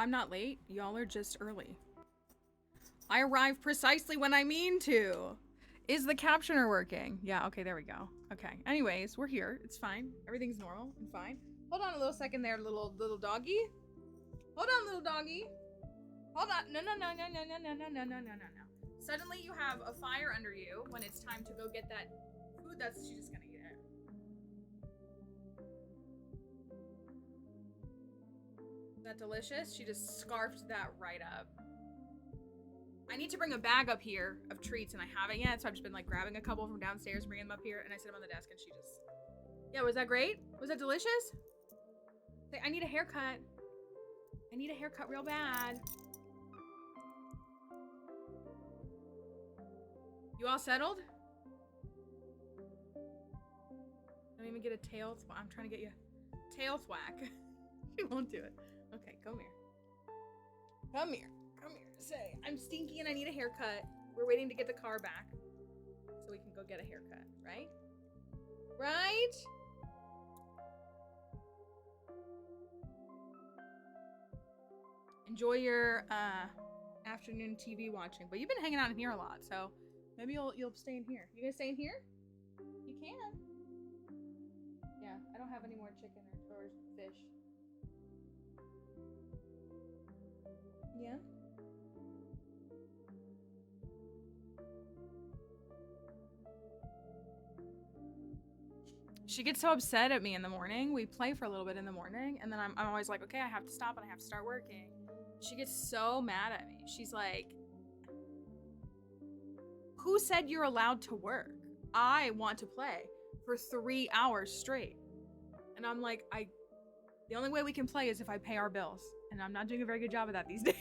I'm not late. Y'all are just early. I arrive precisely when I mean to. Is the captioner working? Yeah, okay, there we go. Okay, anyways, we're here. It's fine. Everything's normal and fine. Hold on a little second there, little doggy. Hold on, little doggy. Hold on. No. Suddenly you have a fire under you when it's time to go get that food that's she's just gonna eat it. Is that delicious? She just scarfed that right up. I need to bring a bag up here of treats and I haven't yet, so I've just been like grabbing a couple from downstairs, bringing them up here, and I set them on the desk and she just... Yeah, was that great? Was that delicious? I need a haircut. I need a haircut real bad. You all settled? Don't even get a tail thwack. I'm trying to get you a tail thwack. She won't do it. Okay, come here. Come here. Come here. Say, I'm stinky and I need a haircut. We're waiting to get the car back so we can go get a haircut, right? Right? Enjoy your afternoon TV watching. But you've been hanging out in here a lot, so maybe you'll stay in here. You gonna stay in here? You can. Yeah, I don't have any more chicken or fish. Yeah? She gets so upset at me in the morning. We play for a little bit in the morning, and then I'm always like, okay, I have to stop and I have to start working. She gets so mad at me. She's like, who said you're allowed to work? I want to play for 3 hours straight. And I'm like, the only way we can play is if I pay our bills. And I'm not doing a very good job of that these days.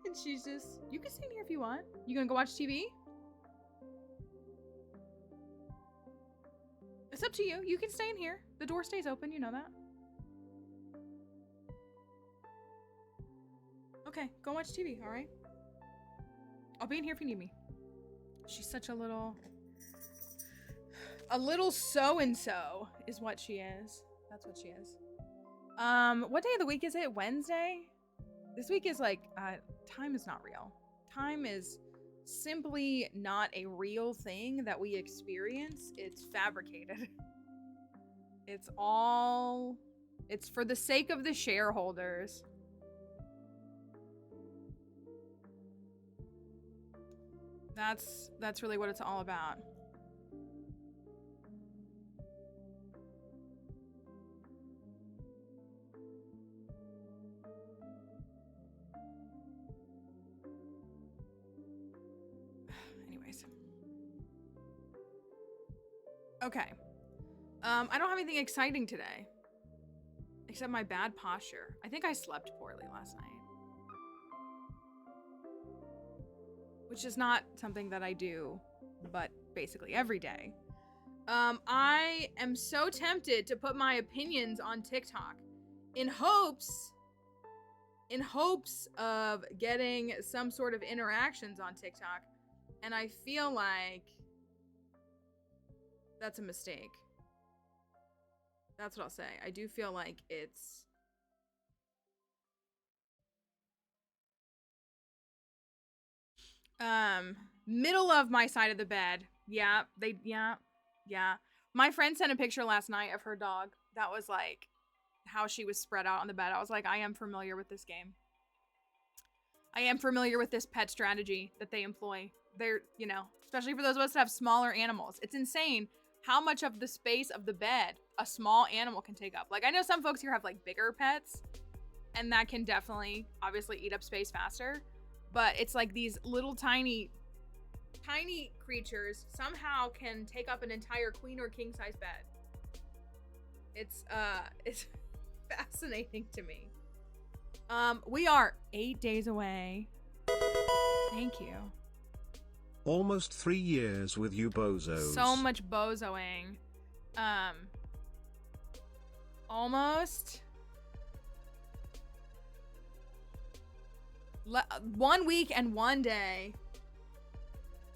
And she's just, you can stay in here if you want. You gonna go watch TV? It's up to you. You can stay in here. The door stays open, you know that. Okay, go watch TV, alright? I'll be in here if you need me. She's such a little so-and-so is what she is. That's what she is. What day of the week is it? Wednesday? This week is like, time is not real. Time is simply not a real thing that we experience. It's fabricated. It's for the sake of the shareholders. That's really what it's all about. Anyways. Okay. I don't have anything exciting today. Except my bad posture. I think I slept poorly last night. Which is not something that I do, but basically every day. I am so tempted to put my opinions on TikTok in hopes of getting some sort of interactions on TikTok. And I feel like that's a mistake. That's what I'll say. I do feel like it's middle of my side of the bed. Yeah. My friend sent a picture last night of her dog. That was like how she was spread out on the bed. I was like, I am familiar with this game. I am familiar with this pet strategy that they employ. They're, especially for those of us that have smaller animals. It's insane how much of the space of the bed a small animal can take up. Like, I know some folks here have like bigger pets, and that can definitely, obviously, eat up space faster. But it's like these little tiny creatures somehow can take up an entire queen or king size bed. It's fascinating to me. We are 8 days away. Thank you. Almost 3 years with you bozos. So much bozoing. Almost. 1 week and 1 day.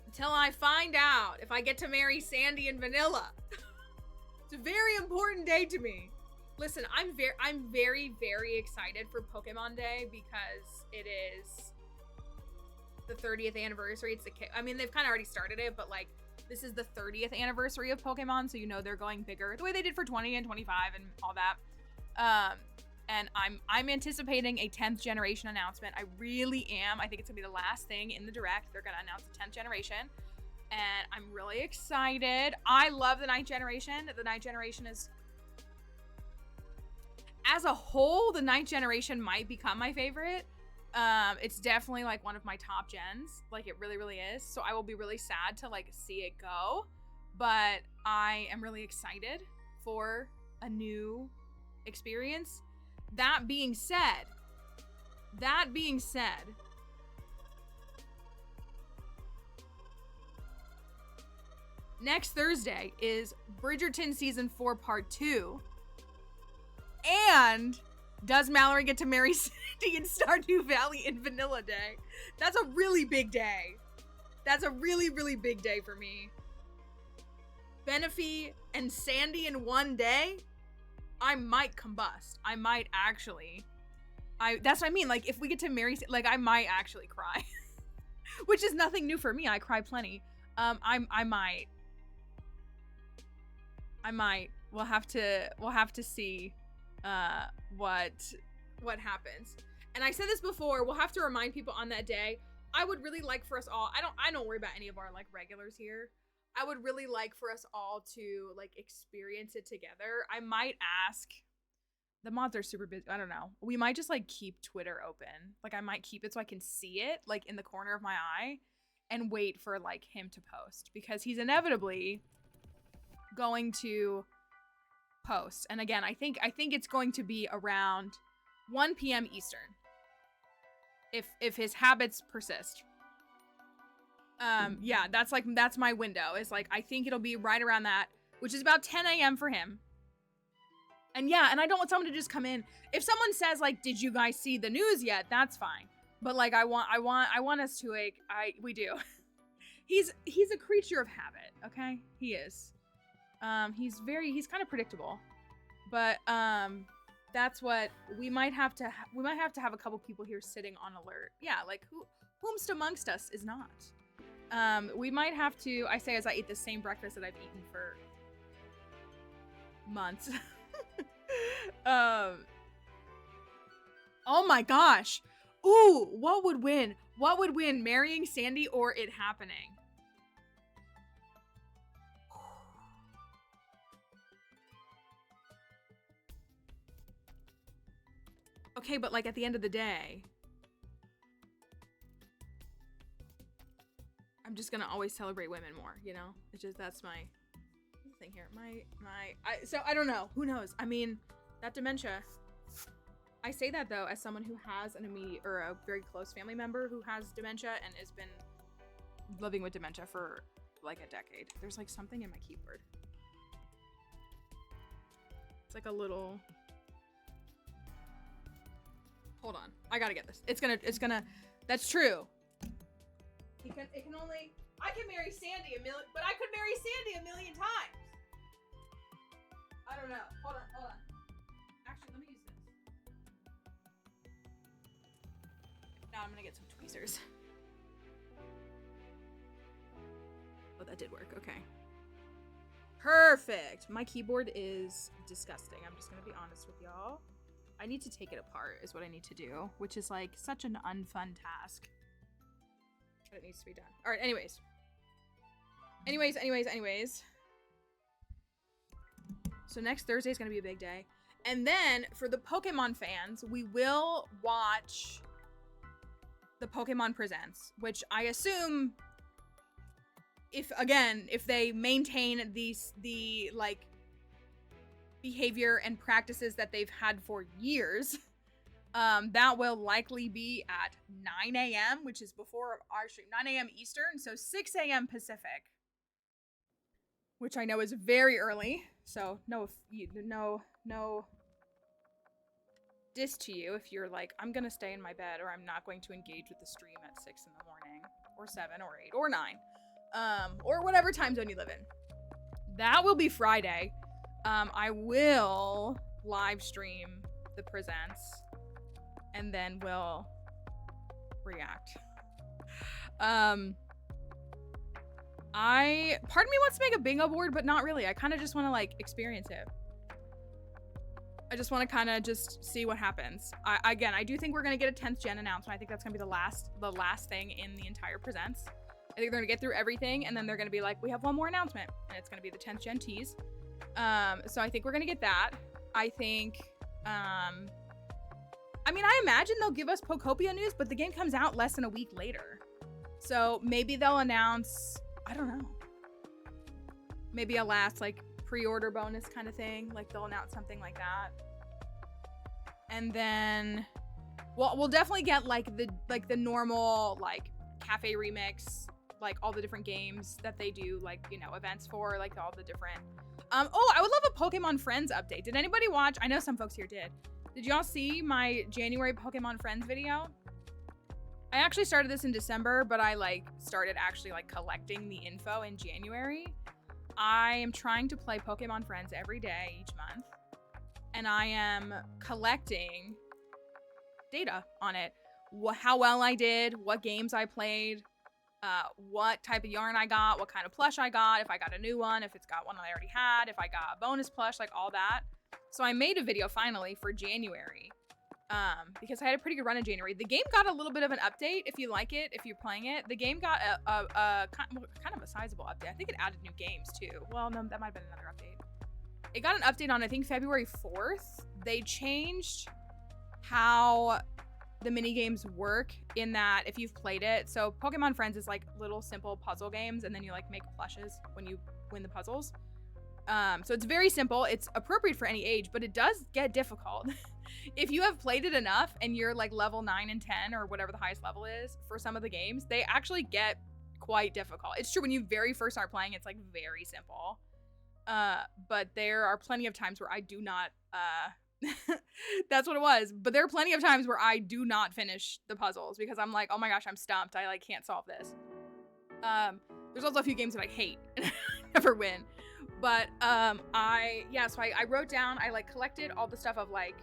Until I find out if I get to marry Sandy and Vanilla. It's a very important day to me. Listen, I'm very, very excited for Pokemon Day because it is the 30th anniversary. It's I mean, they've kind of already started it, but like this is the 30th anniversary of Pokemon, so you know they're going bigger the way they did for 20 and 25 and all that. And I'm anticipating a 10th generation announcement. I really am. I think it's gonna be the last thing in the direct. They're gonna announce the 10th generation, and I'm really excited. I love the 9th generation. The 9th generation is, as a whole, the 9th generation might become my favorite. It's definitely like one of my top gens. Like it really, really is. So I will be really sad to like see it go, but I am really excited for a new experience. That being said, next Thursday is Bridgerton Season 4 Part 2. And does Mallory get to marry Sandy in Stardew Valley in Vanilla Day? That's a really big day. That's a really, really big day for me. Benefi and Sandy in one day? I might combust. I might actually. That's what I mean. Like, if we get to marry, like, I might actually cry. Which is nothing new for me. I cry plenty. I might. We'll have to see what happens. And I said this before, we'll have to remind people on that day. I would really like for us all, I don't worry about any of our like regulars here. I would really like for us all to like experience it together. I might ask, the mods are super busy. I don't know. We might just like keep Twitter open. Like I might keep it so I can see it like in the corner of my eye and wait for like him to post, because he's inevitably going to post. And again, I think it's going to be around 1 p.m. Eastern. If his habits persist. Yeah, that's my window. Is like I think it'll be right around that, which is about 10 a.m. for him. And yeah, and I don't want someone to just come in. If someone says like, "Did you guys see the news yet?" That's fine. But like I want us to like we do. He's a creature of habit, okay? He is. He's kind of predictable. But that's what we might have to have a couple people here sitting on alert. Yeah, like whomst amongst us is not. We might have to, I say as I eat the same breakfast that I've eaten for months. Oh my gosh. Ooh, what would win? What would win, marrying Sandy or it happening? Okay, but like at the end of the day, I'm just gonna always celebrate women more, you know? It's just, that's my thing here. So I don't know. Who knows? I mean, that dementia. I say that though as someone who has an immediate or a very close family member who has dementia and has been living with dementia for like a decade. There's like something in my keyboard. It's like a little. Hold on. I gotta get this. It's gonna. That's true. It can only. I can marry Sandy but I could marry Sandy a million times. I don't know. Hold on. Actually, let me use this. Now I'm gonna get some tweezers. Oh, that did work. Okay. Perfect. My keyboard is disgusting. I'm just gonna be honest with y'all. I need to take it apart is what I need to do, which is like such an unfun task. But it needs to be done. All right, anyways. So next Thursday is going to be a big day. And then for the Pokemon fans, we will watch the Pokemon Presents, which I assume if they maintain the like behavior and practices that they've had for years, that will likely be at 9 a.m., which is before our stream, 9 a.m. Eastern, so 6 a.m. Pacific, which I know is very early. So no diss to you if you're like, I'm gonna stay in my bed or I'm not going to engage with the stream at 6 in the morning or 7 or 8 or 9, or whatever time zone you live in. That will be Friday. I will live stream the presents, and then we'll react. Part of me wants to make a bingo board, but not really. I kind of just want to like experience it. I just want to kind of just see what happens. I do think we're gonna get a 10th gen announcement. I think that's gonna be the last thing in the entire presents. I think they're gonna get through everything, and then they're gonna be like, we have one more announcement, and it's gonna be the 10th gen tease. So I think we're gonna get that. I think, I mean, I imagine they'll give us Pokopia news, but the game comes out less than a week later. So maybe they'll announce, I don't know, maybe a last like pre-order bonus kind of thing. Like they'll announce something like that. And then we'll definitely get like the normal like cafe remix, like all the different games that they do, like, you know, events for, like all the different oh, I would love a Pokemon Friends update. Did anybody watch? I know some folks here did. Did y'all see my January Pokemon Friends video? I actually started this in December, but I like started actually like collecting the info in January. I am trying to play Pokemon Friends every day each month, and I am collecting data on it. How well I did, what games I played, what type of yarn I got, what kind of plush I got, if I got a new one, if it's got one that I already had, if I got a bonus plush, like all that. So I made a video finally for January, because I had a pretty good run in January. The game got a little bit of an update. If you like it, if you're playing it, the game got a kind of a sizable update. I think it added new games too. Well, no, that might have been another update. It got an update on, I think, February 4th. They changed how the mini games work in that if you've played it. So Pokemon Friends is like little simple puzzle games, and then you like make plushes when you win the puzzles. So it's very simple. It's appropriate for any age, but it does get difficult. If you have played it enough and you're like level 9 and 10 or whatever the highest level is for some of the games, they actually get quite difficult. It's true, when you very first start playing, it's like very simple. But there are plenty of times where I do not, that's what it was. But there are plenty of times where I do not finish the puzzles because I'm like, oh my gosh, I'm stumped. I like can't solve this. There's also a few games that I hate and I never win. But so I wrote down, I like collected all the stuff of like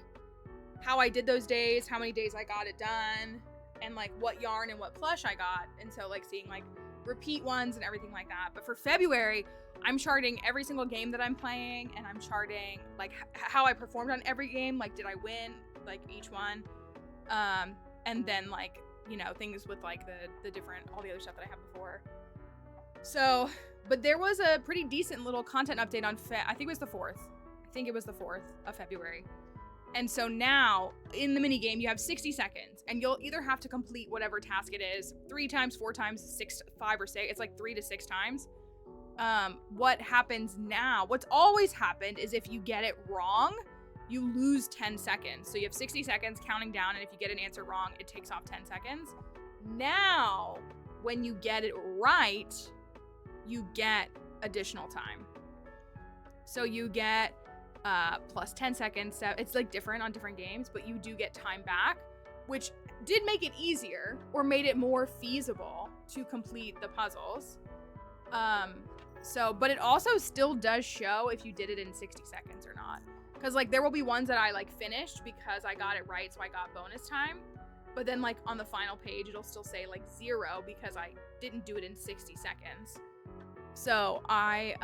how I did those days, how many days I got it done, and like what yarn and what plush I got. And so like seeing like repeat ones and everything like that. But for February, I'm charting every single game that I'm playing, and I'm charting like how I performed on every game. Like, did I win like each one? And then like, you know, things with like the different, all the other stuff that I had before. So, but there was a pretty decent little content update on I think it was the 4th. I think it was the 4th of February. And so now in the mini game, you have 60 seconds, and you'll either have to complete whatever task it is 3 times, 4 times, 6, 5, or 6. It's like 3 to 6 times. What happens now, what's always happened is if you get it wrong, you lose 10 seconds. So you have 60 seconds counting down, and if you get an answer wrong, it takes off 10 seconds. Now, when you get it right, you get additional time. So you get plus 10 seconds. So it's like different on different games, but you do get time back, which did make it easier or made it more feasible to complete the puzzles. But it also still does show if you did it in 60 seconds or not. Because like there will be ones that I like finished because I got it right, so I got bonus time. But then like on the final page, it'll still say like 0 because I didn't do it in 60 seconds. So I've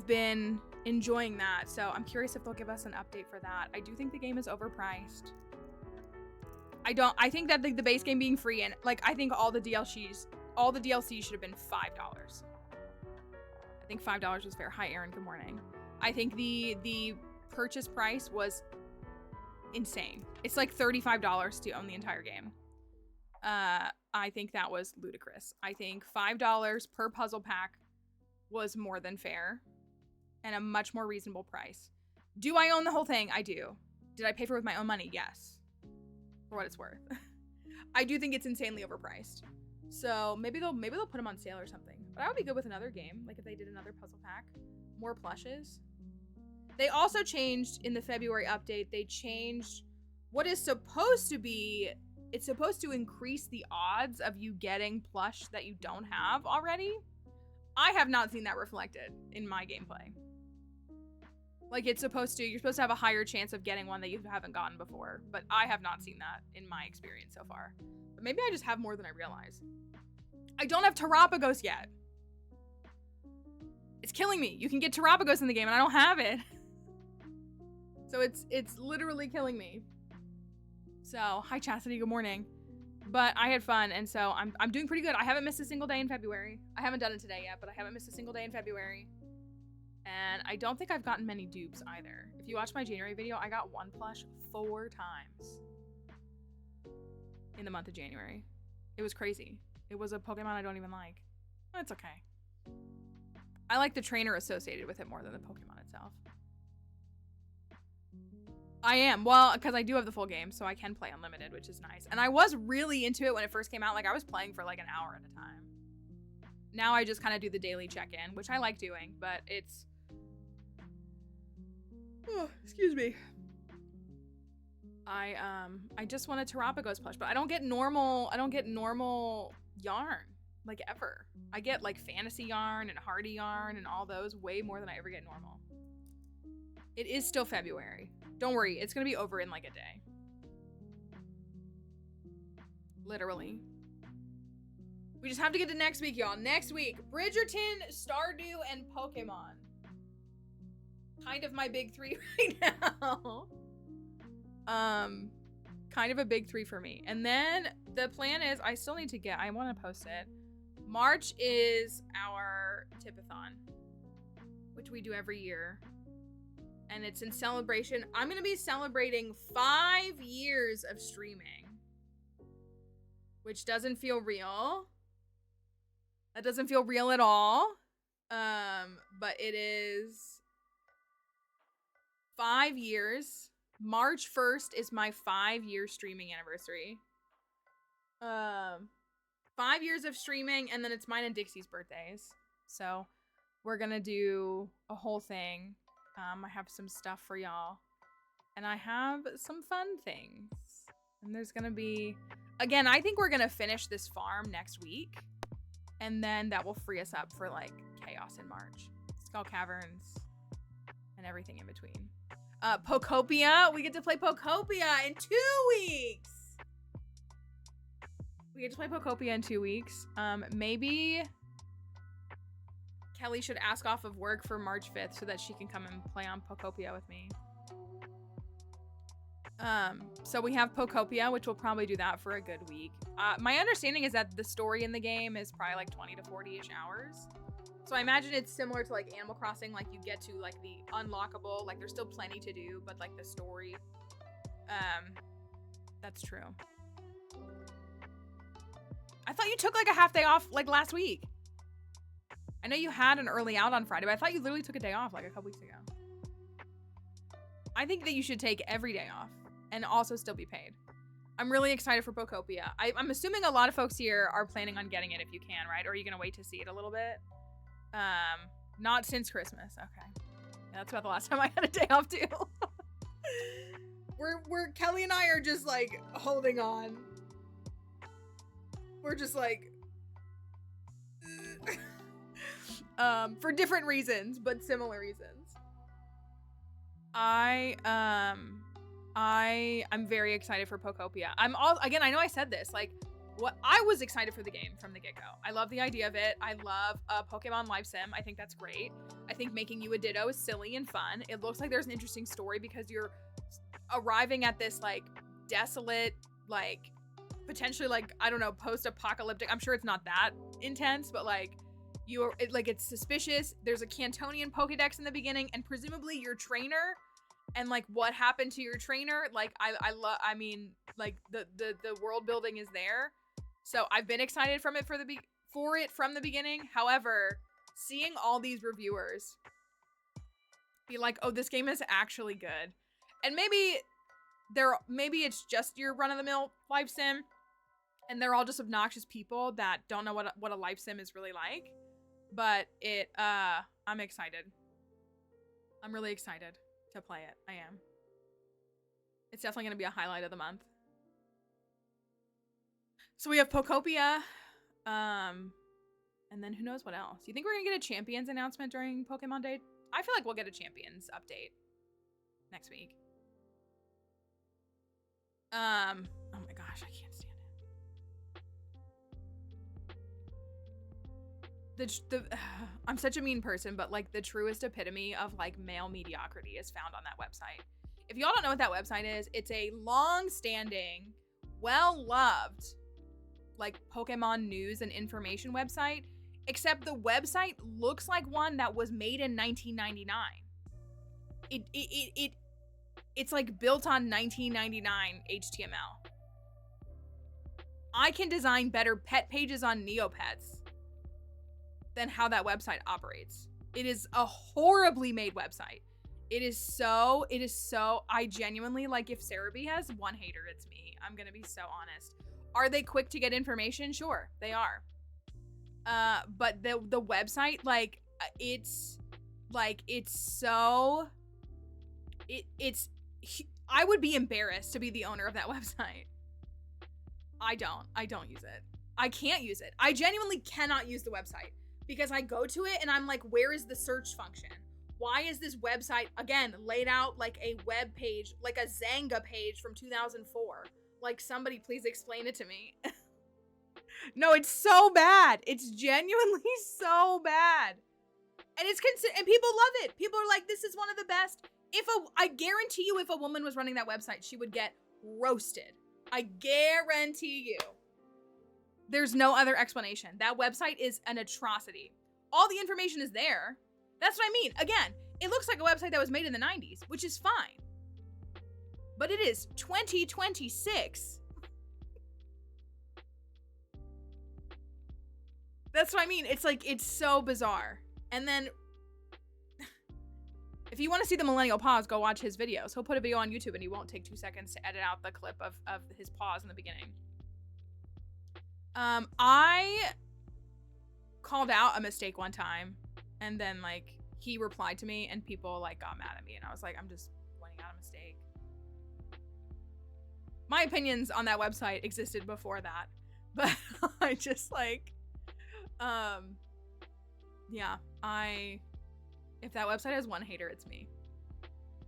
been enjoying that. So I'm curious if they'll give us an update for that. I do think the game is overpriced. I think that the base game being free, and like I think all the DLCs should have been $5. I think $5 was fair. Hi Aaron, good morning. I think the purchase price was insane. It's like $35 to own the entire game. I think that was ludicrous. I think $5 per puzzle pack was more than fair and a much more reasonable price. Do I own the whole thing? I do. Did I pay for it with my own money? Yes. For what it's worth. I do think it's insanely overpriced. So maybe they'll put them on sale or something. But I would be good with another game, like if they did another puzzle pack, more plushes. They also changed in the February update. They changed what is supposed to be. It's supposed to increase the odds of you getting plush that you don't have already. I have not seen that reflected in my gameplay. Like it's supposed to, you're supposed to have a higher chance of getting one that you haven't gotten before. But I have not seen that in my experience so far. But maybe I just have more than I realize. I don't have Terapagos yet. It's killing me. You can get Terapagos in the game and I don't have it. So it's literally killing me. So, hi Chastity, good morning. But I had fun, and so I'm doing pretty good. I haven't missed a single day in February. I haven't done it today yet, but I haven't missed a single day in February. And I don't think I've gotten many dupes either. If you watch my January video, I got 1 plush 4 times in the month of January. It was crazy. It was a Pokemon I don't even like. But it's okay. I like the trainer associated with it more than the Pokemon itself. I am. Well, because I do have the full game, so I can play unlimited, which is nice. And I was really into it when it first came out. Like, I was playing for like an hour at a time. Now I just kind of do the daily check-in, which I like doing, but it's... Oh, excuse me. I just want a Terapagos plush, but I don't get normal yarn, like, ever. I get, like, fantasy yarn and hardy yarn and all those way more than I ever get normal. It is still February. Don't worry, it's gonna be over in like a day. Literally. We just have to get to next week, y'all. Next week, Bridgerton, Stardew, and Pokemon. Kind of my big 3 right now. Kind of a big 3 for me. And then the plan is, I still need to get, I want to post it. March is our Tipathon, which we do every year. And it's in celebration. I'm going to be celebrating 5 years of streaming. Which doesn't feel real. That doesn't feel real at all. But it is 5 years. March 1st is my 5-year streaming anniversary. 5 years of streaming, and then it's mine and Dixie's birthdays. So we're going to do a whole thing. I have some stuff for y'all. And I have some fun things. And there's gonna be... Again, I think we're gonna finish this farm next week. And then that will free us up for, like, chaos in March. Skull Caverns. And everything in between. Pokopia! We get to play Pokopia in 2 weeks! We get to play Pokopia in 2 weeks. Maybe... Kelly should ask off of work for March 5th so that she can come and play on Pokopia with me. So we have Pokopia, which will probably do that for a good week. My understanding is that the story in the game is probably like 20 to 40-ish hours. So I imagine it's similar to like Animal Crossing, like you get to like the unlockable, like there's still plenty to do, but like the story. That's true. I thought you took like a half day off like last week. I know you had an early out on Friday, but I thought you literally took a day off like a couple weeks ago. I think that you should take every day off and also still be paid. I'm really excited for Pokopia. I'm assuming a lot of folks here are planning on getting it if you can, right? Or are you gonna wait to see it a little bit? Not since Christmas. Okay. Yeah, that's about the last time I had a day off too. we're Kelly and I are just like holding on. We're just like for different reasons, but similar reasons. I'm very excited for Pokopia. Again, I know I said this, like, I was excited for the game from the get-go. I love the idea of it. I love Pokemon Live Sim. I think that's great. I think making you a Ditto is silly and fun. It looks like there's an interesting story because you're arriving at this, like, desolate, like, potentially, like, I don't know, post-apocalyptic. I'm sure it's not that intense, but, like, it's suspicious. There's a Cantonian Pokedex in the beginning, and presumably your trainer, and like what happened to your trainer. Like I mean, like the world building is there, so I've been excited from it from the beginning. However, seeing all these reviewers be like, "Oh, this game is actually good," and maybe it's just your run-of-the-mill life sim, and they're all just obnoxious people that don't know what a life sim is really like. But I'm excited. I'm really excited to play it. I am. It's definitely going to be a highlight of the month. So we have Pokopia. And then who knows what else? You think we're going to get a champions announcement during Pokemon Day? I feel like we'll get a champions update next week. Oh my gosh, I can't stand it. I'm such a mean person, but like the truest epitome of like male mediocrity is found on that website. If y'all don't know what that website is, it's a long-standing, well-loved, like Pokemon news and information website, except the website looks like one that was made in 1999. It's like built on 1999 HTML. I can design better pet pages on Neopets than how that website operates. It is a horribly made website. It is so, I genuinely, like, if Cerebi has one hater, it's me. I'm gonna be so honest. Are they quick to get information? Sure, they are. But the website, like, it's I would be embarrassed to be the owner of that website. I don't use it. I can't use it. I genuinely cannot use the website because I go to it and I'm like, where is the search function? Why is this website, again, laid out like a web page, like a Zanga page from 2004? Like, somebody please explain it to me. No, it's so bad. It's genuinely so bad. And and people love it. People are like, this is one of the best. I guarantee you if a woman was running that website, she would get roasted. I guarantee you. There's no other explanation. That website is an atrocity. All the information is there. That's what I mean. Again, it looks like a website that was made in the 90s, which is fine. But it is 2026. That's what I mean. It's like, it's so bizarre. And then, if you want to see the millennial pause, go watch his videos. He'll put a video on YouTube and he won't take 2 seconds to edit out the clip of his pause in the beginning. I called out a mistake one time and then like he replied to me and people like got mad at me and I was like, I'm just pointing out a mistake. My opinions on that website existed before that, but I just like, yeah, if that website has one hater, it's me.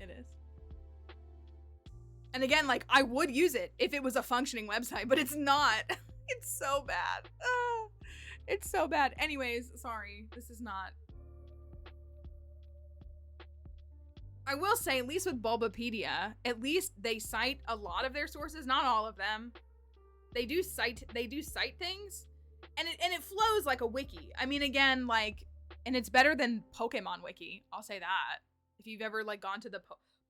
It is. And again, like, I would use it if it was a functioning website, but it's not. It's so bad. It's so bad. Anyways, sorry. This is not. I will say, at least with Bulbapedia, at least they cite a lot of their sources, not all of them. They do cite things, and it flows like a wiki. I mean, again, like, and it's better than Pokemon Wiki. I'll say that. If you've ever like gone to the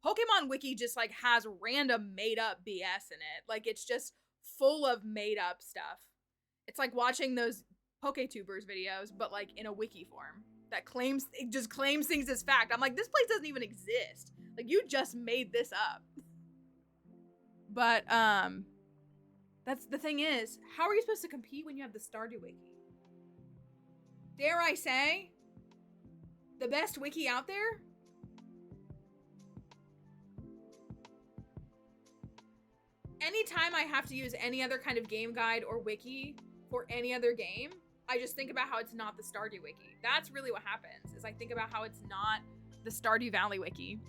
Pokemon Wiki, just like has random made up BS in it. Like it's just full of made up stuff. It's like watching those PokeTubers videos, but like in a wiki form that just claims things as fact. I'm like, this place doesn't even exist. Like you just made this up. But that's the thing is, how are you supposed to compete when you have the Stardew Wiki? Dare I say, the best wiki out there? Anytime I have to use any other kind of game guide or wiki for any other game, I just think about how it's not the Stardew Wiki. That's really what happens, is I think about how it's not the Stardew Valley Wiki.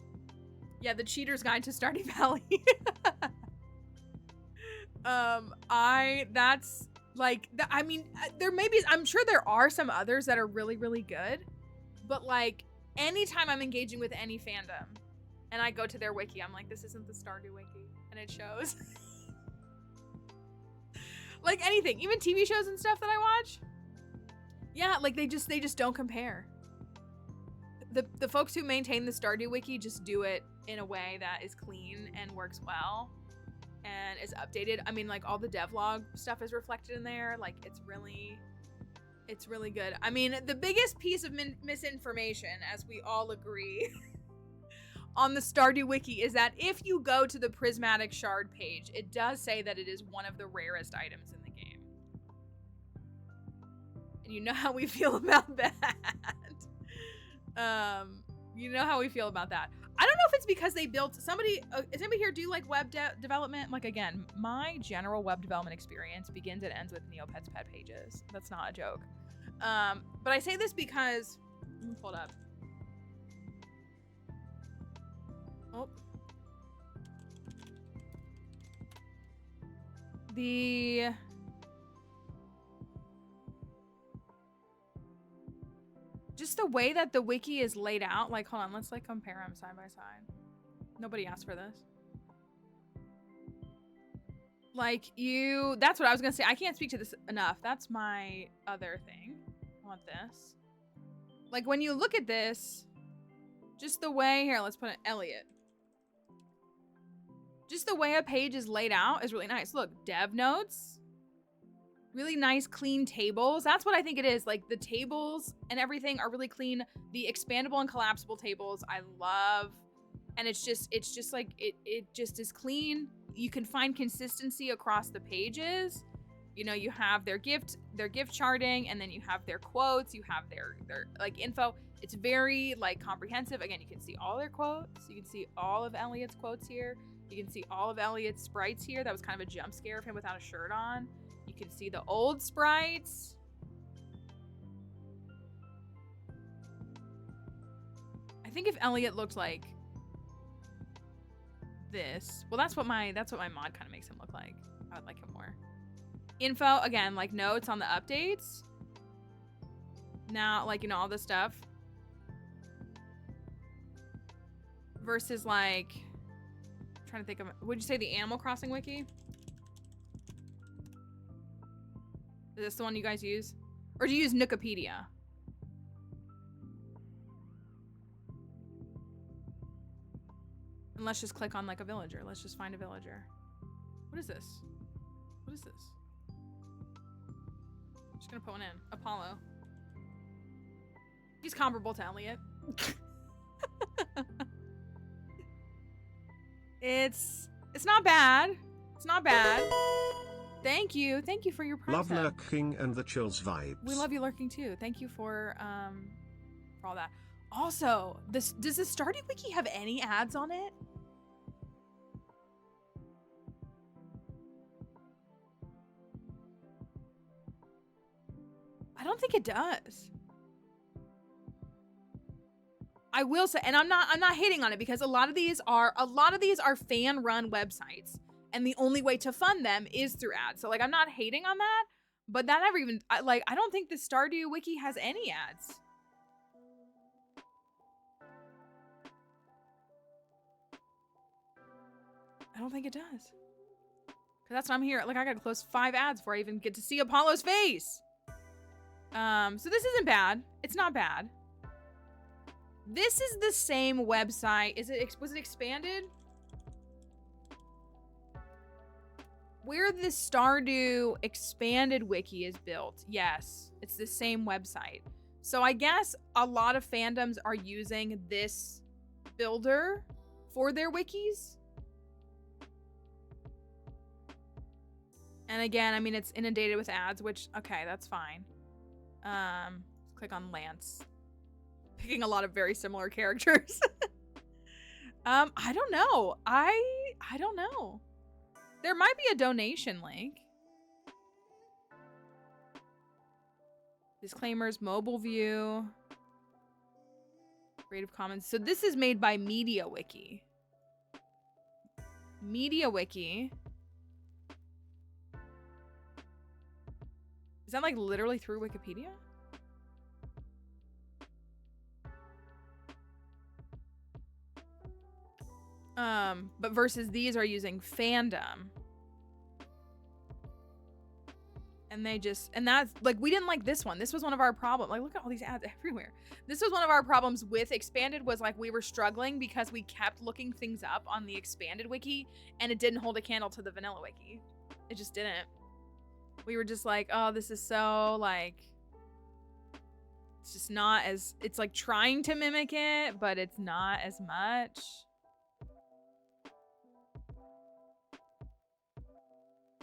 Yeah, the Cheater's Guide to Stardew Valley. I mean, there may be, I'm sure there are some others that are really, really good, but like, anytime I'm engaging with any fandom and I go to their wiki, I'm like, this isn't the Stardew Wiki, and it shows. Like anything, even TV shows and stuff that I watch. Yeah, like they just don't compare. The folks who maintain the Stardew Wiki just do it in a way that is clean and works well and is updated. I mean, like all the devlog stuff is reflected in there. Like it's really good. I mean, the biggest piece of misinformation, as we all agree, on the Stardew Wiki is that if you go to the Prismatic Shard page, it does say that it is one of the rarest items in the game. And you know how we feel about that. You know how we feel about that. I don't know if it's because they built does anybody here do like web development? Like again, my general web development experience begins and ends with Neopets pet pages. That's not a joke. But I say this because, let me pull it up. Oh. The... Just the way that the wiki is laid out. Like, hold on, let's like compare them side by side. Nobody asked for this. Like that's what I was gonna say. I can't speak to this enough. That's my other thing. I want this. Like when you look at this, just the way, here, let's put an Elliot. Just the way a page is laid out is really nice. Look, dev notes. Really nice, clean tables. That's what I think it is. Like the tables and everything are really clean. The expandable and collapsible tables, I love. And it's just like, it just is clean. You can find consistency across the pages. You know, you have their gift charting, and then you have their quotes, you have their like info. It's very like comprehensive. Again, you can see all their quotes. You can see all of Elliot's quotes here. You can see all of Elliot's sprites here. That was kind of a jump scare of him without a shirt on. You can see the old sprites. I think if Elliot looked like this, well, that's what my mod kind of makes him look like. I would like him more. Info, again, like notes on the updates. Now, like, you know, all this stuff. Versus like, I'm trying to think of, would you say the Animal Crossing wiki? Is this the one you guys use? Or do you use Nookopedia? And let's just click on like a villager. Let's just find a villager. What is this? What is this? I'm just gonna put one in. Apollo. He's comparable to Elliot. It's not bad. It's not bad. Thank you for your prime Love sub. lurking and the chills vibes. We love you lurking too. Thank you for all that. Also, does the Stardew Wiki have any ads on it? I don't think it does. I will say, and I'm not hating on it, because a lot of these are fan run websites, and the only way to fund them is through ads. So like, I'm not hating on that, but that never even, I don't think the Stardew Wiki has any ads. I don't think it does. Cause that's what I'm here. Like, I gotta close 5 ads before I even get to see Apollo's face. So this isn't bad. It's not bad. This is the same website. Was it expanded? Where the Stardew expanded wiki is built. Yes, it's the same website. So I guess a lot of fandoms are using this builder for their wikis. And again, I mean, it's inundated with ads, which, okay, that's fine. Click on Lance. Picking a lot of very similar characters. I don't know. I don't know. There might be a donation link. Disclaimers, mobile view. Creative Commons. So this is made by MediaWiki. MediaWiki. Is that like literally through Wikipedia? But versus these are using fandom. And that's like, we didn't like this one. This was one of our problems. Like, look at all these ads everywhere. This was one of our problems with Expanded, was like, we were struggling because we kept looking things up on the Expanded wiki and it didn't hold a candle to the vanilla wiki. It just didn't. We were just like, oh, this is so like, it's just not as, it's like trying to mimic it, but it's not as much.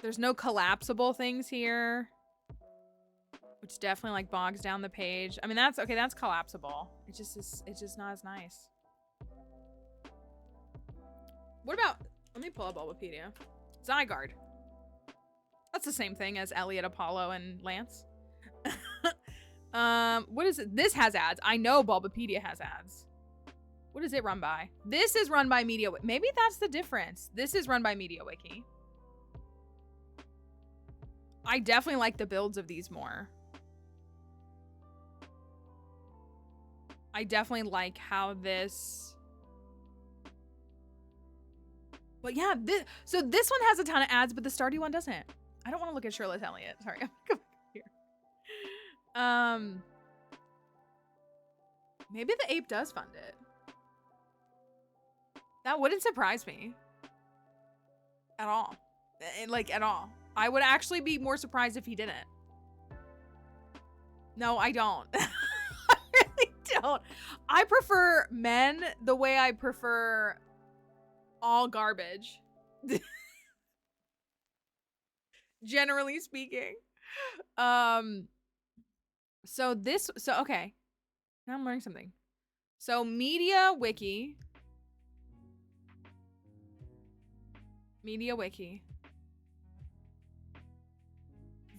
There's no collapsible things here, which definitely like bogs down the page. I mean, that's okay. That's collapsible. It's just not as nice. What about, let me pull up Bulbapedia. Zygarde. That's the same thing as Elliot, Apollo, and Lance. What is it? This has ads. I know Bulbapedia has ads. What is it run by? This is run by MediaWiki. Maybe that's the difference. This is run by MediaWiki. I definitely like the builds of these more. I definitely like how this... But yeah, so this one has a ton of ads, but the Stardew one doesn't. I don't want to look at Shirley Elliott. Sorry, I'm going here. Maybe the ape does fund it. That wouldn't surprise me. At all. Like, at all. I would actually be more surprised if he didn't. No, I don't. I really don't. I prefer men the way I prefer all garbage. Generally speaking. So okay. Now I'm learning something. So MediaWiki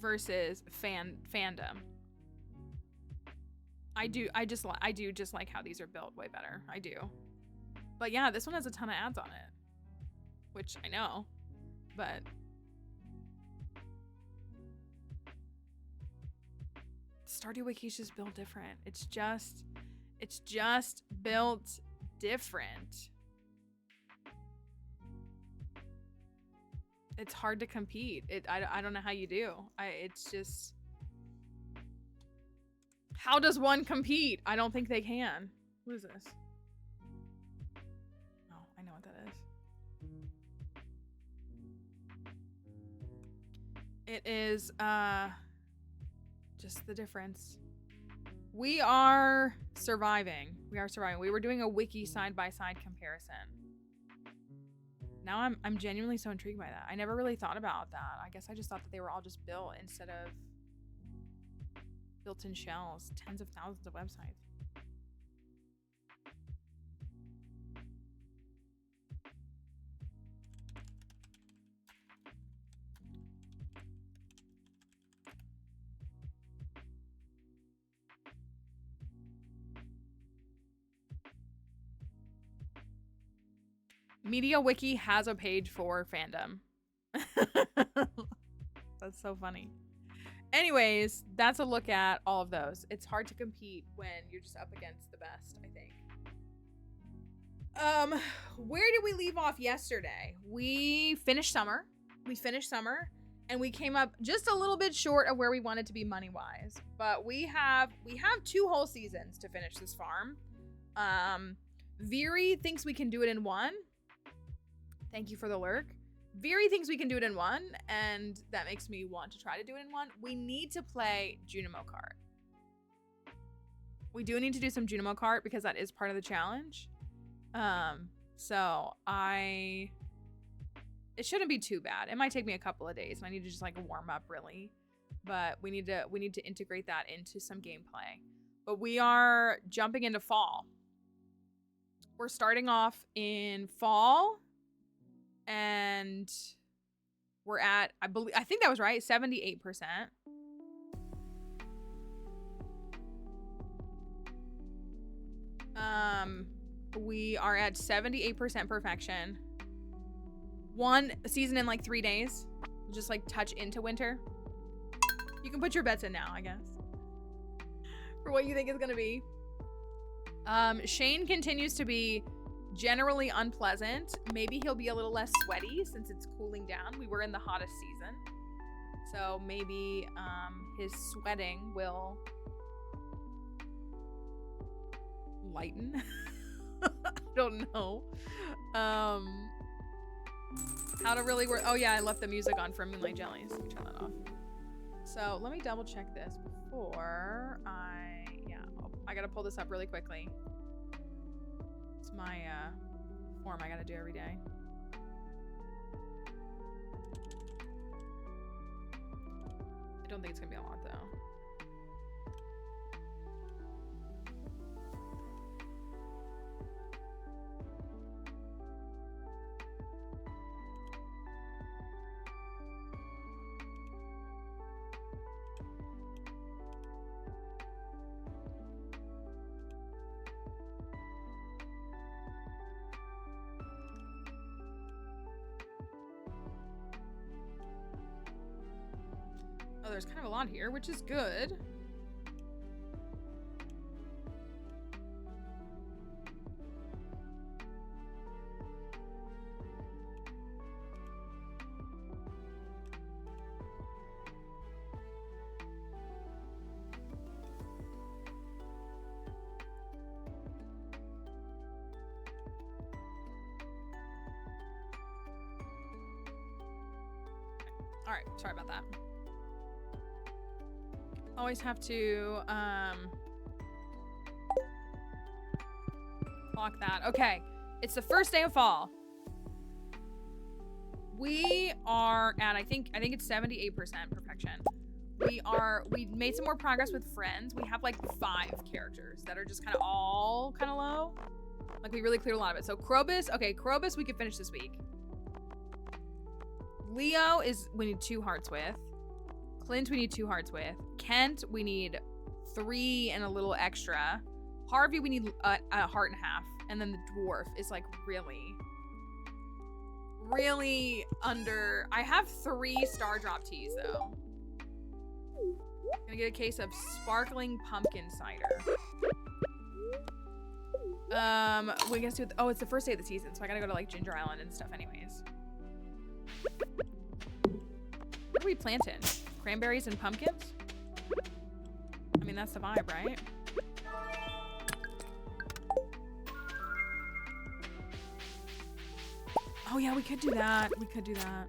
versus fandom. I do just like how these are built way better. I do. But yeah, this one has a ton of ads on it, which I know, but Stardew Wiki is just built different. It's just built different. It's hard to compete. I don't know how you do. It's just, how does one compete? I don't think they can. What is this? Oh, I know what that is. It is just the difference. We are surviving. We are surviving. We were doing a wiki side-by-side comparison. Now I'm genuinely so intrigued by that. I never really thought about that. I guess I just thought that they were all just built instead of built-in shells. Tens of thousands of websites. MediaWiki has a page for fandom. That's so funny. Anyways, that's a look at all of those. It's hard to compete when you're just up against the best, I think. Where did we leave off yesterday? We finished summer. And we came up just a little bit short of where we wanted to be money-wise. But we have 2 whole seasons to finish this farm. Veery thinks we can do it in 1. Thank you for the lurk. Veery thinks we can do it in 1, and that makes me want to try to do it in 1. We need to play Junimo Kart. We do need to do some Junimo Kart because that is part of the challenge. It shouldn't be too bad. It might take me a couple of days, and I need to just like warm up really. But we need to integrate that into some gameplay. But we are jumping into fall. We're starting off in fall. And we're at, I think that was right, 78%. We are at 78% perfection. 1 season in like 3 days. Just like touch into winter. You can put your bets in now, I guess. For what you think is gonna be. Shane continues to be generally unpleasant. Maybe he'll be a little less sweaty since it's cooling down. We were in the hottest season. So maybe his sweating will lighten. I don't know. How to really work. Oh yeah, I left the music on for Moonlight Jellies. Let me turn that off. So let me double check this before I gotta pull this up really quickly. It's my form I gotta do every day. I don't think it's gonna be a lot though. Oh, there's kind of a lot here, which is good. All right, sorry about that. Always have to lock that. Okay, it's the first day of fall. We are at I think it's 78% perfection. We made some more progress with friends. We have like 5 characters that are just kind of all kind of low. Like we really cleared a lot of it. So Krobus, okay, Krobus we could finish this week. Leo is we need 2 hearts with. Clint we need 2 hearts with. Kent we need 3 and a little extra. Harvey we need a heart and a half. And then the dwarf is like really under. I have 3 star drop teas though. Gonna get a case of sparkling pumpkin cider. We guess oh, it's the first day of the season, so I gotta go to like Ginger Island and stuff anyways. What are we planting? Cranberries and pumpkins? I mean, that's the vibe, right? Oh yeah, we could do that. We could do that.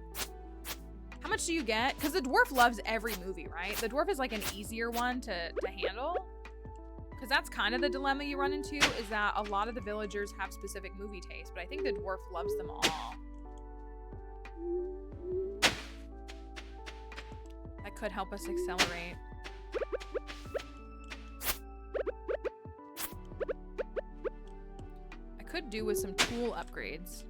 How much do you get? Because the dwarf loves every movie, right? The dwarf is like an easier one to handle. Because that's kind of the dilemma you run into, is that a lot of the villagers have specific movie tastes, but I think the dwarf loves them all. That could help us accelerate. I could do with some tool upgrades.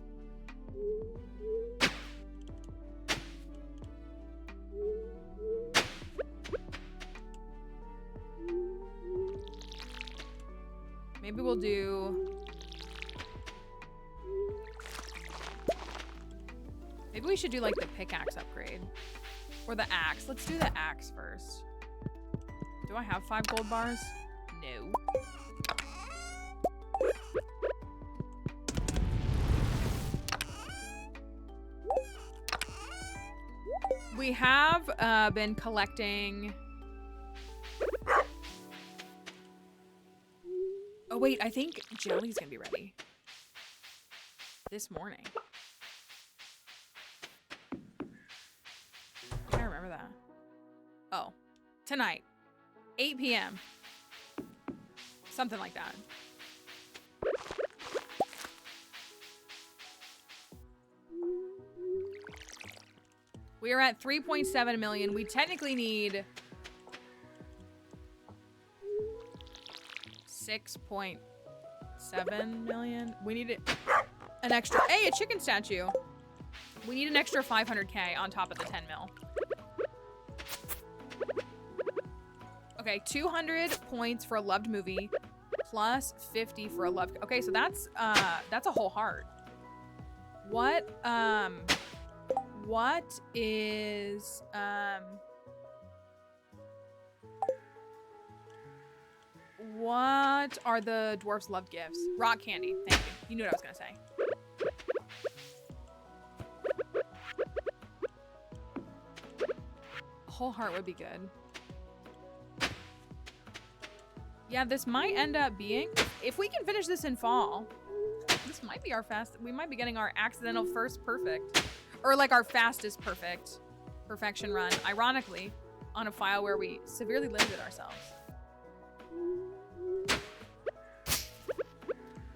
Maybe we'll do... Maybe we should do like the pickaxe upgrade. Or the axe. Let's do the axe first. Do I have 5 gold bars? No. We have been collecting... Oh wait, I think jelly's gonna be ready. This morning. I remember that. Oh, tonight, 8 p.m. Something like that. We are at 3.7 million. We technically need 6.7 million. We need an extra. Hey, a chicken statue. We need an extra 500k on top of the 10 mil. Okay, 200 points for a loved movie, plus 50 for a loved. Okay, so that's a whole heart. What is what are the dwarf's loved gifts? Rock candy. Thank you. You knew what I was gonna say. A whole heart would be good. Yeah, this might end up being, if we can finish this in fall, this might be our we might be getting our accidental first perfect. Or like our fastest perfection run, ironically, on a file where we severely limited ourselves.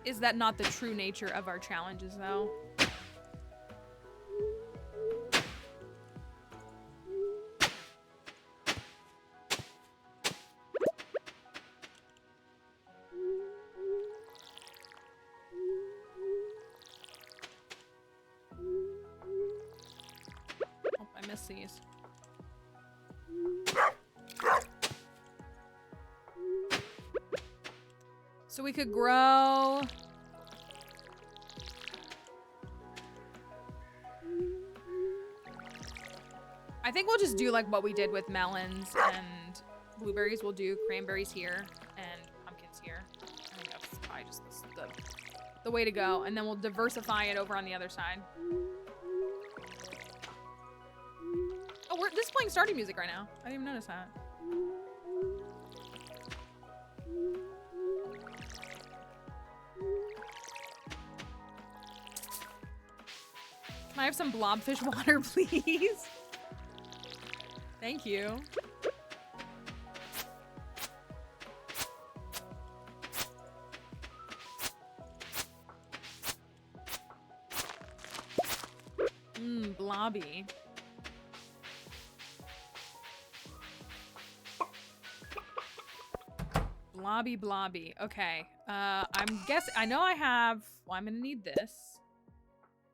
Is that not the true nature of our challenges, though? Oh, I missed these. So we could grow... I think we'll just do like what we did with melons and blueberries. We'll do cranberries here and pumpkins here. I think that's probably just the way to go. And then we'll diversify it over on the other side. Oh, this is playing Stardew music right now. I didn't even notice that. Can I have some blobfish water, please? Thank you. Blobby. Blobby. Okay. I'm guessing. I know I have. Well, I'm gonna need this,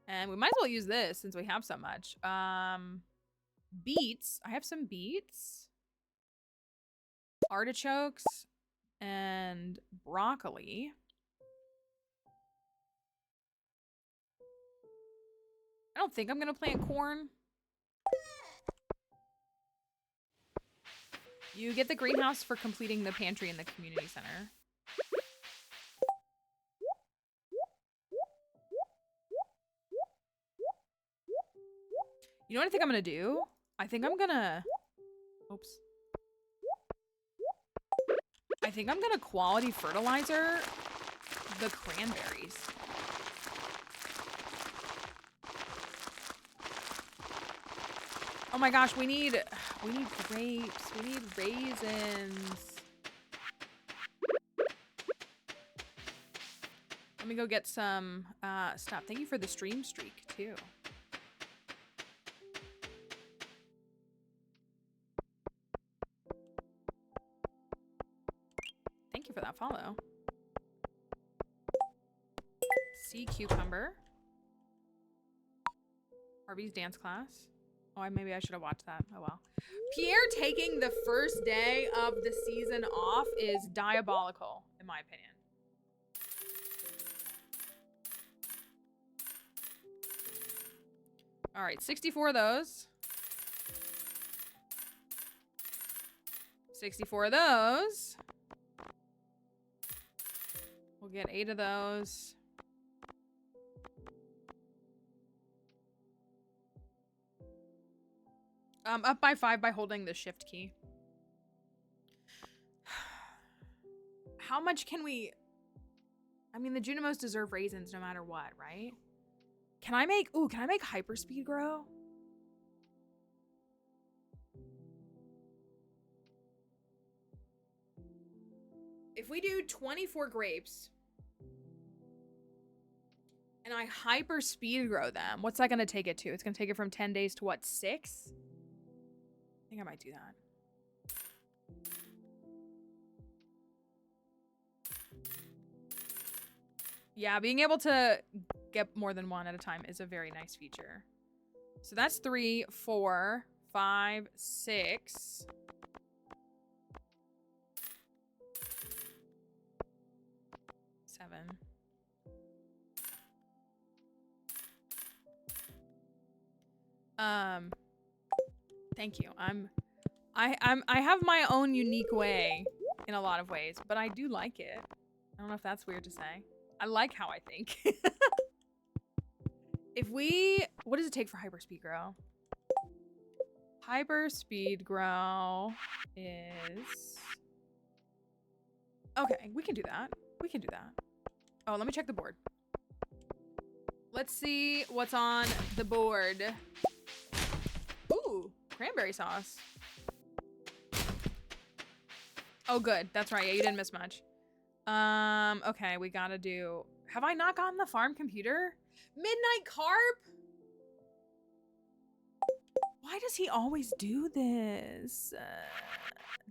and we might as well use this since we have so much. Beets. I have some beets, artichokes, and broccoli. I don't think I'm gonna plant corn. You get the greenhouse for completing the pantry in the community center. You know what I think I'm gonna do? I think I'm gonna... Oops. I think I'm gonna quality fertilizer the cranberries. Oh my gosh, we need grapes. We need raisins. Let me go get some stuff. Thank you for the stream streak too. Thank you for that follow. Sea cucumber. Harvey's dance class. Oh, maybe I should have watched that. Oh well. Pierre taking the first day of the season off is diabolical, in my opinion. All right, 64 of those. 64 of those. We'll get 8 of those. Up by 5 by holding the shift key. How much can we... I mean, the Junimos deserve raisins no matter what, right? Can I make... Ooh, can I make hyperspeed grow? If we do 24 grapes... and I hyperspeed grow them, what's that going to take it to? It's going to take it from 10 days to what, 6? I think I might do that. Yeah, being able to get more than one at a time is a very nice feature. So that's 3, 4, 5, 6. Seven. Thank you. I have my own unique way in a lot of ways, but I do like it. I don't know if that's weird to say. I like how I think. If we... What does it take for hyperspeed grow? Hyperspeed grow is... Okay, we can do that. We can do that. Oh, let me check the board. Let's see what's on the board. Ooh, cranberry sauce. Oh, good. That's right. Yeah, you didn't miss much. Okay, we gotta do... Have I not gotten the farm computer? Midnight Carp? Why does he always do this?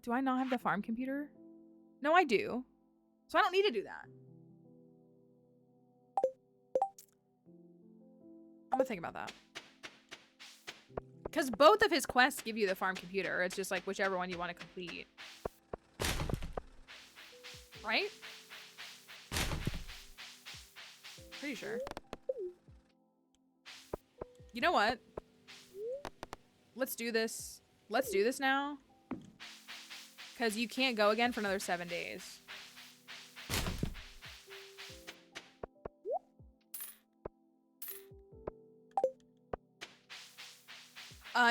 Do I not have the farm computer? No, I do. So I don't need to do that. I'm gonna think about that. Because both of his quests give you the farm computer. It's just like whichever one you want to complete. Right? Pretty sure. You know what? let's do this. Let's do this now. Because you can't go again for another 7 days.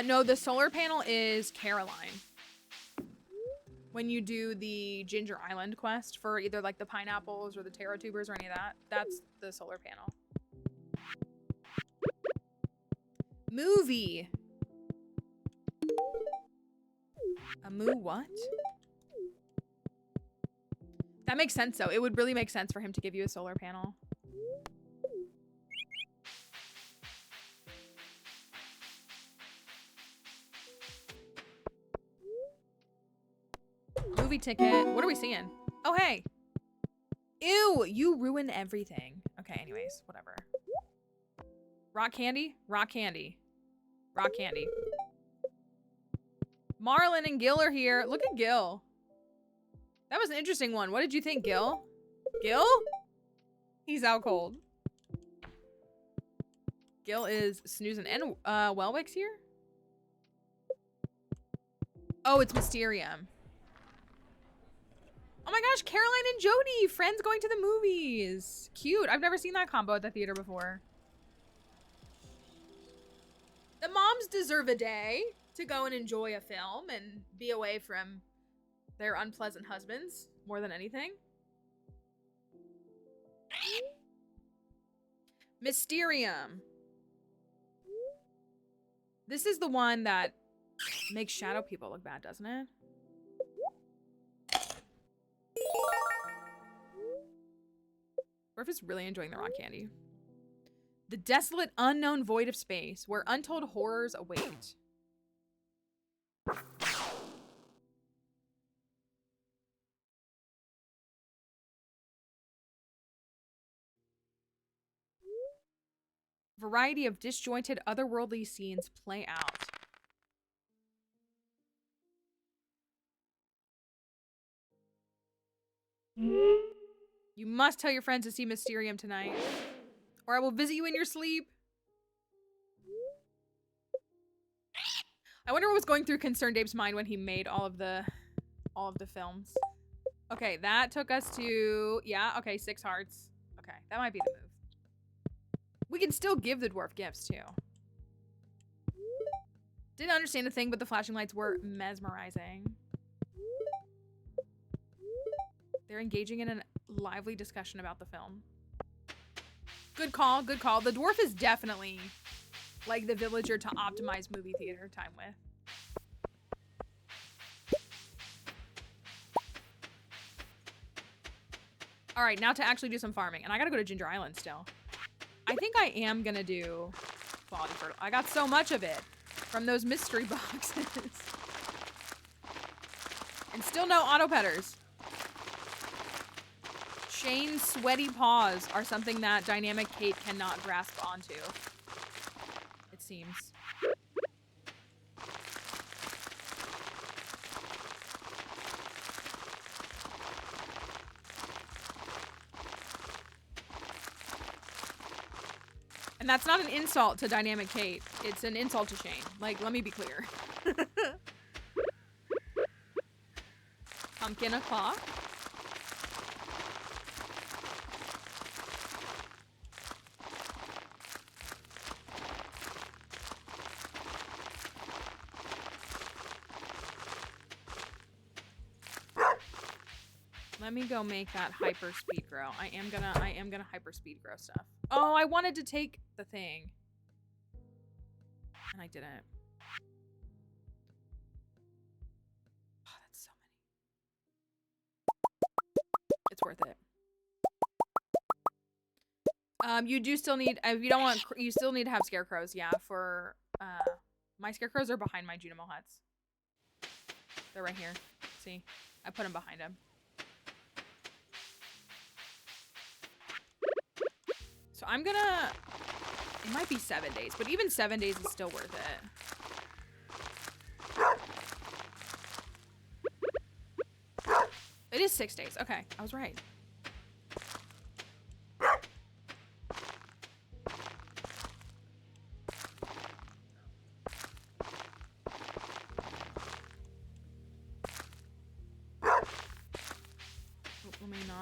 No, the solar panel is Caroline. When you do the Ginger Island quest for either like the pineapples or the taro tubers or any of that, that's the solar panel. Movie. A what? That makes sense though. It would really make sense for him to give you a solar panel. Movie ticket. What are we seeing? Oh, hey. Ew, you ruin everything. Okay, anyways, whatever. Rock candy? Rock candy. Rock candy. Marlon and Gil are here. Look at Gil. That was an interesting one. What did you think, Gil? Gil? He's out cold. Gil is snoozing. And Welwick's here? Oh, it's Mysterium. Oh my gosh, Caroline and Jody, friends going to the movies. Cute. I've never seen that combo at the theater before. The moms deserve a day to go and enjoy a film and be away from their unpleasant husbands more than anything. Mysterium. This is the one that makes shadow people look bad, doesn't it? Burf is really enjoying the rock candy. The desolate, unknown void of space where untold horrors await. Variety of disjointed, otherworldly scenes play out. You must tell your friends to see Mysterium tonight, or I will visit you in your sleep. I wonder what was going through Concerned Dave's mind when he made all of the films. Okay, that took us to, yeah, okay, 6 hearts. Okay, that might be the move. We can still give the dwarf gifts too. Didn't understand a thing, but the flashing lights were mesmerizing. They're engaging in a lively discussion about the film. Good call, good call. The dwarf is definitely like the villager to optimize movie theater time with. All right, now to actually do some farming. And I gotta go to Ginger Island still. I think I am gonna do quality fertilizer. I got so much of it from those mystery boxes. And still no auto petters. Shane's sweaty paws are something that Dynamic Kate cannot grasp onto. It seems. And that's not an insult to Dynamic Kate. It's an insult to Shane. Like, let me be clear. Pumpkin o'clock. Let me go make that hyper speed grow. I am gonna hyper speed grow stuff. Oh, I wanted to take the thing. And I didn't. Oh, that's so many. It's worth it. You do still need, if you don't want, you still need to have scarecrows, yeah, for, my scarecrows are behind my Junimo huts. They're right here. See? I put them behind them. So I'm gonna, it might be 7 days, but even 7 days is still worth it. It is 6 days. Okay, I was right.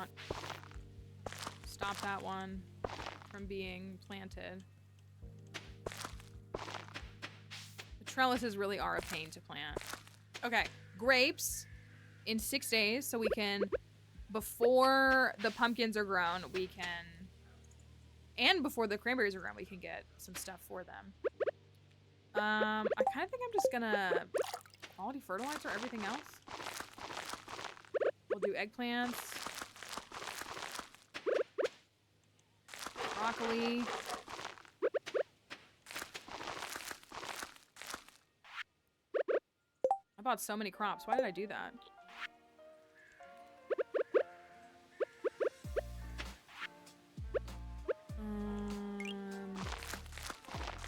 want. Stop that one from being planted. The trellises really are a pain to plant. Okay, grapes in 6 days, so we can, before the pumpkins are grown, we can, and before the cranberries are grown, we can get some stuff for them. I kind of think I'm just gonna quality fertilizer everything else. We'll do eggplants, broccoli. I bought so many crops. Why did I do that?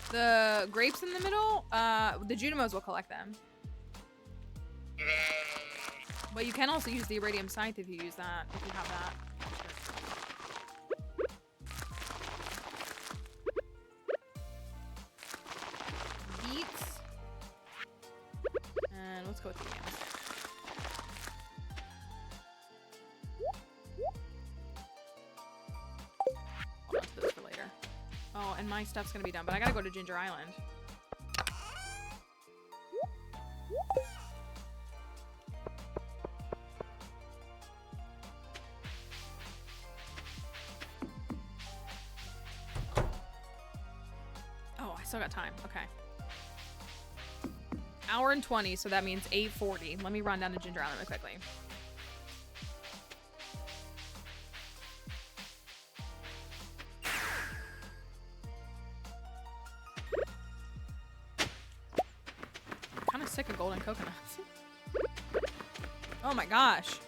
The grapes in the middle, the Junimos will collect them. But you can also use the Iridium Scythe if you use that, if you have that. Beets. And let's go with the yams. Hold on to this for later. Oh, and my stuff's gonna be done, but I gotta go to Ginger Island. Oh, I still got time. Okay. Hour and 20, so that means 8:40. Let me run down to Ginger Island really quickly. Kind of sick of golden coconuts. Oh my gosh.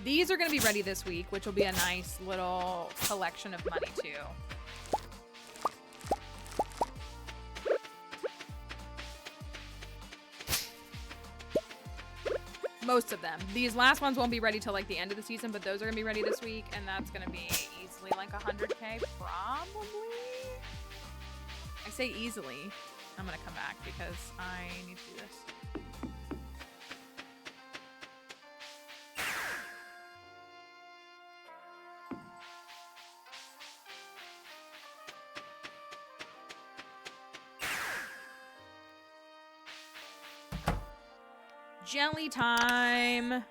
These are going to be ready this week, which will be a nice little collection of money too. Most of them. These last ones won't be ready till like the end of the season, but those are going to be ready this week, and that's going to be easily like 100K, probably. I say easily. I'm going to come back because I need to do this. Jelly time.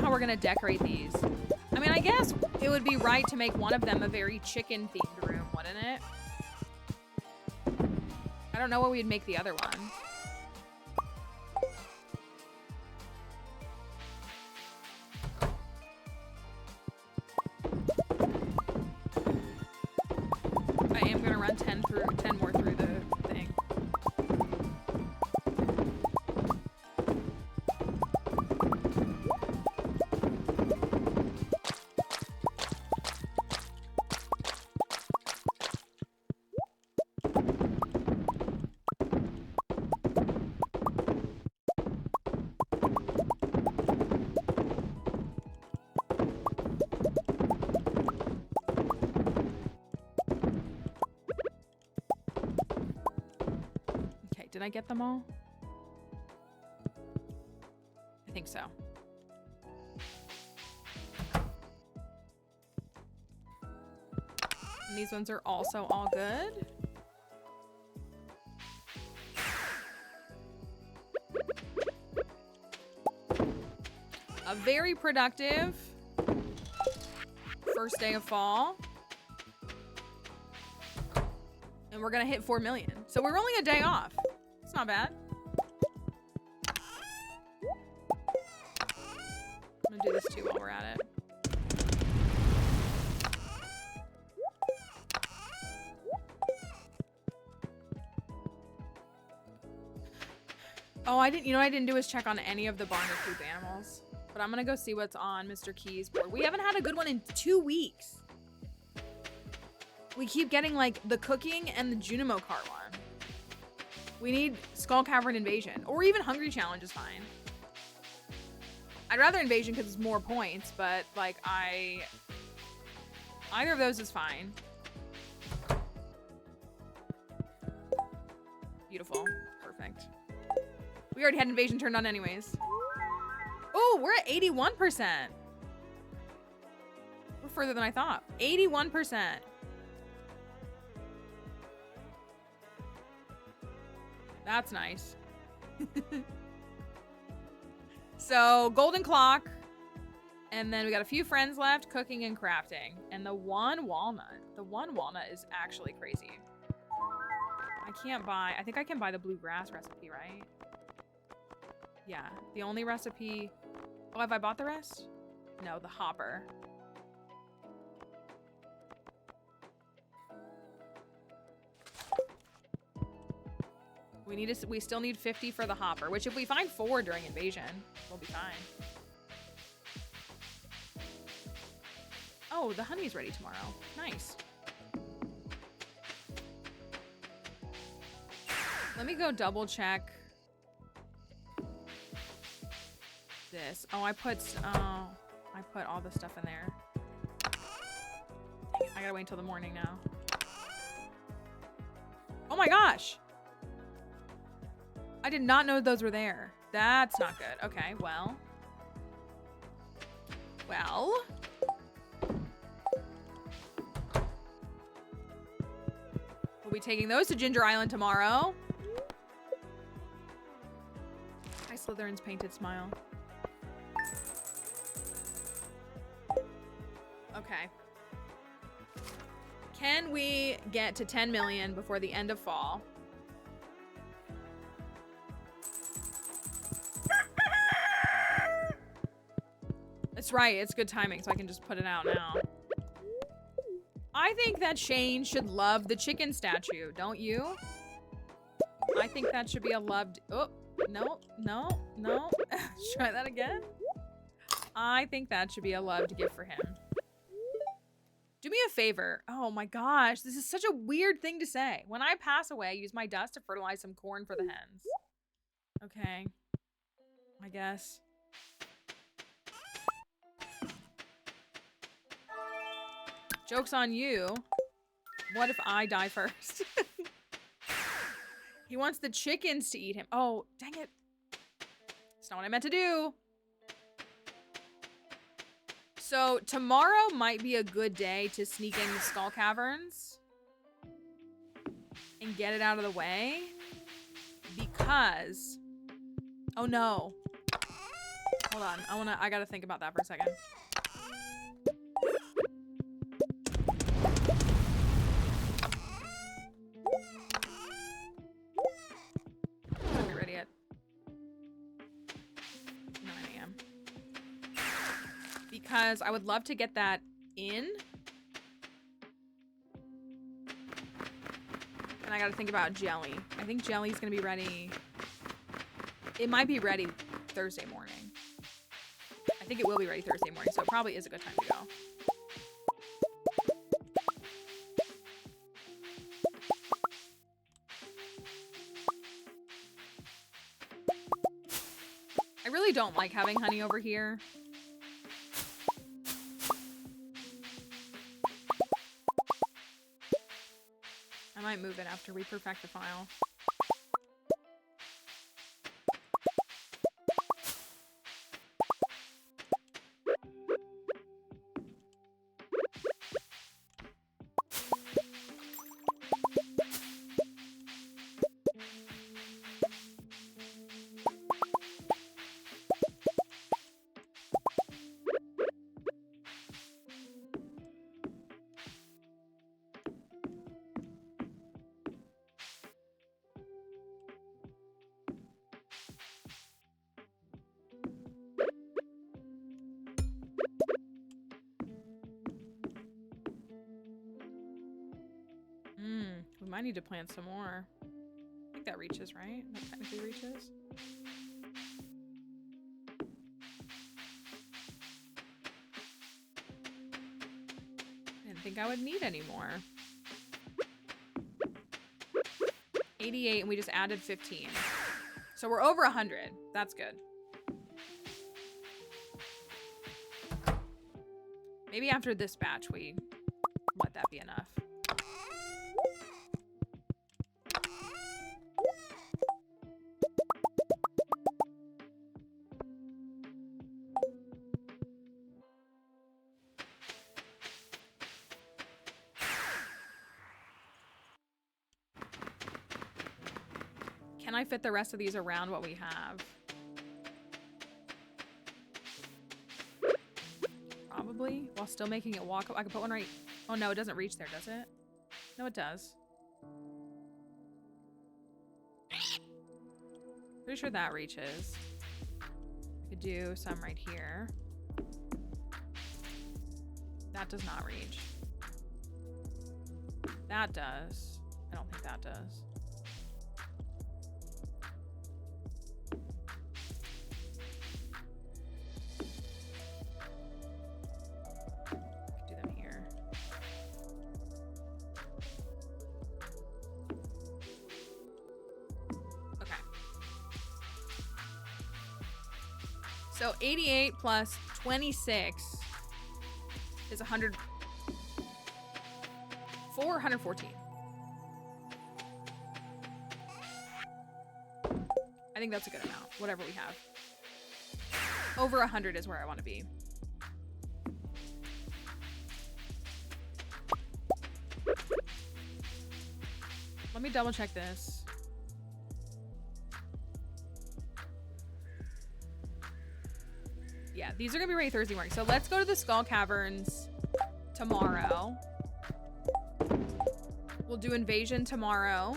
We're gonna decorate these. I mean, I guess it would be right to make one of them a very chicken themed room, wouldn't it? I don't know what we'd make the other one. I am gonna run 10 more through the thing. Did I get them all? I think so. And these ones are also all good. A very productive first day of fall. And we're gonna hit 4 million. So we're only a day off. It's not bad. I'm gonna do this too while we're at it. Oh, I didn't, you know what I didn't do is check on any of the barn or coop animals. But I'm gonna go see what's on Mr. Key's board. We haven't had a good one in 2 weeks. We keep getting like the cooking and the Junimo cart one. We need Skull Cavern Invasion, or even Hungry Challenge is fine. I'd rather Invasion because it's more points, but like either of those is fine. Beautiful, perfect. We already had Invasion turned on anyways. Oh, we're at 81%. We're further than I thought. 81%. That's nice. So, golden clock. And then we got a few friends left, cooking and crafting. And the one walnut. The one walnut is actually crazy. I can't buy, I think I can buy the bluegrass recipe, right? Yeah, the only recipe. Oh, have I bought the rest? No, the hopper. We still need 50 for the hopper, which if we find 4 during invasion, we'll be fine. Oh, the honey's ready tomorrow. Nice. Let me go double check this. Oh, I put all the stuff in there. I gotta wait until the morning now. Oh my gosh! I did not know those were there. That's not good. Okay, well. Well. We'll be taking those to Ginger Island tomorrow. Hi, Slytherin's painted smile. Okay. Can we get to 10 million before the end of fall? That's right, it's good timing, so I can just put it out now. I think that Shane should love the chicken statue, don't you? I think that should be a loved... Oh, no, no, no. Try that again. I think that should be a loved gift for him. Do me a favor. Oh my gosh, this is such a weird thing to say. When I pass away, use my dust to fertilize some corn for the hens. Okay. I guess. Joke's on you. What if I die first? He wants the chickens to eat him. Oh, dang it. That's not what I meant to do. So tomorrow might be a good day to sneak in the Skull Caverns and get it out of the way because, oh no. Hold on, I gotta think about that for a second. Not be ready yet. 9 a.m. Because I would love to get that in. And I gotta think about jelly. I think jelly's gonna be ready. It might be ready Thursday morning. I think it will be ready Thursday morning, so it probably is a good time to go. I really don't like having honey over here. I might move it after we perfect the file. We might need to plant some more. I think that reaches, right? That technically reaches. Didn't think I would need any more. 88, and we just added 15. So we're over 100. That's good. Maybe after this batch, we let that be enough. Can I fit the rest of these around what we have? Probably, while still making it walkable. I could put one right... Oh no, it doesn't reach there, does it? No, it does. Pretty sure that reaches. I could do some right here. That does not reach. That does. I don't think that does. So 88 plus 26 is 100. 414. I think that's a good amount, whatever we have. Over 100 is where I want to be. Let me double check this. Yeah, these are gonna be ready Thursday morning. So let's go to the Skull Caverns tomorrow. We'll do Invasion tomorrow.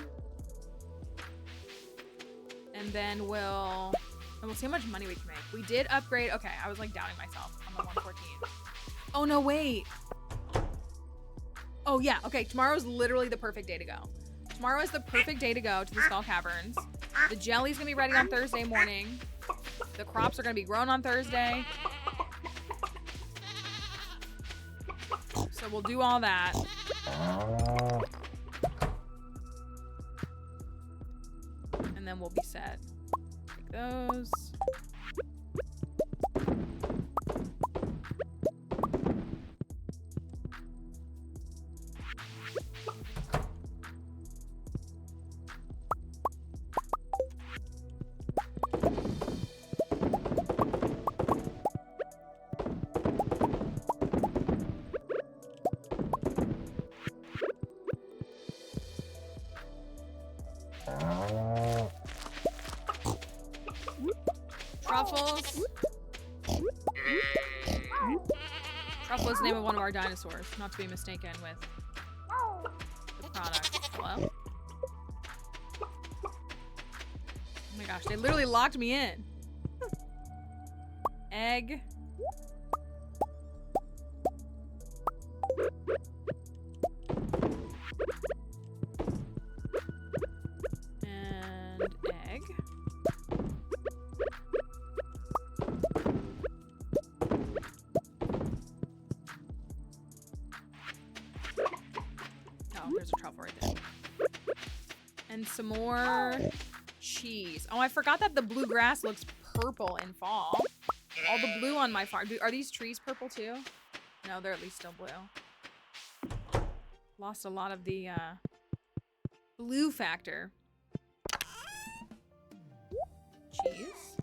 And then we'll see how much money we can make. We did upgrade. Okay, I was like doubting myself on the 114. Oh no, wait. Oh yeah, okay, tomorrow's literally the perfect day to go. Tomorrow is the perfect day to go to the Skull Caverns. The jelly's gonna be ready on Thursday morning. The crops are gonna be grown on Thursday. So we'll do all that. And then we'll be set. Take those. Truffles. Truffle is the name of one of our dinosaurs, not to be mistaken with the product. Hello? Oh my gosh, they literally locked me in. Egg. And egg. Oh, there's a truffle right there. And some more cheese. Oh, I forgot that the bluegrass looks purple in fall. All the blue on my farm. Are these trees purple too? No, they're at least still blue. Lost a lot of the blue factor. Cheese.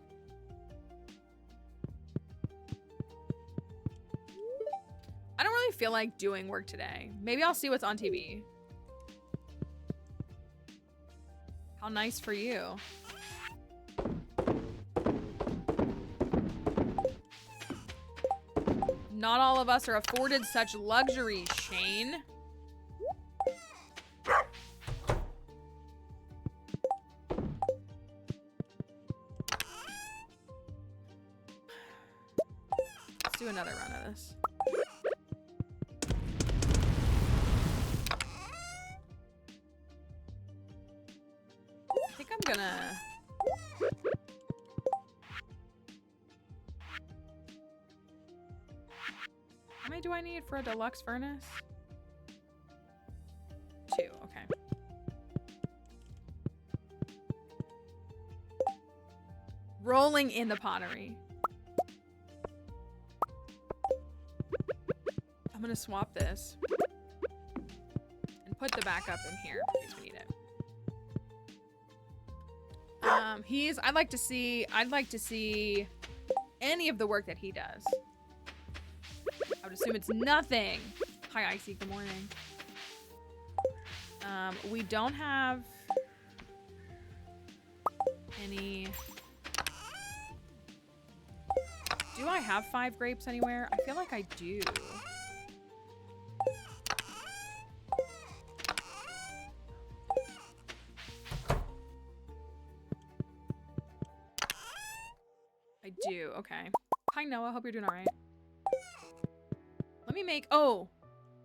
I don't really feel like doing work today. Maybe I'll see what's on TV. How nice for you. Not all of us are afforded such luxury, Shane. Let's do another run of this. I think I'm gonna I need for a deluxe furnace? 2, okay. Rolling in the pottery. I'm gonna swap this and put the backup in here in case we need it. I'd like to see any of the work that he does. I would assume it's nothing. Hi, Icy, good morning. We don't have any. Do I have 5 grapes anywhere? I feel like I do. I do, okay. Hi, Noah, hope you're doing all right. Let me make, oh,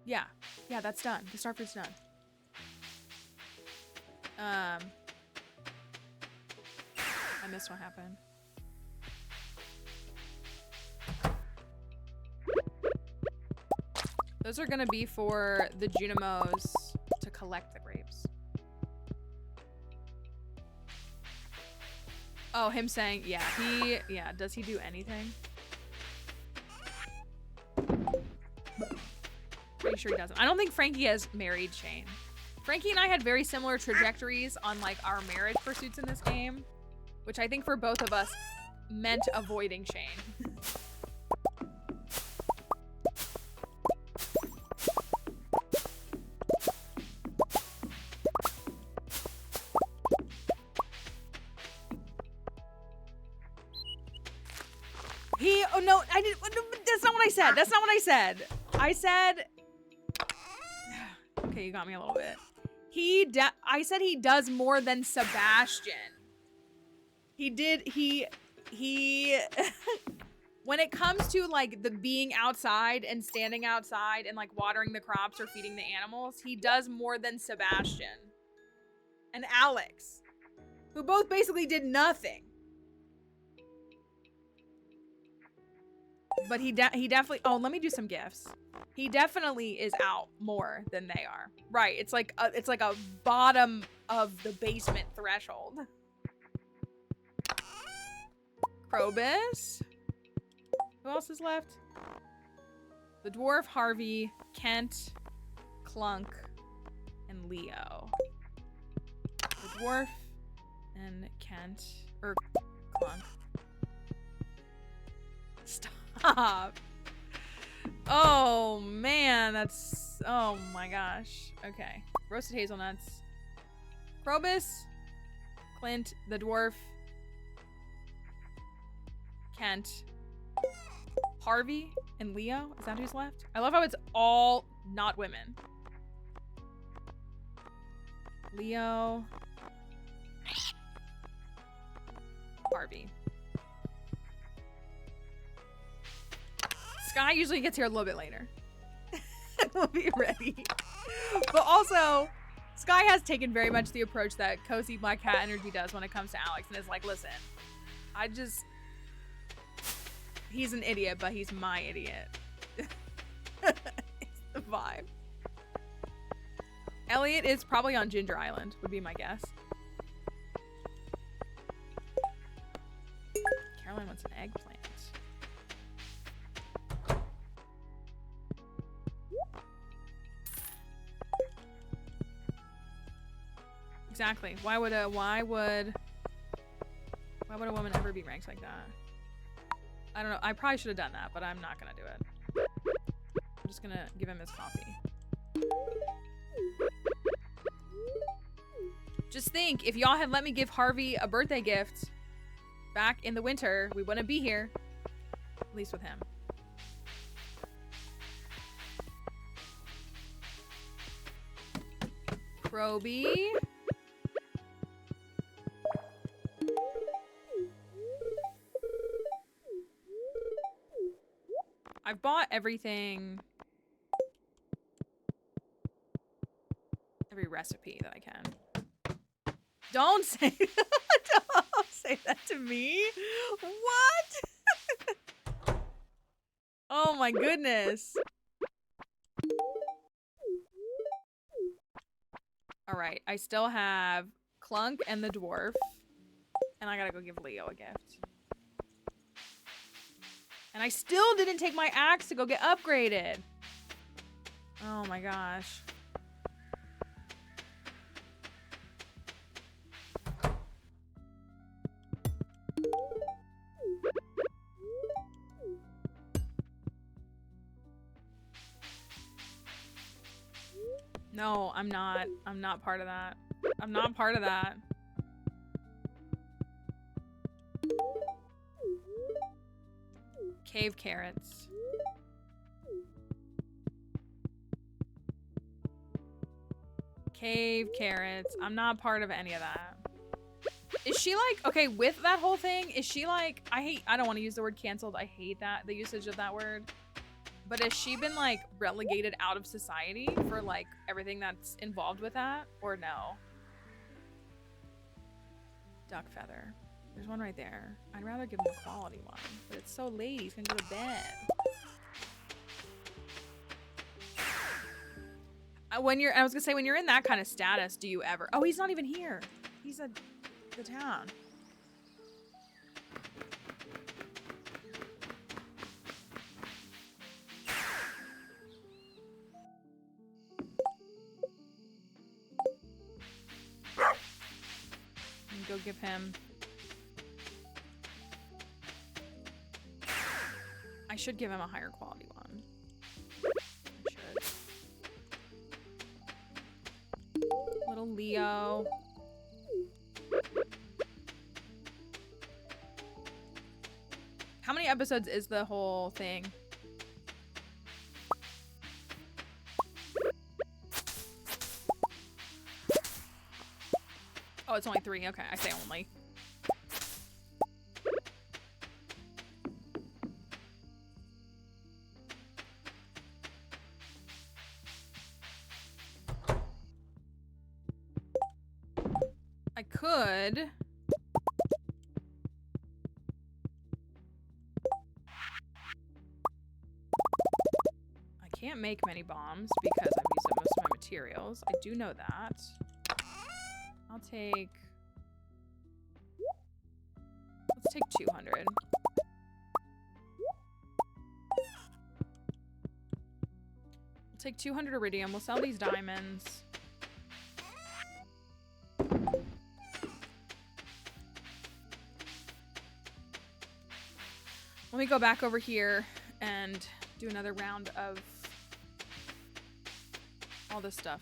yeah. Yeah, that's done. The starfruit's done. I missed what happened. Those are gonna be for the Junimos to collect the grapes. Oh, him saying, yeah, does he do anything? Pretty sure he doesn't. I don't think Frankie has married Shane. Frankie and I had very similar trajectories on like our marriage pursuits in this game, which I think for both of us meant avoiding Shane. Oh no, I didn't, that's not what I said. That's not what I said. I said, okay, you got me a little bit. I said he does more than Sebastian. He when it comes to like the being outside and standing outside and like watering the crops or feeding the animals, he does more than Sebastian and Alex, who both basically did nothing. But he definitely, oh, let me do some gifts. He definitely is out more than they are. Right, it's like a bottom of the basement threshold. Krobus. Who else is left? The dwarf, Harvey, Kent, Clunk, and Leo. The dwarf and Kent, or Clunk. Stop. Oh man, that's, oh my gosh. Okay, roasted hazelnuts. Krobus, Clint, the dwarf, Kent, Harvey, and Leo. Is that who's left? I love how it's all not women. Leo, Harvey. Sky usually gets here a little bit later. We'll be ready. But also, Sky has taken very much the approach that Cozy Black Cat Energy does when it comes to Alex, and is like, listen, he's an idiot, but he's my idiot. It's the vibe. Elliot is probably on Ginger Island, would be my guess. Caroline wants an eggplant. Exactly. Why would a woman ever be ranked like that? I don't know. I probably should have done that, but I'm not gonna do it. I'm just gonna give him his coffee. Just think, if y'all had let me give Harvey a birthday gift back in the winter, we wouldn't be here. At least with him. Proby. I've bought everything, every recipe that I can. Don't say that. Don't say that to me. What? Oh my goodness. All right, I still have Clunk and the dwarf, and I gotta go give Leo a gift. And I still didn't take my axe to go get upgraded. Oh my gosh. No, I'm not. I'm not part of that. I'm not part of that. Cave carrots. Cave carrots. I'm not part of any of that. Is she like, okay, with that whole thing, is she like, I don't want to use the word canceled. I hate that, the usage of that word. But has she been like relegated out of society for like everything that's involved with that, or no? Duck feather. There's one right there. I'd rather give him a quality one, but it's so late. He's gonna go to bed. I was gonna say, when you're in that kind of status, do you ever? Oh, he's not even here. He's at the town. Go give him. I should give him a higher quality one. I should. Little Leo. How many episodes is the whole thing? Oh, it's only 3. Okay, I say only. I could. I can't make many bombs because I've used up most of my materials. I do know that. I'll take... Let's take 200. We'll take 200 iridium. We'll sell these diamonds. Let me go back over here and do another round of all this stuff.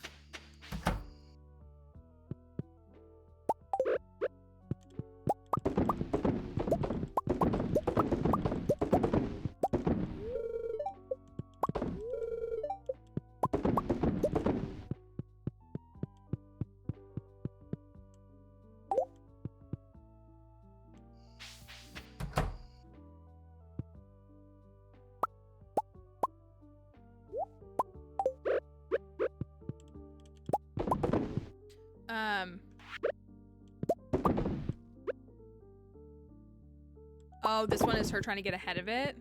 Oh, this one is her trying to get ahead of it?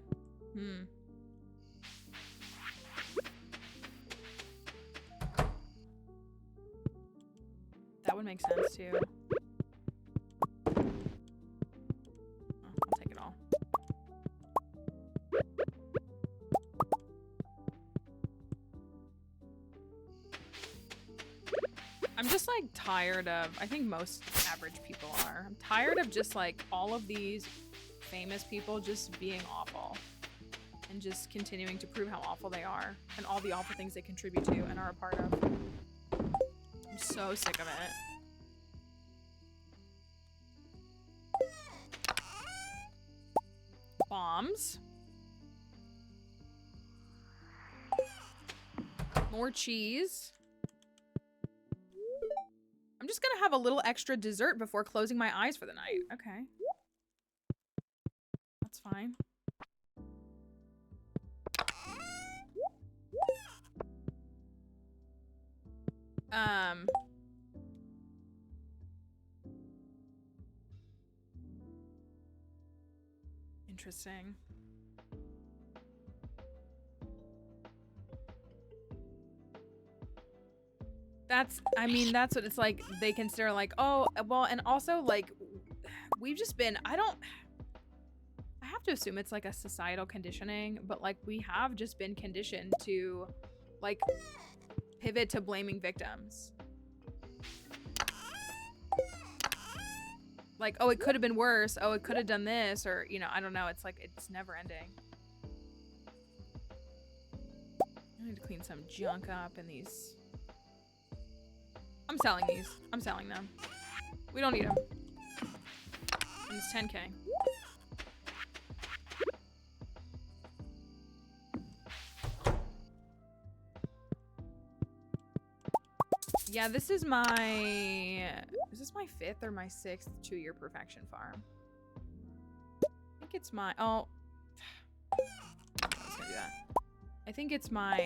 Hmm. That would make sense too. Oh, I'll take it all. I'm just like tired of, I think most average people are. I'm tired of just like all of these famous people just being awful and just continuing to prove how awful they are and all the awful things they contribute to and are a part of. I'm so sick of it. Bombs. More cheese. I'm just gonna have a little extra dessert before closing my eyes for the night. Okay. That's fine. Interesting. I mean, that's what it's like. They consider like, oh, well, and also like, we've just been, I have to assume it's like a societal conditioning, but like we have just been conditioned to like pivot to blaming victims. Like, oh, it could have been worse. Oh, it could have done this, or, you know, I don't know. It's like, it's never ending. I need to clean some junk up in these. I'm selling these. I'm selling them. We don't need them. And it's 10K. Yeah, this is my 5th or my 6th 2-year perfection farm? I think it's my, oh. I was gonna do that. I think it's my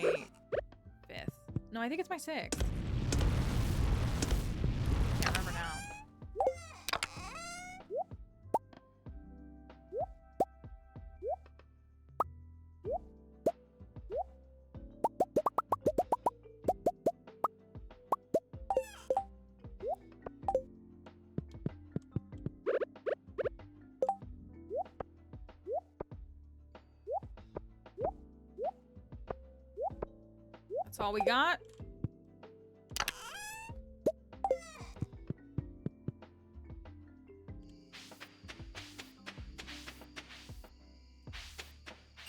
5th. No, I think it's my 6th. Can't remember now. That's all we got.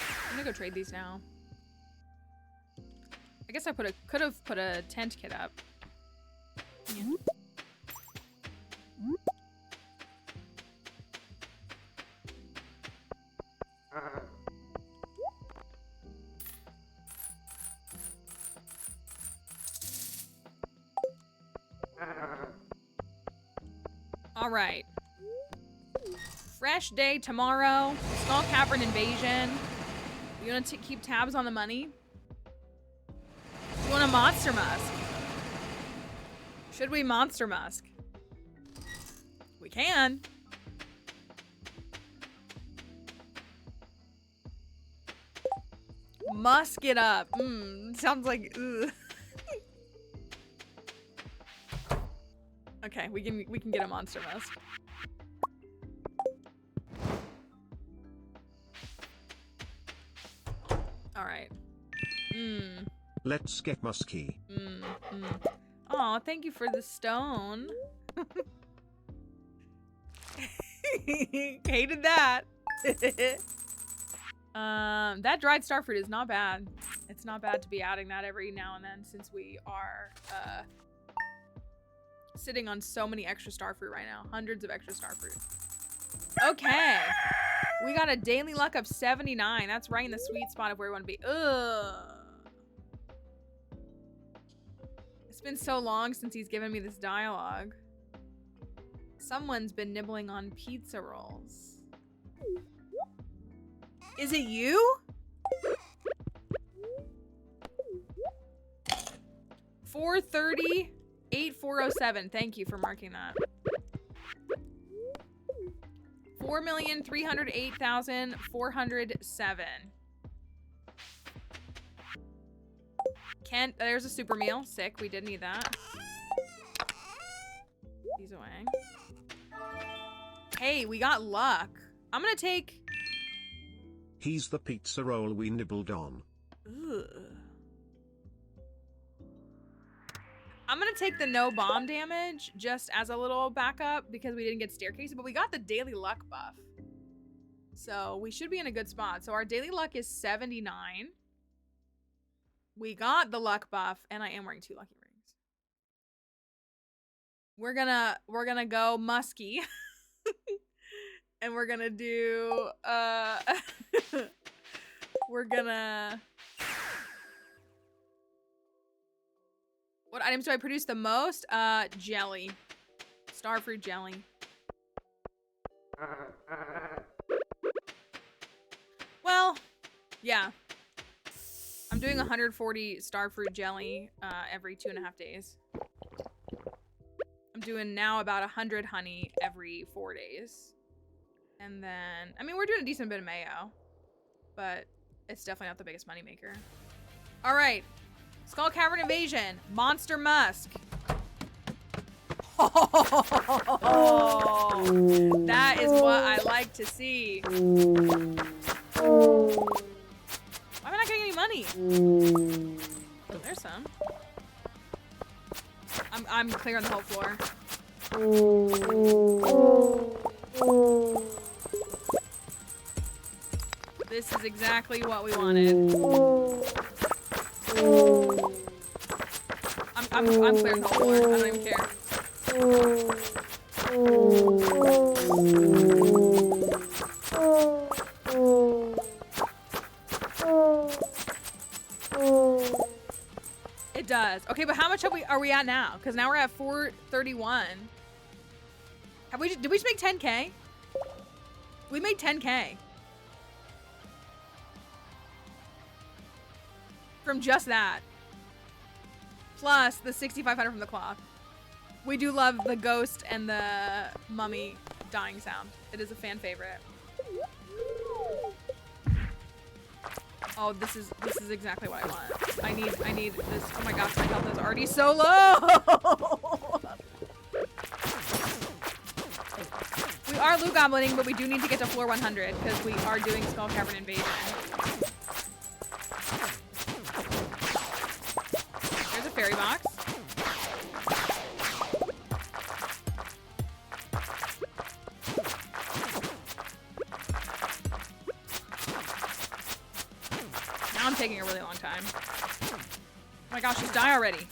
I'm gonna go trade these now. I guess I could have put a tent kit up. Yeah. All right. Fresh day tomorrow. Skull Cavern invasion. You want to keep tabs on the money? You want a monster musk? Should we monster musk? We can. Musk it up. Sounds like ugh. Okay, we can get a monster musk. All right. Let's get musky. Aw, thank you for the stone. Hated that. That dried starfruit is not bad. It's not bad to be adding that every now and then, since we are sitting on so many extra starfruit right now. Hundreds of extra starfruit. Okay. We got a daily luck of 79. That's right in the sweet spot of where we want to be. Ugh. It's been so long since he's given me this dialogue. Someone's been nibbling on pizza rolls. Is it you? 430 8407. Thank you for marking that. 4,308,407. Kent, there's a super meal. Sick. We did need that. These away. Hey, we got luck. I'm gonna take. He's the pizza roll we nibbled on. Ugh. I'm gonna take the no bomb damage just as a little backup because we didn't get staircase, but we got the daily luck buff. So we should be in a good spot. So our daily luck is 79. We got the luck buff, and I am wearing 2 lucky rings. We're gonna go musky. And we're gonna do we're gonna. What items do I produce the most? Jelly. Starfruit jelly. Well, yeah. I'm doing 140 starfruit jelly every 2.5 days. I'm doing now about 100 honey every 4 days. And then, I mean, we're doing a decent bit of mayo, but it's definitely not the biggest moneymaker. All right. Skull Cavern Invasion. Monster Musk. Oh, that is what I like to see. Why am I not getting any money? Oh, there's some. I'm clearing the whole floor. This is exactly what we wanted. I'm clearing the whole floor. I don't even care. It does. Okay, but how much are we at now? Because now we're at 431. Did we just make 10K? We made 10K. From just that. Plus the 6,500 from the cloth. We do love the ghost and the mummy dying sound. It is a fan favorite. Oh, this is exactly what I want. I need this. Oh my gosh, my health is already so low. We are loot goblining, but we do need to get to floor 100 because we are doing Skull Cavern Invasion. There's a fairy box. Now I'm taking a really long time. Oh my gosh, just die already.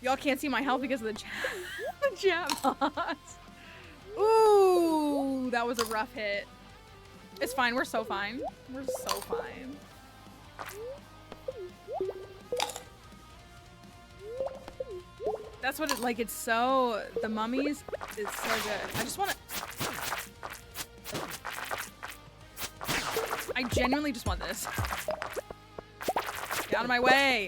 Y'all can't see my health because of the chat box. Ooh, that was a rough hit. It's fine. We're so fine. We're so fine. That's what it like. It's so the mummies is so good. I just want to. I genuinely just want this. Get out of my way.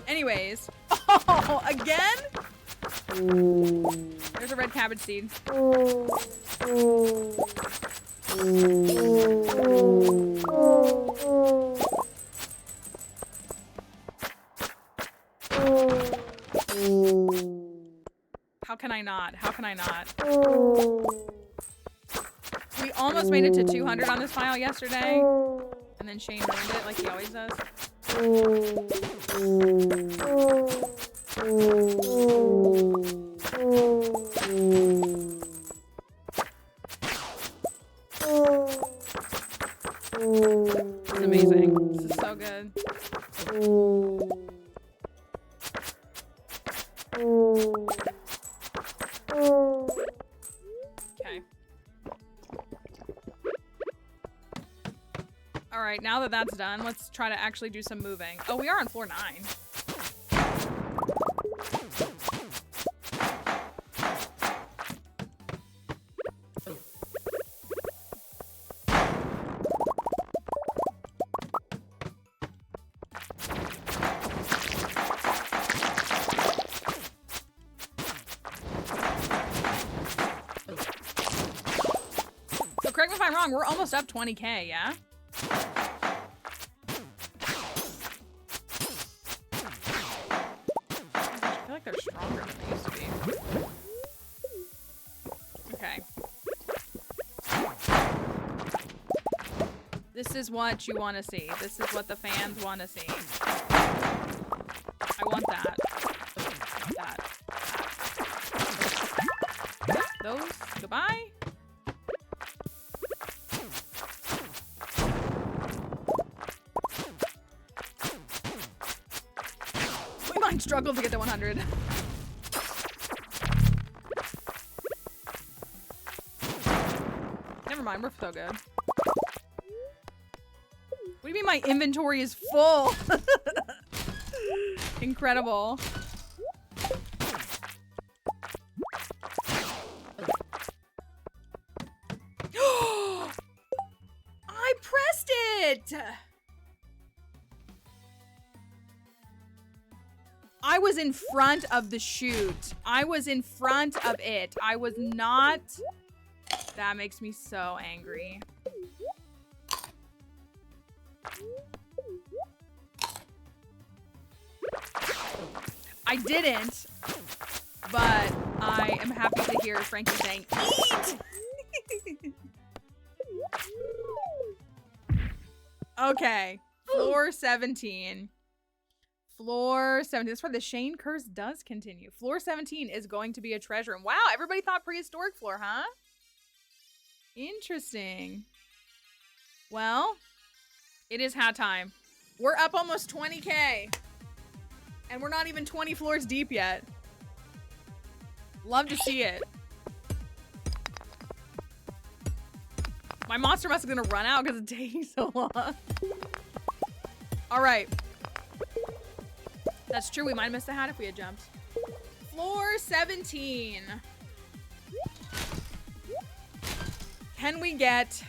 Anyways. Oh, again? There's a red cabbage seed. How can I not? How can I not? We almost made it to 200 on this file yesterday. And then Shane ruined it like he always does. This is amazing. This is so good. Okay. Alright, now that that's done, let's try to actually do some moving. Oh, we are on floor 9. So correct me if I'm wrong, we're almost up 20K, yeah? I feel like they're stronger than they used to be. Okay. This is what you want to see. This is what the fans want to see. I want that. That. Those. Goodbye. We might struggle to get to 100. Never mind, we're so good. What do you mean my inventory is full? Incredible. I pressed it! I was in front of the chute. I was in front of it. I was not... That makes me so angry. I didn't, but I am happy to hear Frankie saying, eat! Okay, floor 17. Floor 17, that's where the Shane curse does continue. Floor 17 is going to be a treasure room. Wow, everybody thought prehistoric floor, huh? Interesting. Well, it is hat time. We're up almost 20K. And we're not even 20 floors deep yet. Love to see it. My monster must have gonna run out because it's taking so long. All right. That's true. We might have missed the hat if we had jumped. Floor 17. Can we get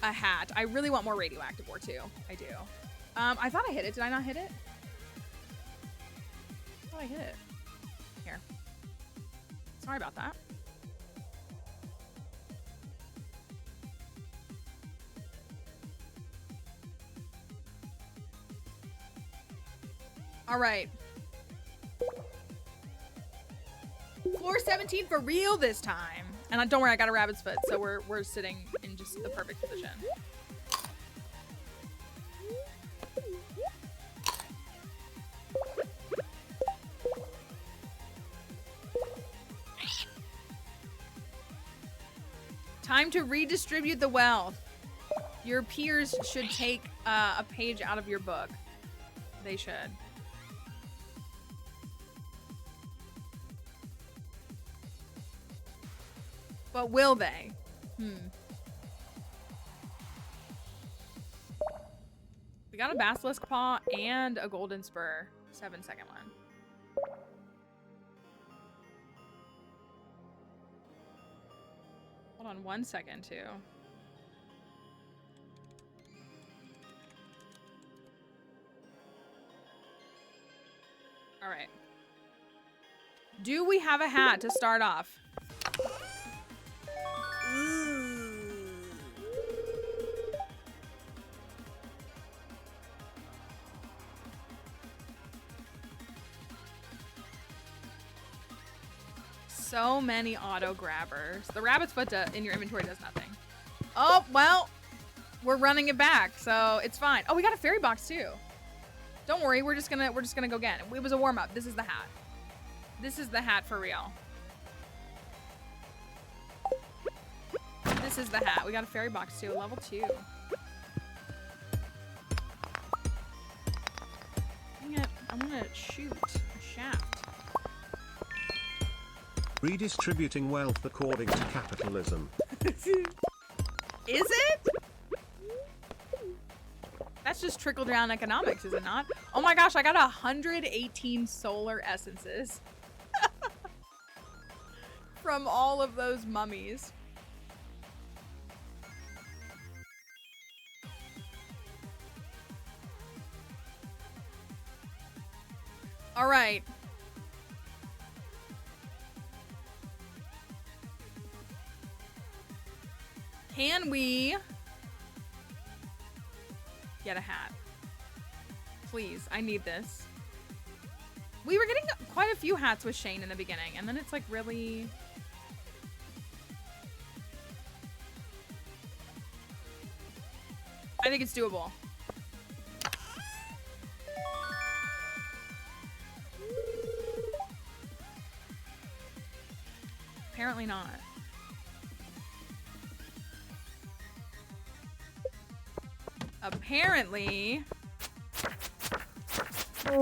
a hat? I really want more radioactive ore too. I do. I thought I hit it. Did I not hit it? I thought I hit it. Here. Sorry about that. All right. Floor 17 for real this time. And don't worry, I got a rabbit's foot, so we're sitting in just the perfect position. Time to redistribute the wealth. Your peers should take a page out of your book. They should. But will they? We got a basilisk paw and a golden spur. 7-second one. Hold on 1 second too. All right. Do we have a hat to start off? So many auto grabbers. The rabbit's foot in your inventory does nothing. Oh, well, we're running it back, so it's fine. Oh, we got a fairy box too. Don't worry, we're just gonna go again. It was a warm up. This is the hat. This is the hat for real. This is the hat. We got a fairy box too, level 2. Dang it, I wanna shoot a shaft. Redistributing wealth according to capitalism. Is it? That's just trickle down economics, is it not? Oh my gosh, I got 118 solar essences. From all of those mummies. All right. Can we get a hat? Please, I need this. We were getting quite a few hats with Shane in the beginning, and then it's like really... I think it's doable. Apparently not. Apparently... I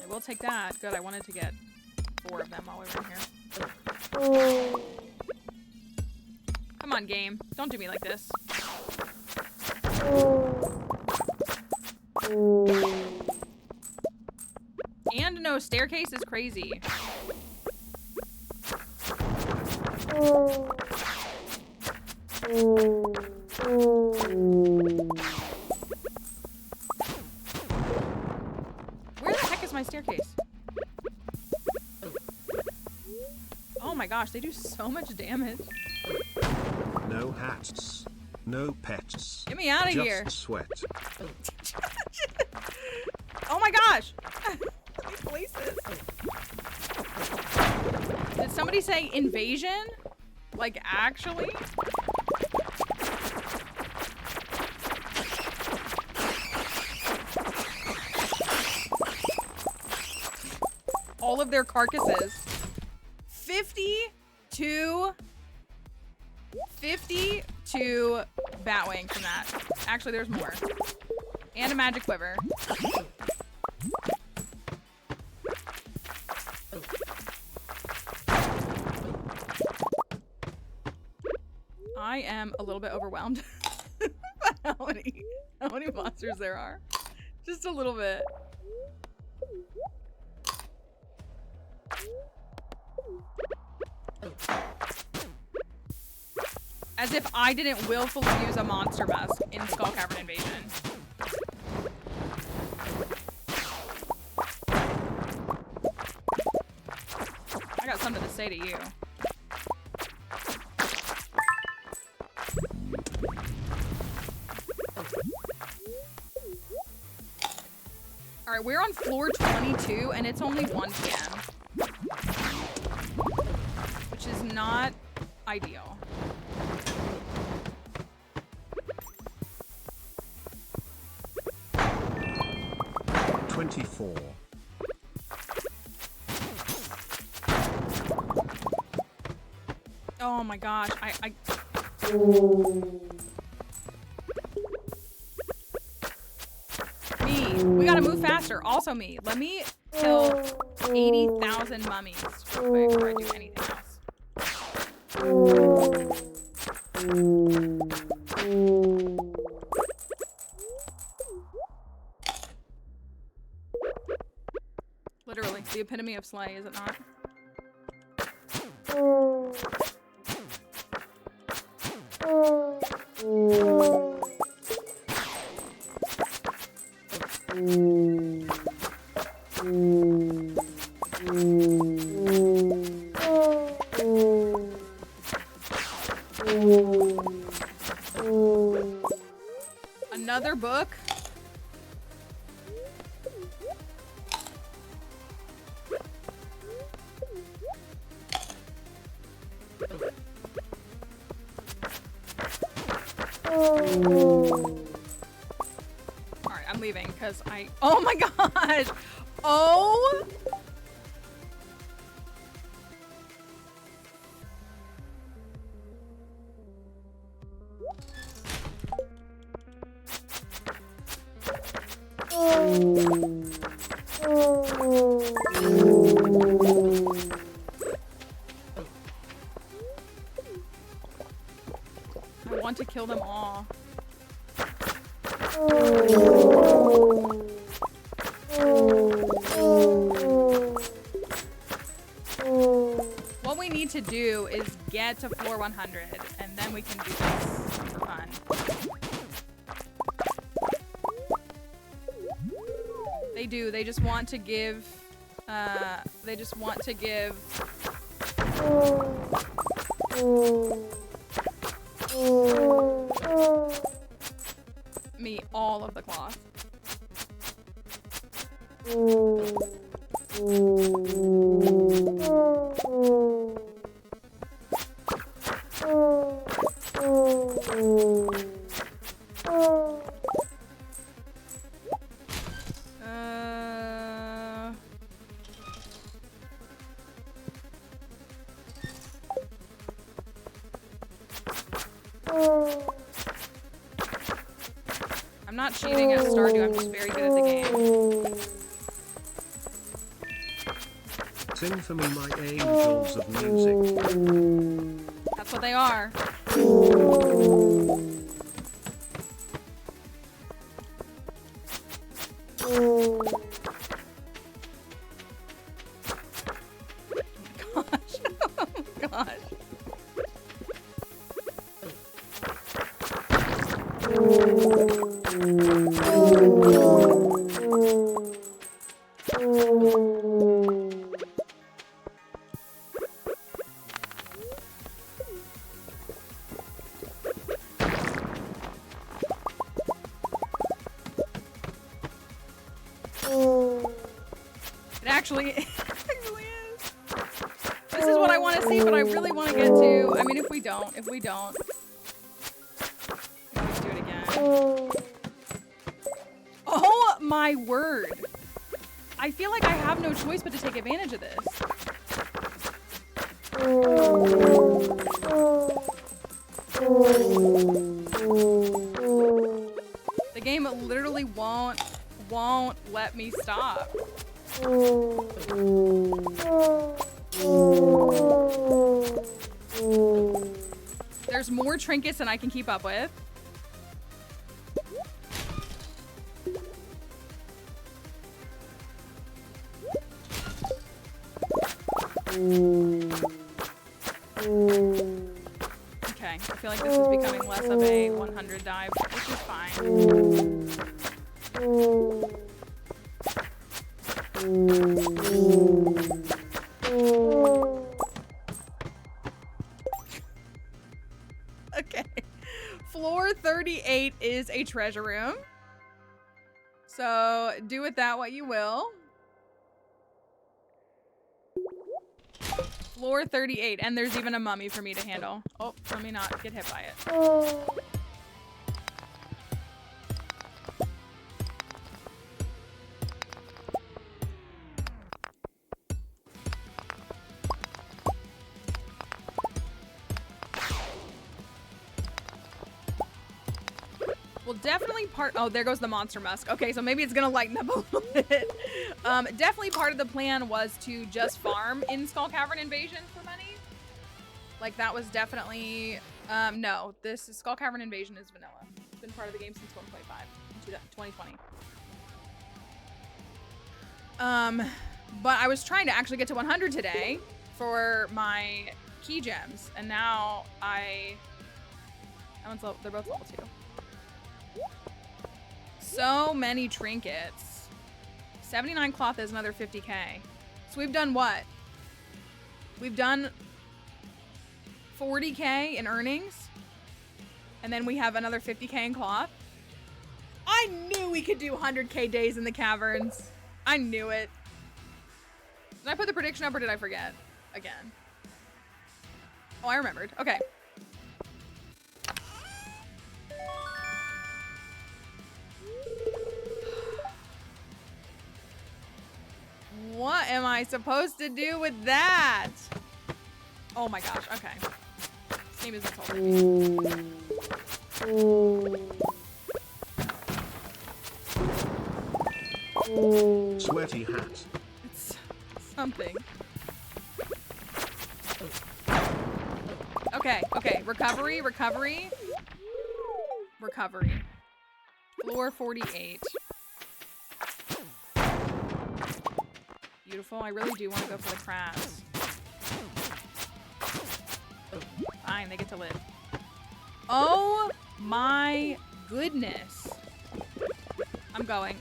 will take that. Good, I wanted to get 4 of them while we were here. Come on, game. Don't do me like this. And no staircase is crazy. Where the heck is my staircase? Oh my gosh, they do so much damage. No hats. No pets. Get me out of here. Just sweat. Oh my gosh. These places. Did somebody say invasion? Like, actually? All of their carcasses. 52 Batwing from that. Actually, there's more. And a magic quiver. I am a little bit overwhelmed. how many monsters there are. Just a little bit. As if I didn't willfully use a monster mask in Skull Cavern Invasion. I got something to say to you. Alright, we're on floor 22 and it's only 1 p.m. Which is not ideal. Oh my gosh, Me, we gotta move faster. Also me, let me kill 80,000 mummies real quick before I do anything else. Literally, the epitome of slay, is it not? Another book? Alright, I'm leaving because oh my gosh! Oh! I want to kill them all. What we need to do is get to floor 100 and then we can do this for fun. They do, they just want to give me all of the cloth. I'm not cheating at Stardew, I'm just very good at the game. Sing for me, my angels of music. That's what they are. actually, it actually is. This is what I want to see, but I really want to get to. I mean, if we don't, we can do it again. Oh my word! I feel like I have no choice but to take advantage of this. The game literally won't let me stop. There's more trinkets than I can keep up with. Okay, I feel like this is becoming less of a 100 dive, which is fine. Okay. Floor 38 is a treasure room. So do with that what you will. Floor 38, and there's even a mummy for me to handle. Oh, let me not get hit by it. Well, definitely oh, there goes the monster musk. Okay, so maybe it's gonna lighten up a little bit. Definitely part of the plan was to just farm in Skull Cavern Invasion for money. Like, that was definitely, no, this Skull Cavern Invasion is vanilla. It's been part of the game since 1.5, 2020. But I was trying to actually get to 100 today for my key gems, and now they're both level 2. So many trinkets. 79 cloth is another 50k. So we've done what? We've done 40k in earnings. And then we have another 50k in cloth. I knew we could do 100k days in the caverns. I knew it. Did I put the prediction up or did I forget? Again. Oh, I remembered. Okay. What am I supposed to do with that? Oh my gosh, okay. This game is insulting me. Sweaty hat. It's something. Okay, okay. Recovery. Floor 48. Beautiful. I really do want to go for the crabs. Fine, they get to live. Oh my goodness. I'm going.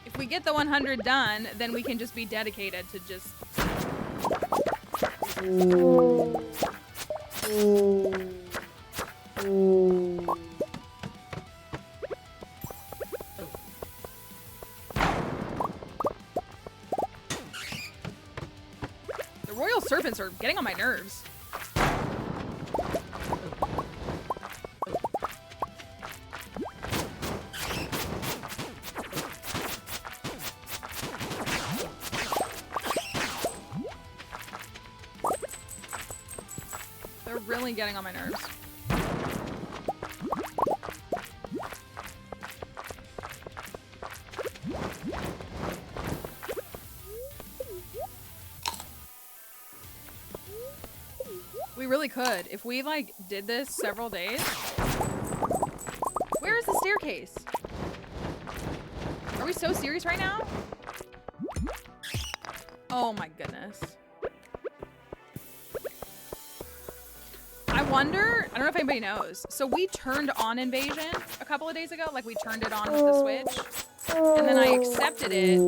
If we get the 100 done, then we can just be dedicated to just... The royal serpents are getting on my nerves. They're really getting on my nerves. We really could. If we, like, did this several days. Where is the staircase? Are we so serious right now? Oh my goodness. I wonder, I don't know if anybody knows. So we turned on Invasion a couple of days ago. Like, we turned it on with the Switch. And then I accepted it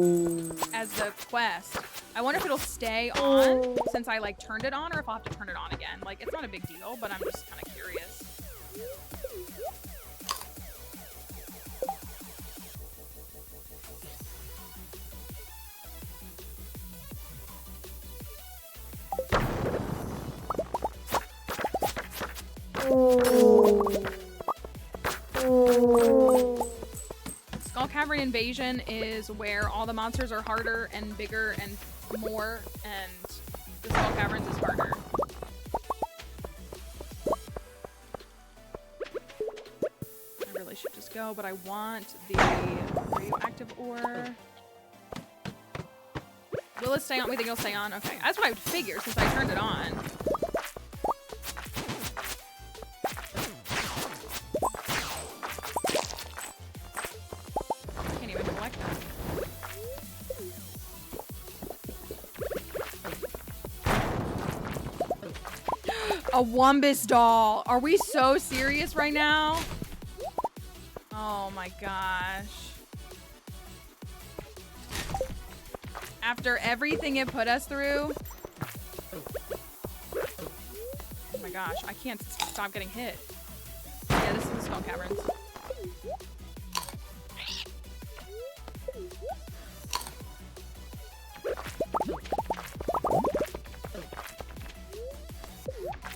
as the quest. I wonder if it'll stay on since I, like, turned it on, or if I'll have to turn it on again. Like, it's not a big deal, but I'm just kind of curious. Skull Cavern Invasion is where all the monsters are harder and bigger and more, and the Skull Caverns is harder. I really should just go, but I want the radioactive ore. Will it stay on? We think it'll stay on? Okay, that's what I would figure since I turned it on. Can't even collect that. A Wumbus doll. Are we so serious right now? Oh my gosh. After everything it put us through. Oh my gosh, I can't stop getting hit. Yeah, this is the Skull Caverns.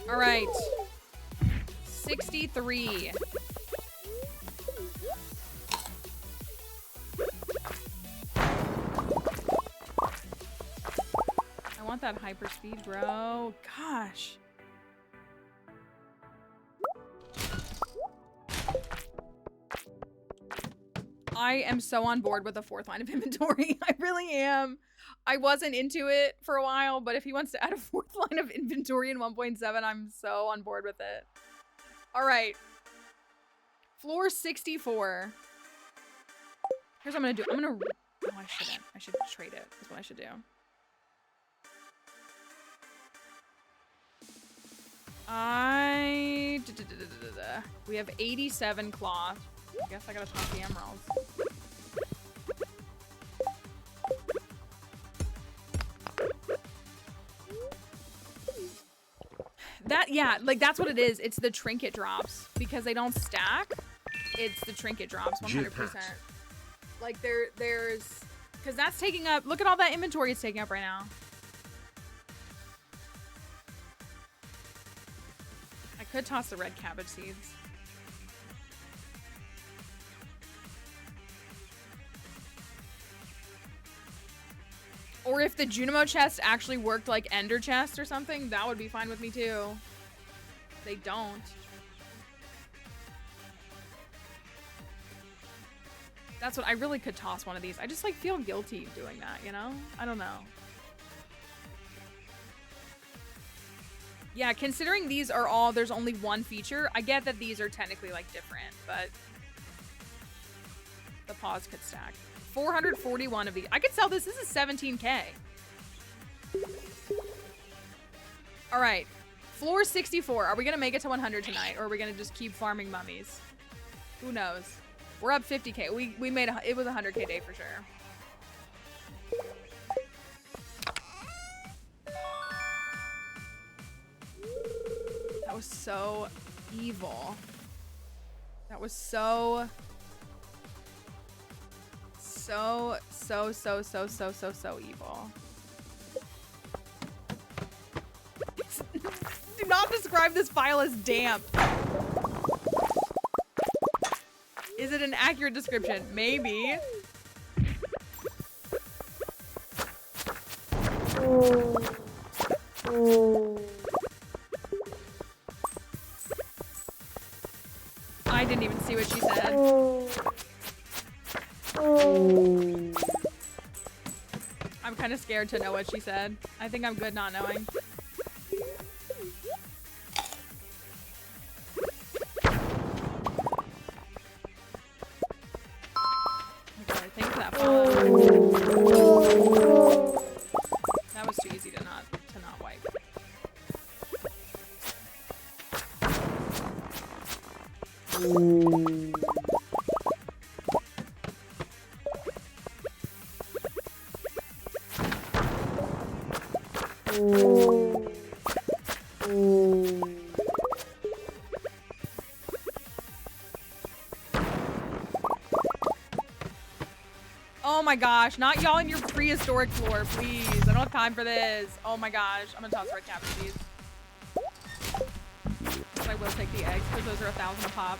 All right. 63. I want that hyper speed, bro. Gosh. I am so on board with the 4th line of inventory. I really am. I wasn't into it for a while, but if he wants to add a 4th line of inventory in 1.7, I'm so on board with it. All right. Floor 64. Here's what I'm gonna do. I'm gonna... Oh, I shouldn't. I should trade it. That's what I should do. We have 87 cloth. I guess I gotta top the emeralds. That, yeah, like that's what it is. It's the trinket drops because they don't stack. It's the trinket drops 100%. Like there's, because that's taking up, look at all that inventory it's taking up right now. I could toss the red cabbage seeds. Or if the Junimo chest actually worked like Ender chest or something, that would be fine with me too. They don't. That's what I really could toss one of these. I just like feel guilty doing that, you know? I don't know. Yeah, considering these are all, there's only one feature, I get that these are technically like different, but the paws could stack. 441 of these. I could sell this. This is 17K. All right. Floor 64. Are we going to make it to 100 tonight? Or are we going to just keep farming mummies? Who knows? We're up 50K. We made it was a 100K day for sure. That was so evil. That was so evil. Do not describe this file as damp. Is it an accurate description? Maybe. I didn't even see what she said. I'm kind of scared to know what she said. I think I'm good not knowing. Okay, thanks for that follow. That was too easy to not wipe. Oh my gosh, not y'all in your prehistoric floor, please. I don't have time for this. Oh my gosh, I'm gonna toss red cabbage seeds. I will take the eggs because those are 1,000 a pop.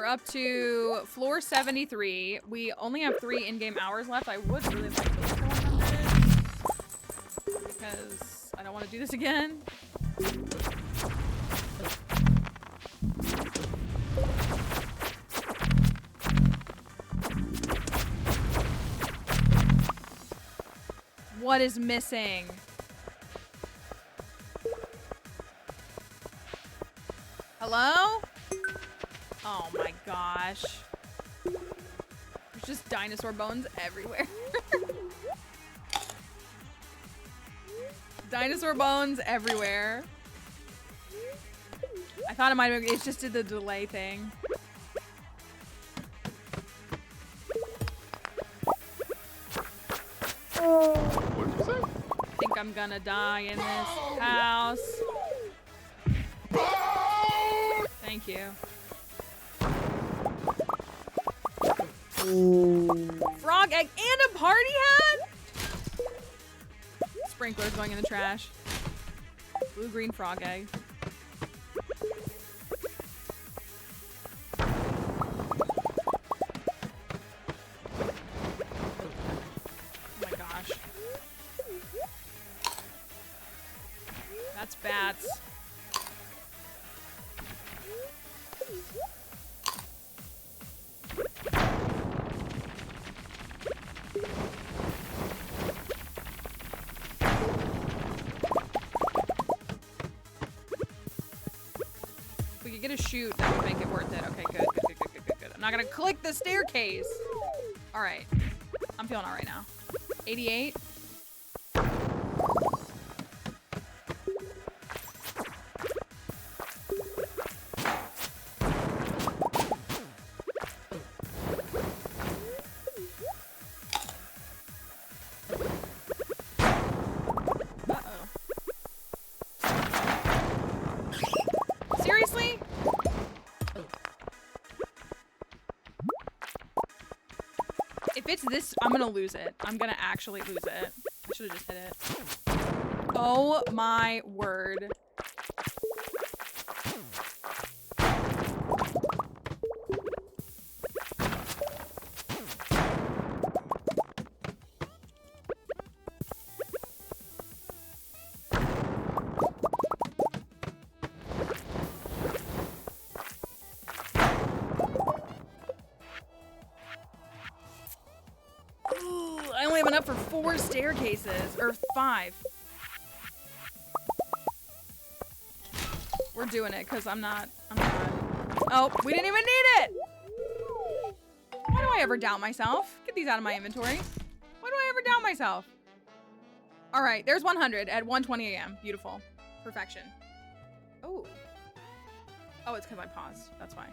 Up to floor 73. We only have 3 in-game hours left. I would really like to look at 100 because I don't want to do this again. What is missing? Hello? Oh my gosh. There's just dinosaur bones everywhere. Dinosaur bones everywhere. I thought it might have been, it's just did the delay thing. What did you say? I think I'm gonna die in this house. Thank you. Frog egg and a party hat? Sprinkler's going in the trash. Blue-green frog egg. Oh my gosh. That's bats. Get a shoot that would make it worth it. Okay, good. I'm not gonna click the staircase. All right, I'm feeling all right now. 88. Seriously? If it's this, I'm gonna lose it. I'm gonna actually lose it. I should have just hit it. Oh my word. For 4 staircases, or 5. We're doing it, because I'm not. Oh, we didn't even need it! Why do I ever doubt myself? Get these out of my inventory. Why do I ever doubt myself? Alright, there's 100 at 1:20 a.m. Beautiful. Perfection. Oh. Oh, it's because I paused. That's why.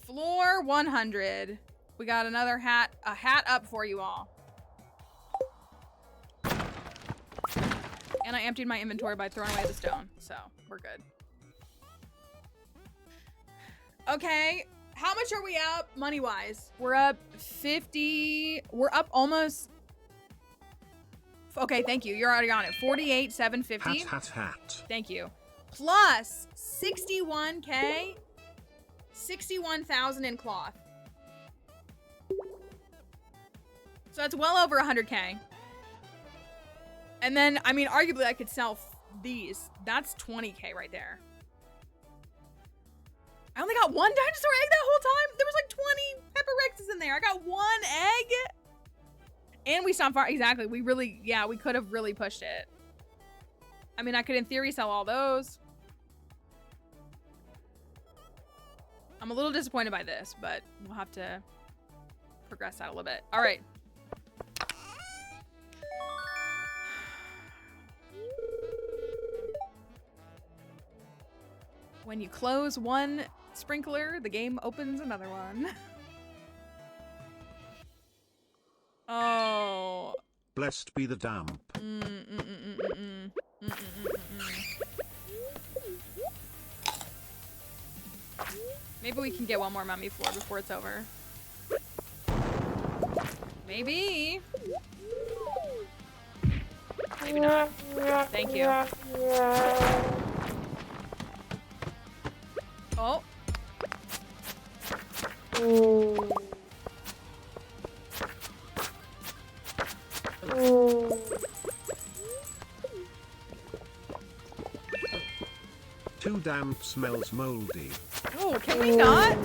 Floor 100. We got another hat, a hat up for you all. And I emptied my inventory by throwing away the stone, so we're good. Okay, how much are we up money-wise? We're up 50, we're up almost, okay, thank you, you're already on it. 48,750. Hat. Thank you. Plus 61K, 61,000 in cloth. So that's well over 100K. And then, I mean, arguably I could sell these. That's 20K right there. I only got 1 dinosaur egg that whole time? There was like 20 pepper rexes in there. I got 1 egg? And we stopped far. Exactly. We really, yeah, we could have really pushed it. I mean, I could in theory sell all those. I'm a little disappointed by this, but we'll have to progress that a little bit. All right. When you close one sprinkler, the game opens another one. blessed be the damp. Maybe we can get one more mummy floor before it's over. Maybe. Maybe not. Thank you. Oh. Too damp, smells moldy. Oh, can we not?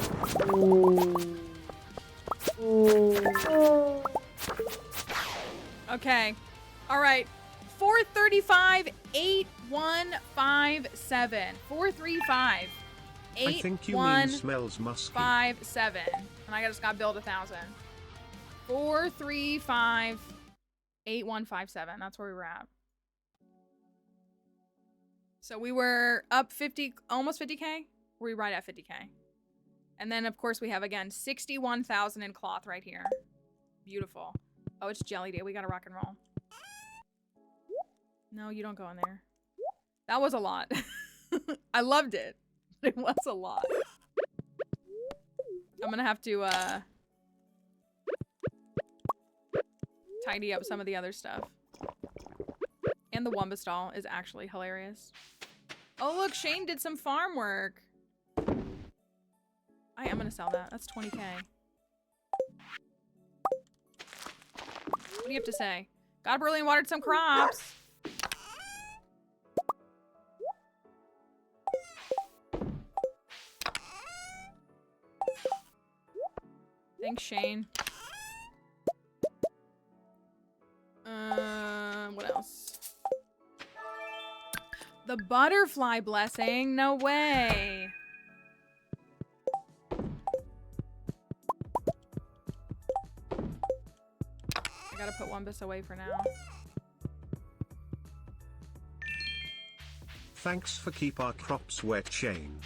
Okay. All right. 435 8157. 435 I think you mean smells musky. 8157. And I just got billed 1,000. 435 8157. That's where we were at. So we were up 50, almost 50K. We're right at 50K. And then of course we have again 61,000 in cloth right here. Beautiful. Oh, it's jelly day. We gotta rock and roll. No, you don't go in there. That was a lot. I loved it. It was a lot. I'm gonna have to tidy up some of the other stuff. And the Wumba stall is actually hilarious. Oh look, Shane did some farm work. I am gonna sell that. That's 20K. What do you have to say? Got up early and watered some crops. Thanks, Shane. What else? The butterfly blessing? No way. I gotta put Wumbus away for now. Thanks for keep our crops wet, Shane.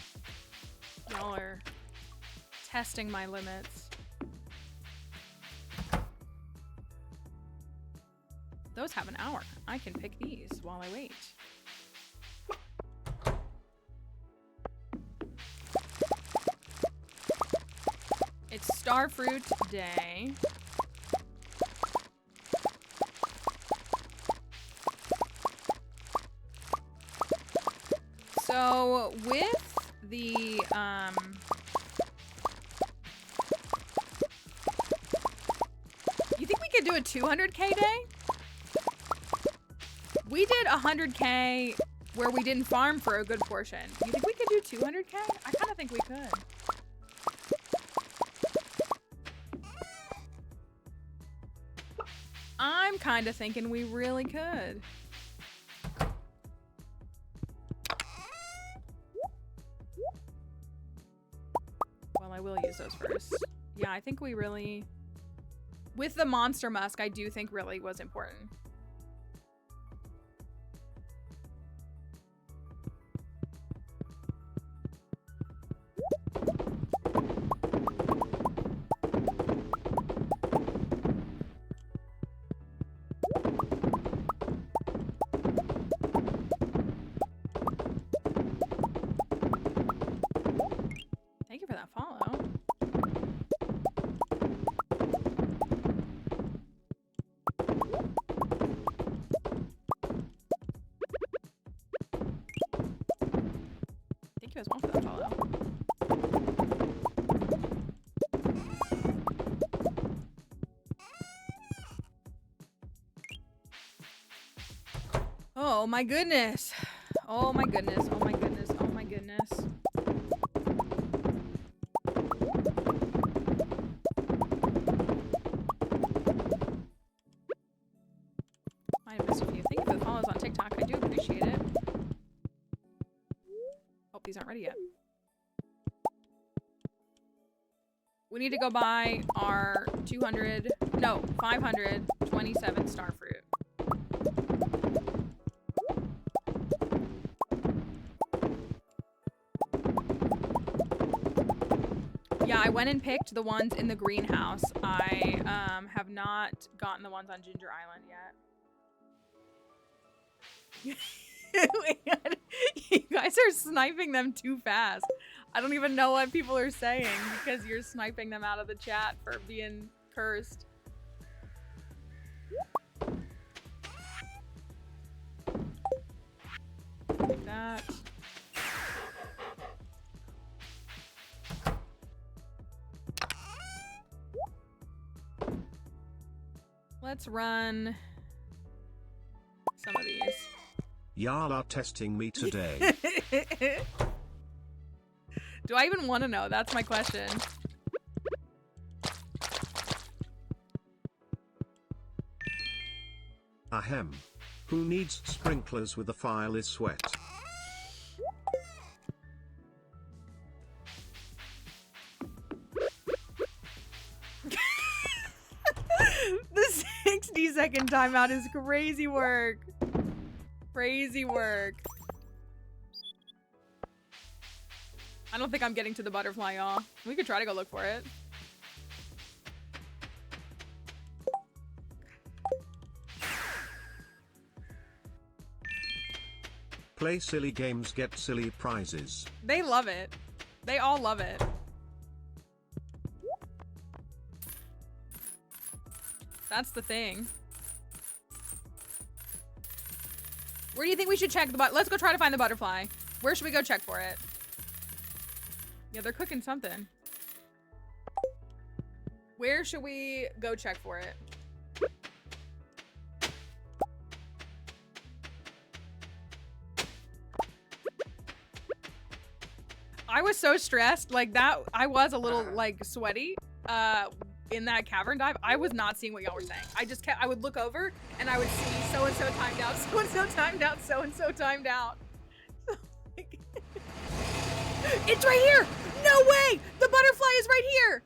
Y'all are testing my limits. Those have an hour. I can pick these while I wait. It's Starfruit Day. So with the you think we could do a 200K day? We did 100K where we didn't farm for a good portion. You think we could do 200K? I kind of think we could. I'm kind of thinking we really could. Well, I will use those first. Yeah, I think we really... With the monster musk, I do think really was important. Thank you for that follow. Thank you as well for that follow. Oh my goodness. Oh my goodness. Oh my goodness. Oh my goodness. Might have missed a few. Thank you for the follows on TikTok. I do appreciate it. Hope these aren't ready yet. We need to go buy our 527 star fruit. Yeah, I went and picked the ones in the greenhouse. I have not gotten the ones on Ginger Island yet. You guys are sniping them too fast. I don't even know what people are saying because you're sniping them out of the chat for being cursed. Like that. Let's run some of these. Y'all are testing me today. Do I even want to know? That's my question. Ahem. Who needs sprinklers with a file is sweat? The 60-second timeout is crazy work. Crazy work. I don't think I'm getting to the butterfly, y'all. We could try to go look for it. Play silly games, get silly prizes. They love it. They all love it. That's the thing. Where do you think we should check the let's go try to find the butterfly. Where should we go check for it? Yeah, they're cooking something. Where should we go check for it? I was so stressed, like that. I was a little like sweaty in that cavern dive. I was not seeing what y'all were saying. I just kept, I would look over and I would see so-and-so timed out, so-and-so timed out, so-and-so timed out. It's right here! No way! The butterfly is right here!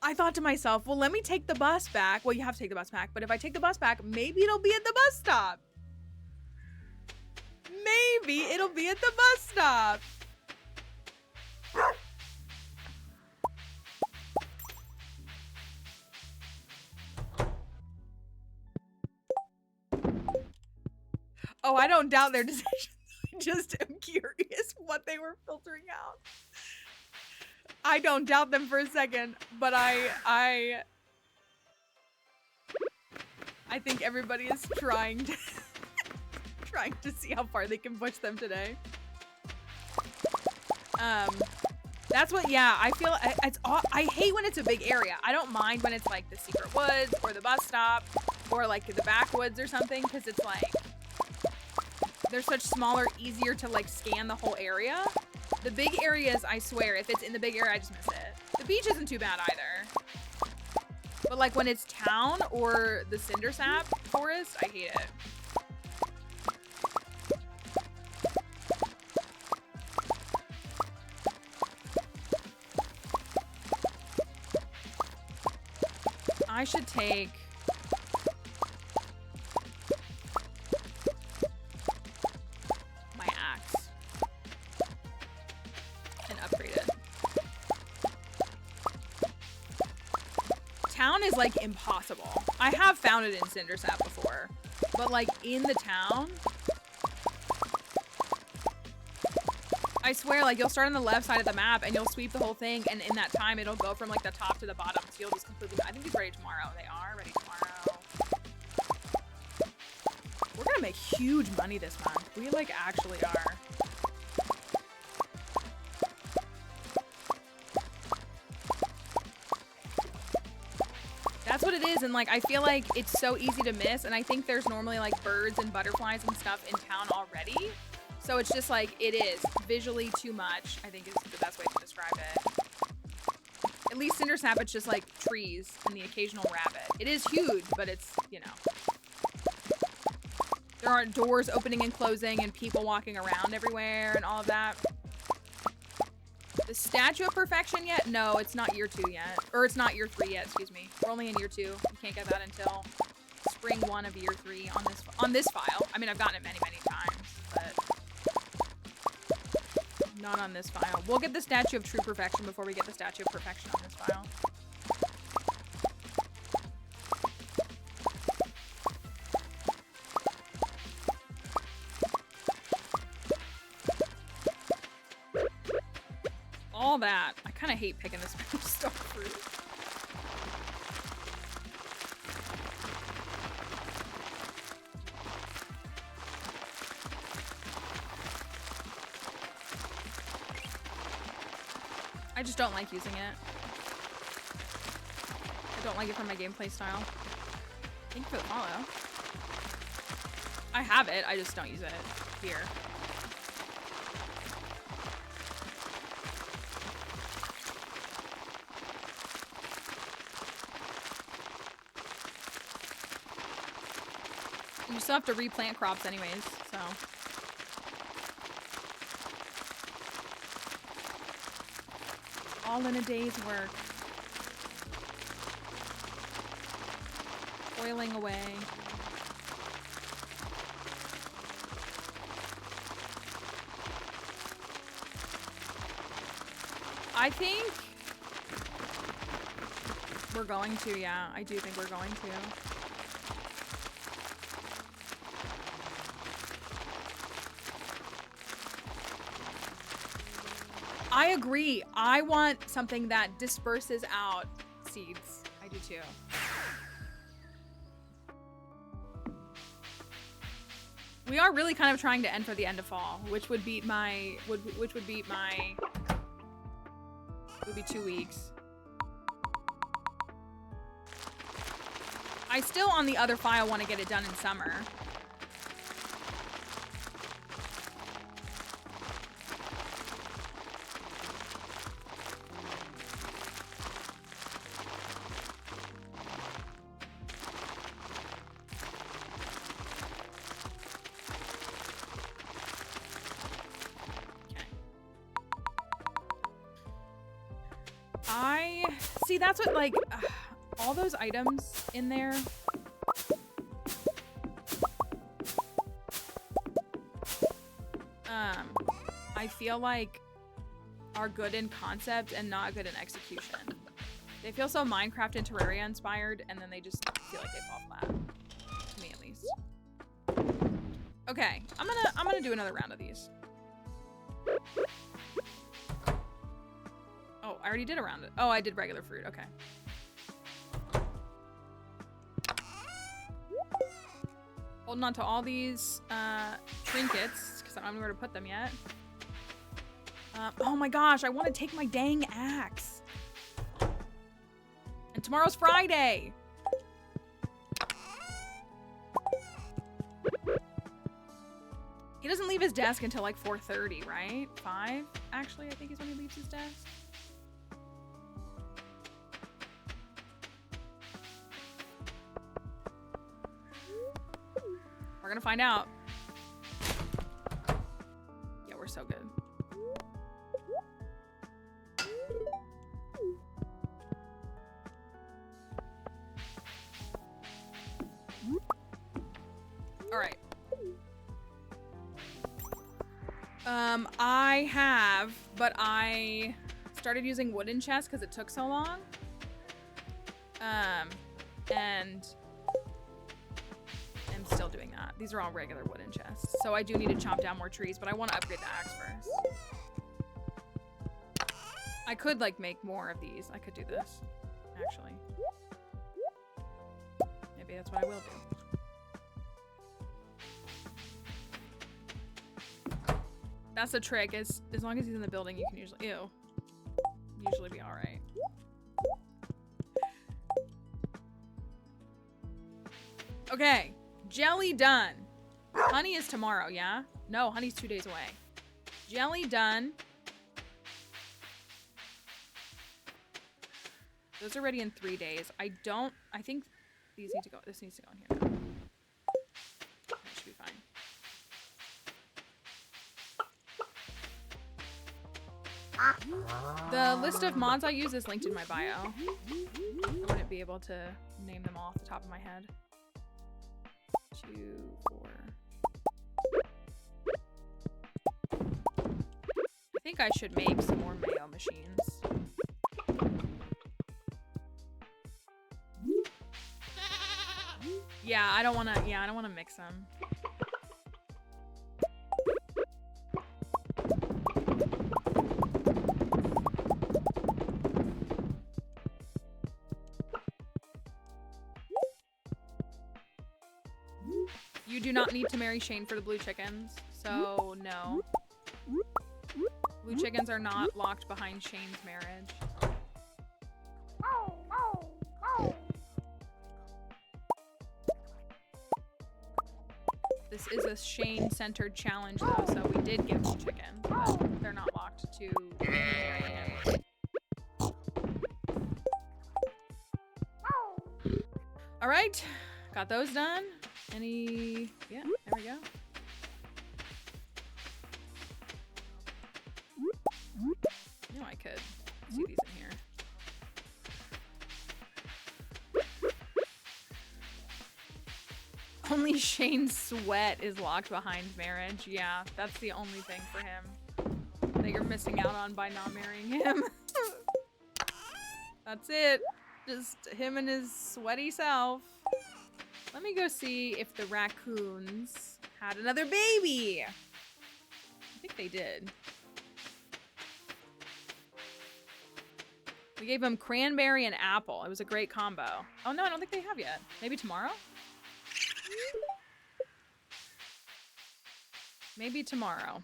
I thought to myself, well, let me take the bus back. Well, you have to take the bus back, but if I take the bus back, maybe it'll be at the bus stop. Maybe it'll be at the bus stop. Oh, I don't doubt their decisions. I just am curious what they were filtering out. I don't doubt them for a second, but I think everybody is trying to trying to see how far they can push them today. That's what, yeah, I feel I hate when it's a big area. I don't mind when it's like the secret woods or the bus stop or like the backwoods or something, because it's like they're such smaller, easier to like scan the whole area. The big areas, I swear, if it's in the big area, I just miss it. The beach isn't too bad either. But like when it's town or the Cindersap forest, I hate it. I should take my axe and upgrade it. Town is like impossible. I have found it in Cindersap before, but like in the town, I swear, like you'll start on the left side of the map and you'll sweep the whole thing, and in that time it'll go from like the top to the bottom, so you'll just completely, I think it's ready tomorrow. They are ready tomorrow. We're gonna make huge money this month. We like actually are. That's what it is, and like I feel like it's so easy to miss, and I think there's normally like birds and butterflies and stuff in town already. So it's just like, it is visually too much, I think is the best way to describe it. At least Cindersap, it's just like trees and the occasional rabbit. It is huge, but it's, you know. There aren't doors opening and closing and people walking around everywhere and all of that. The Statue of Perfection yet? No, it's not year 2 yet. Or it's not year 3 yet, excuse me. We're only in year 2. You can't get that until spring 1 of year 3 on this file. I mean, I've gotten it many, many times, but Not on this file. We'll get the Statue of True Perfection before we get the Statue of Perfection on this file. All that. I kind of hate picking this star fruit. I just don't like using it. I don't like it for my gameplay style. Thank you for the follow. I have it, I just don't use it here. You still have to replant crops anyways, so. All in a day's work. Toiling away. I think we're going to, yeah. I do think we're going to. I agree. I want something that disperses out seeds. I do too. We are really kind of trying to end for the end of fall, which would beat my would be 2 weeks. I still on the other file want to get it done in summer. That's what, like, all those items in there. I feel like are good in concept and not good in execution. They feel so Minecraft and Terraria inspired, and then they just feel like they fall flat. To me, at least. Okay, I'm gonna do another round of these. Oh, I already did a round. Oh, I did regular fruit. Okay. Holding on to all these trinkets because I don't know where to put them yet. Oh my gosh, I want to take my dang axe. And tomorrow's Friday. He doesn't leave his desk until like 4:30, right? 5, actually, I think is when he leaves his desk. We're gonna find out. Yeah, we're so good. All right. I have, but I started using wooden chests because it took so long. And I'm still doing that. These are all regular wooden chests. So I do need to chop down more trees, but I want to upgrade the axe first. I could like make more of these. I could do this, actually. Maybe that's what I will do. That's the trick, is as long as he's in the building, you can usually be all right. Okay, jelly done. Honey is tomorrow, yeah? No, honey's 2 days away. Jelly done. Those are ready in 3 days. I think these need to go, this needs to go in here. That should be fine. The list of mods I use is linked in my bio. I wouldn't be able to name them all off the top of my head. 2, 4. I think I should make some more mayo machines. Yeah, I don't wanna mix them. You do not need to marry Shane for the blue chickens, so no. Blue chickens are not locked behind Shane's marriage. This is a Shane-centered challenge, though, so we did give blue chickens, but they're not locked to marrying him. All right, got those done. Yeah, there we go. No, I could see these in here. Only Shane's sweat is locked behind marriage. Yeah, that's the only thing for him that you're missing out on by not marrying him. That's it. Just him and his sweaty self. Let me go see if the raccoons had another baby. I think they did. We gave them cranberry and apple. It was a great combo. Oh no, I don't think they have yet. Maybe tomorrow? Maybe tomorrow.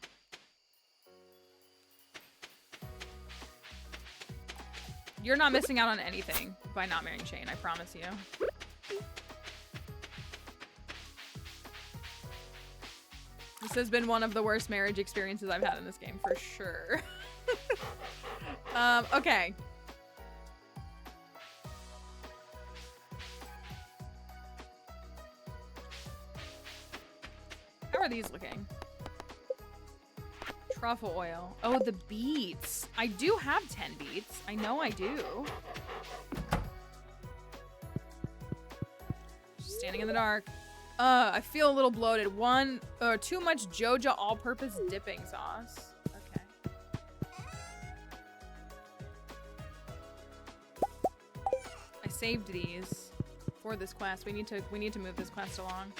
You're not missing out on anything by not marrying Shane, I promise you. This has been one of the worst marriage experiences I've had in this game, for sure. Okay. How are these looking? Truffle oil. Oh, the beets. I do have 10 beets. I know I do. Just standing in the dark. I feel a little bloated. Too much Joja all-purpose dipping sauce. Okay. I saved these for this quest. We need to move this quest along.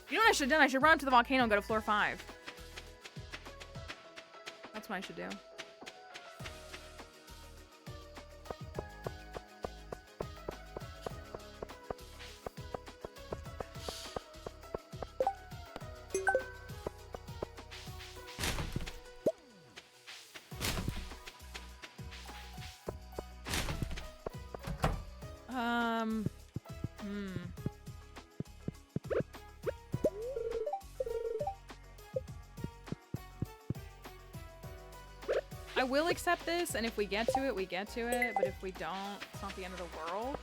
You know what I should have done? I should run up to the volcano and go to floor 5. That's what I should do. I will accept this, and if we get to it, we get to it, but if we don't, it's not the end of the world.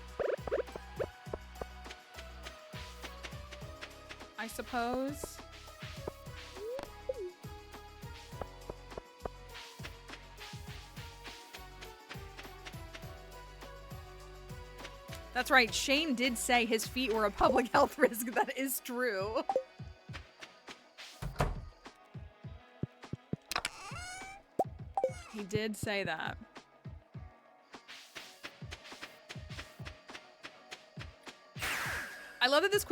I suppose. That's right, Shane did say his feet were a public health risk. That is true. He did say that. I love that this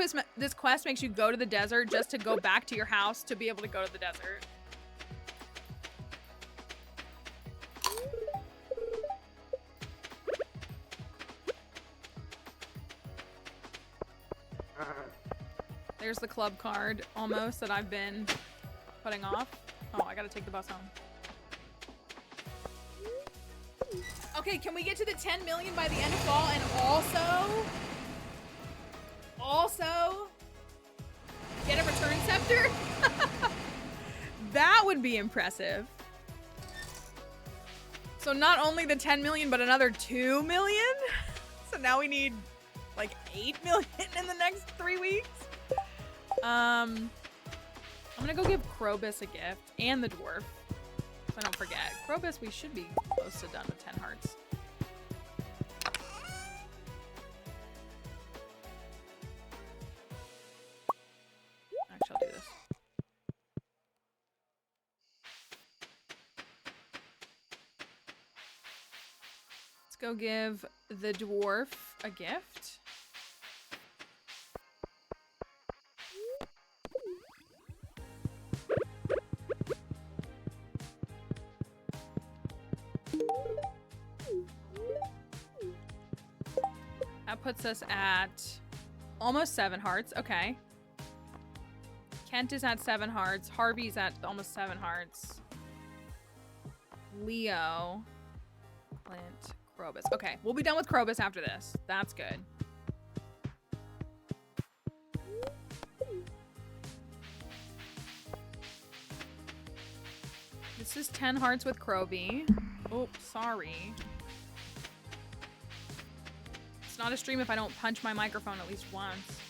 quest makes you go to the desert just to go back to your house to be able to go to the desert. There's the club card, almost, that I've been putting off. Oh, I gotta take the bus home. Okay, can we get to the 10 million by the end of fall and also get a return scepter? That would be impressive. So not only the 10 million, but another 2 million? So now we need like 8 million in the next 3 weeks? I'm gonna go give Krobus a gift and the dwarf. So I don't forget. Krobus, we should be close to done with 10 hearts. Actually, I'll do this. go give the dwarf a gift. That puts us at almost 7 hearts. Okay. Kent is at 7 hearts. Harvey's at almost 7 hearts. Leo. Clint. Krobus. Okay, we'll be done with Krobus after this. That's good. This is 10 hearts with Kroby. Oh, sorry. It's not a stream if I don't punch my microphone at least once.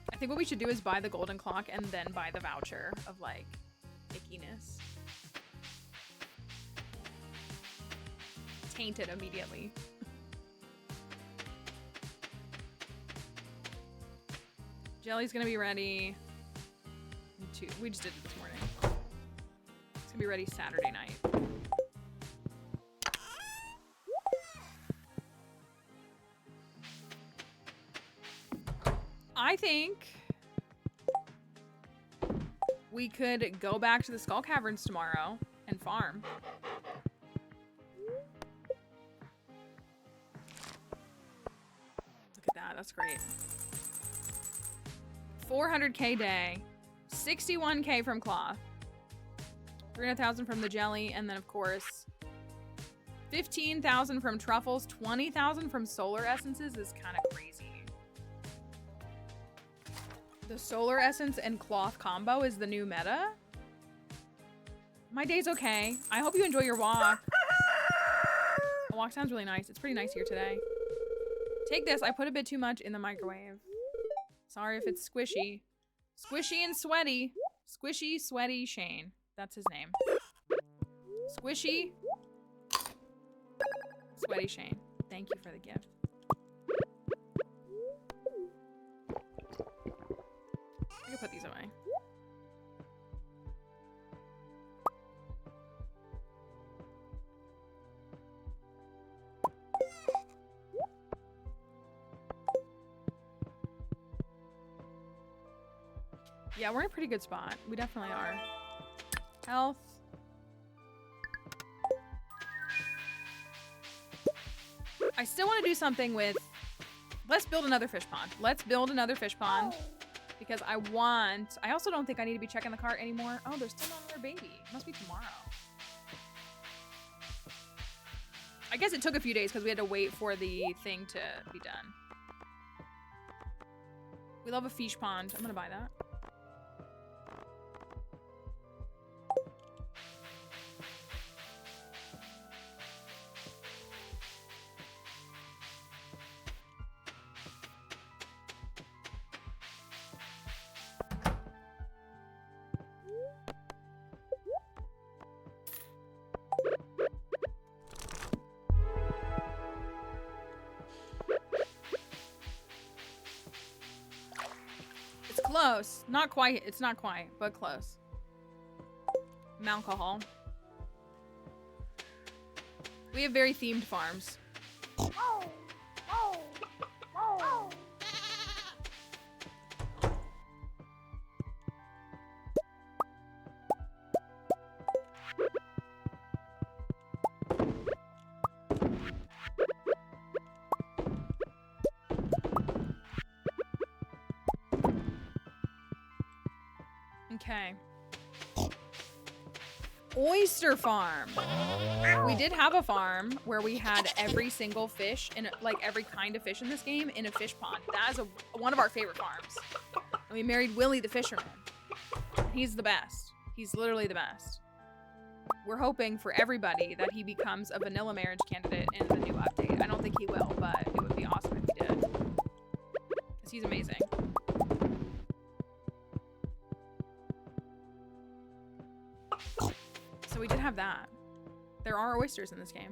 I think what we should do is buy the golden clock and then buy the voucher of like ickiness. Tainted immediately. Jelly's gonna be ready. We just did it this morning. It's gonna be ready Saturday night. I think we could go back to the Skull Caverns tomorrow and farm. Look at that, that's great. 400k day, 61k from cloth, 300,000 from the jelly, and then of course 15,000 from truffles, 20,000 from solar essences is kind of crazy. The solar essence and cloth combo is the new meta. My day's okay. I hope you enjoy your walk. The walk sounds really nice. It's pretty nice here today. Take this. I put a bit too much in the microwave. Sorry if it's squishy. Squishy and sweaty. Squishy, sweaty Shane. That's his name. Squishy, sweaty Shane. Thank you for the gift. I can put these away. Yeah, we're in a pretty good spot. We definitely are. Health. I still want to do something with... Let's build another fish pond. Let's build another fish pond. Because I want... I also don't think I need to be checking the cart anymore. Oh, there's still not another baby. It must be tomorrow. I guess it took a few days because we had to wait for the thing to be done. We love a fish pond. I'm gonna buy that. Close. Not quite. It's not quite, but close. Alcohol. We have very themed farms. Okay. Oyster farm. We did have a farm where we had every single fish in like every kind of fish in this game in a fish pond. That is one of our favorite farms. And we married Willie the fisherman. He's the best. He's literally the best. We're hoping for everybody that he becomes a vanilla marriage candidate in the new update. I don't think he will, but it would be awesome if he did. Because he's amazing. we did have that. There are oysters in this game.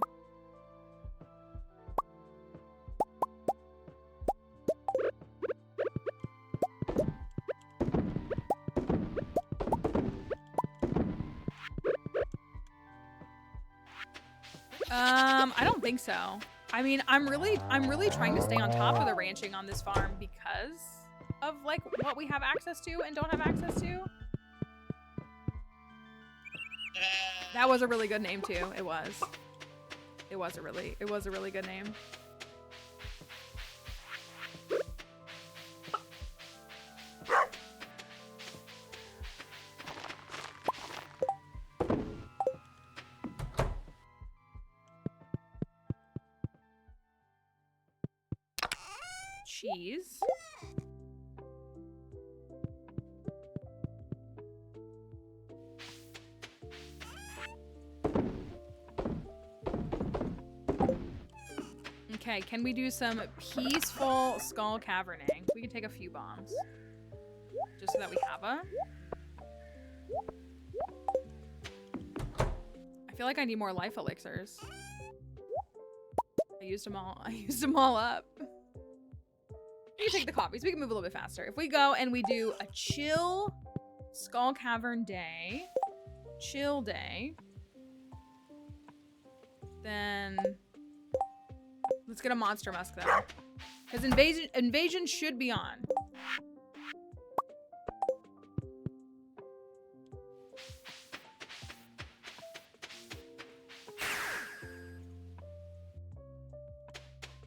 I don't think so. I mean, I'm really trying to stay on top of the ranching on this farm because of like what we have access to and don't have access to. That was a really good name too. It was. It was a really good name. Cheese. Okay, can we do some peaceful skull caverning? We can take a few bombs. Just so that we have a. I feel like I need more life elixirs. I used them all up. We can take the coffee so we can move a little bit faster. If we go and we do a chill skull cavern day, chill day, then let's get a monster musk though, because invasion should be on.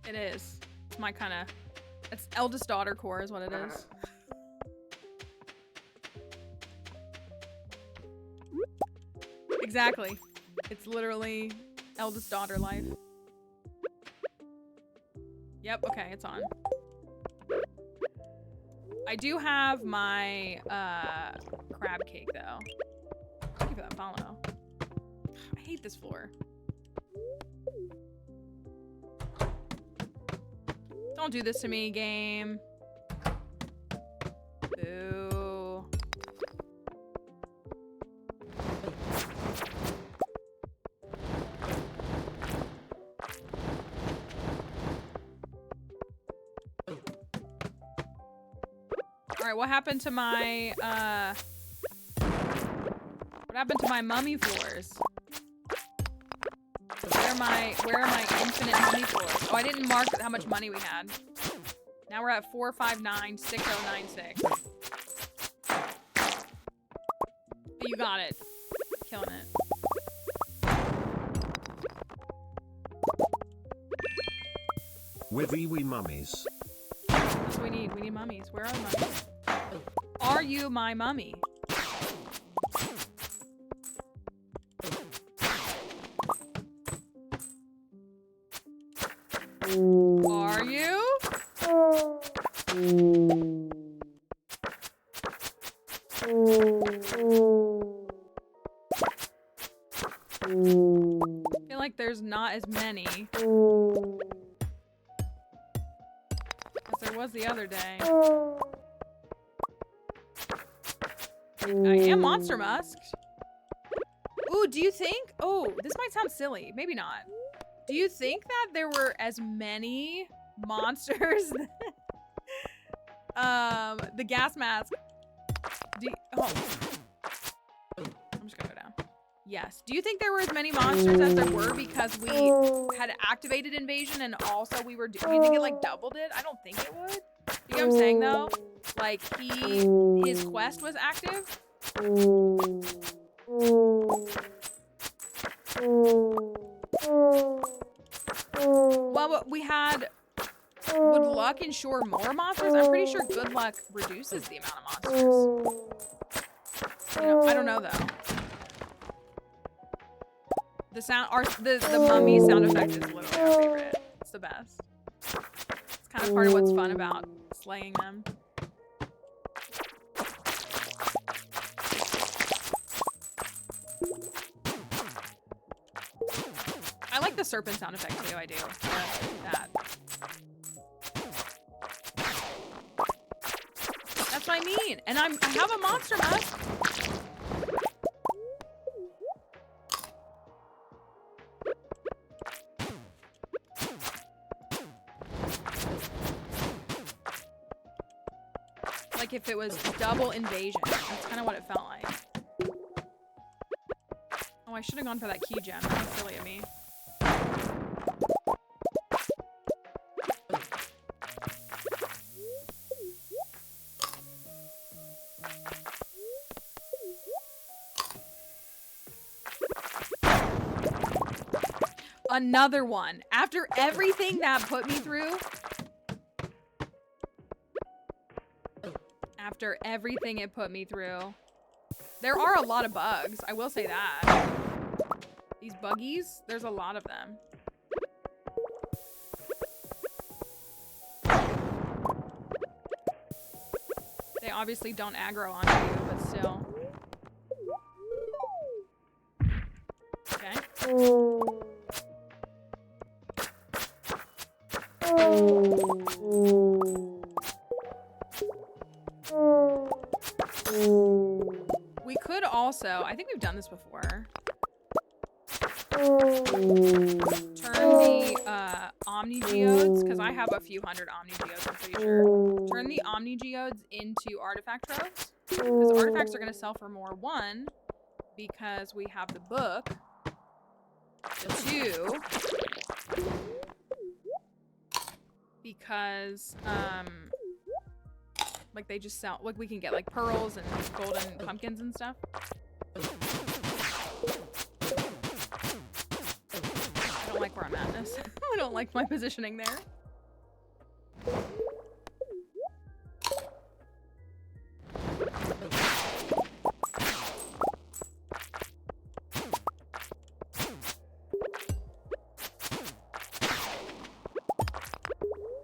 It is. It's my kind of. It's eldest daughter core is what it is. Exactly. It's literally eldest daughter life. Yep, okay, it's on. I do have my crab cake though. Thank you for that follow. I hate this floor. Don't do this to me, game. Boo. Alright, what happened to my mummy floors? Where are my infinite money floors? Oh, I didn't mark how much money we had. Now we're at 4596096. You got it. Killing it. With wee mummies. That's what we need. We need mummies. Where are the mummies? Are you my mummy? Are you? I feel like there's not as many as there was the other day. I am monster musked. Ooh, do you think? Oh, this might sound silly. Maybe not. Do you think that there were as many monsters? The gas mask. Oh. I'm just gonna go down. Yes. Do you think there were as many monsters as there were because we had activated invasion and also we were? Do you think it like doubled it? I don't think it would. You know what I'm saying though? Like his quest was active. Well, we had. Would luck ensure more monsters? I'm pretty sure good luck reduces the amount of monsters. You know, I don't know though. The the mummy sound effect is literally our favorite. It's the best. It's kind of part of what's fun about slaying them. I like the serpent sound effect too. I do. That. That's what I mean. And I have a monster musk. like if it was double invasion. That's kind of what it felt like. Oh, I should have gone for that key gem. That was silly of me. Another one. After everything that put me through. After everything it put me through. There are a lot of bugs. I will say that. These buggies, there's a lot of them. They obviously don't aggro onto you, but still. Okay. We could also, I think we've done this before. Turn the Omni Geodes, because I have a few hundred Omni Geodes, I'm pretty sure. Turn the Omni Geodes into artifact troves. Because artifacts are going to sell for more. One, because we have the book. Two, because like they just sell, like we can get like pearls and golden pumpkins and stuff. I don't like where I'm at this. I don't like my positioning there.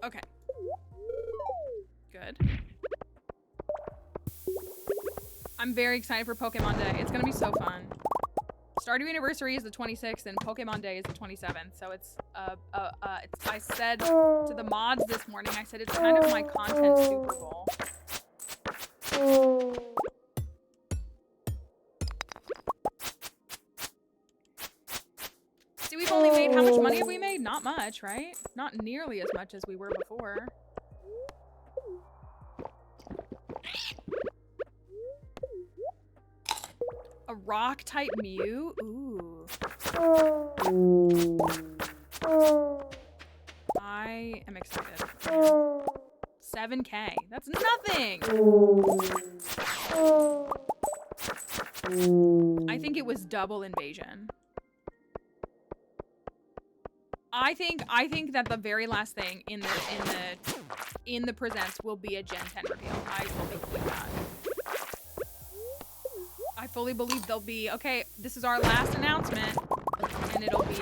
Okay. Good. I'm very excited for Pokemon Day. It's gonna be so fun. Stardew Anniversary is the 26th and Pokemon Day is the 27th. So it's I said to the mods this morning, I said it's kind of my content Super Bowl. See, we've only made, how much money have we made? Not much, right? Not nearly as much as we were before. A rock type Mew? Ooh. I am excited. 7K. That's nothing! I think it was double invasion. I think that the very last thing in the presents will be a Gen 10 reveal. I fully believe that. I fully believe they'll be, okay, this is our last announcement, and it'll be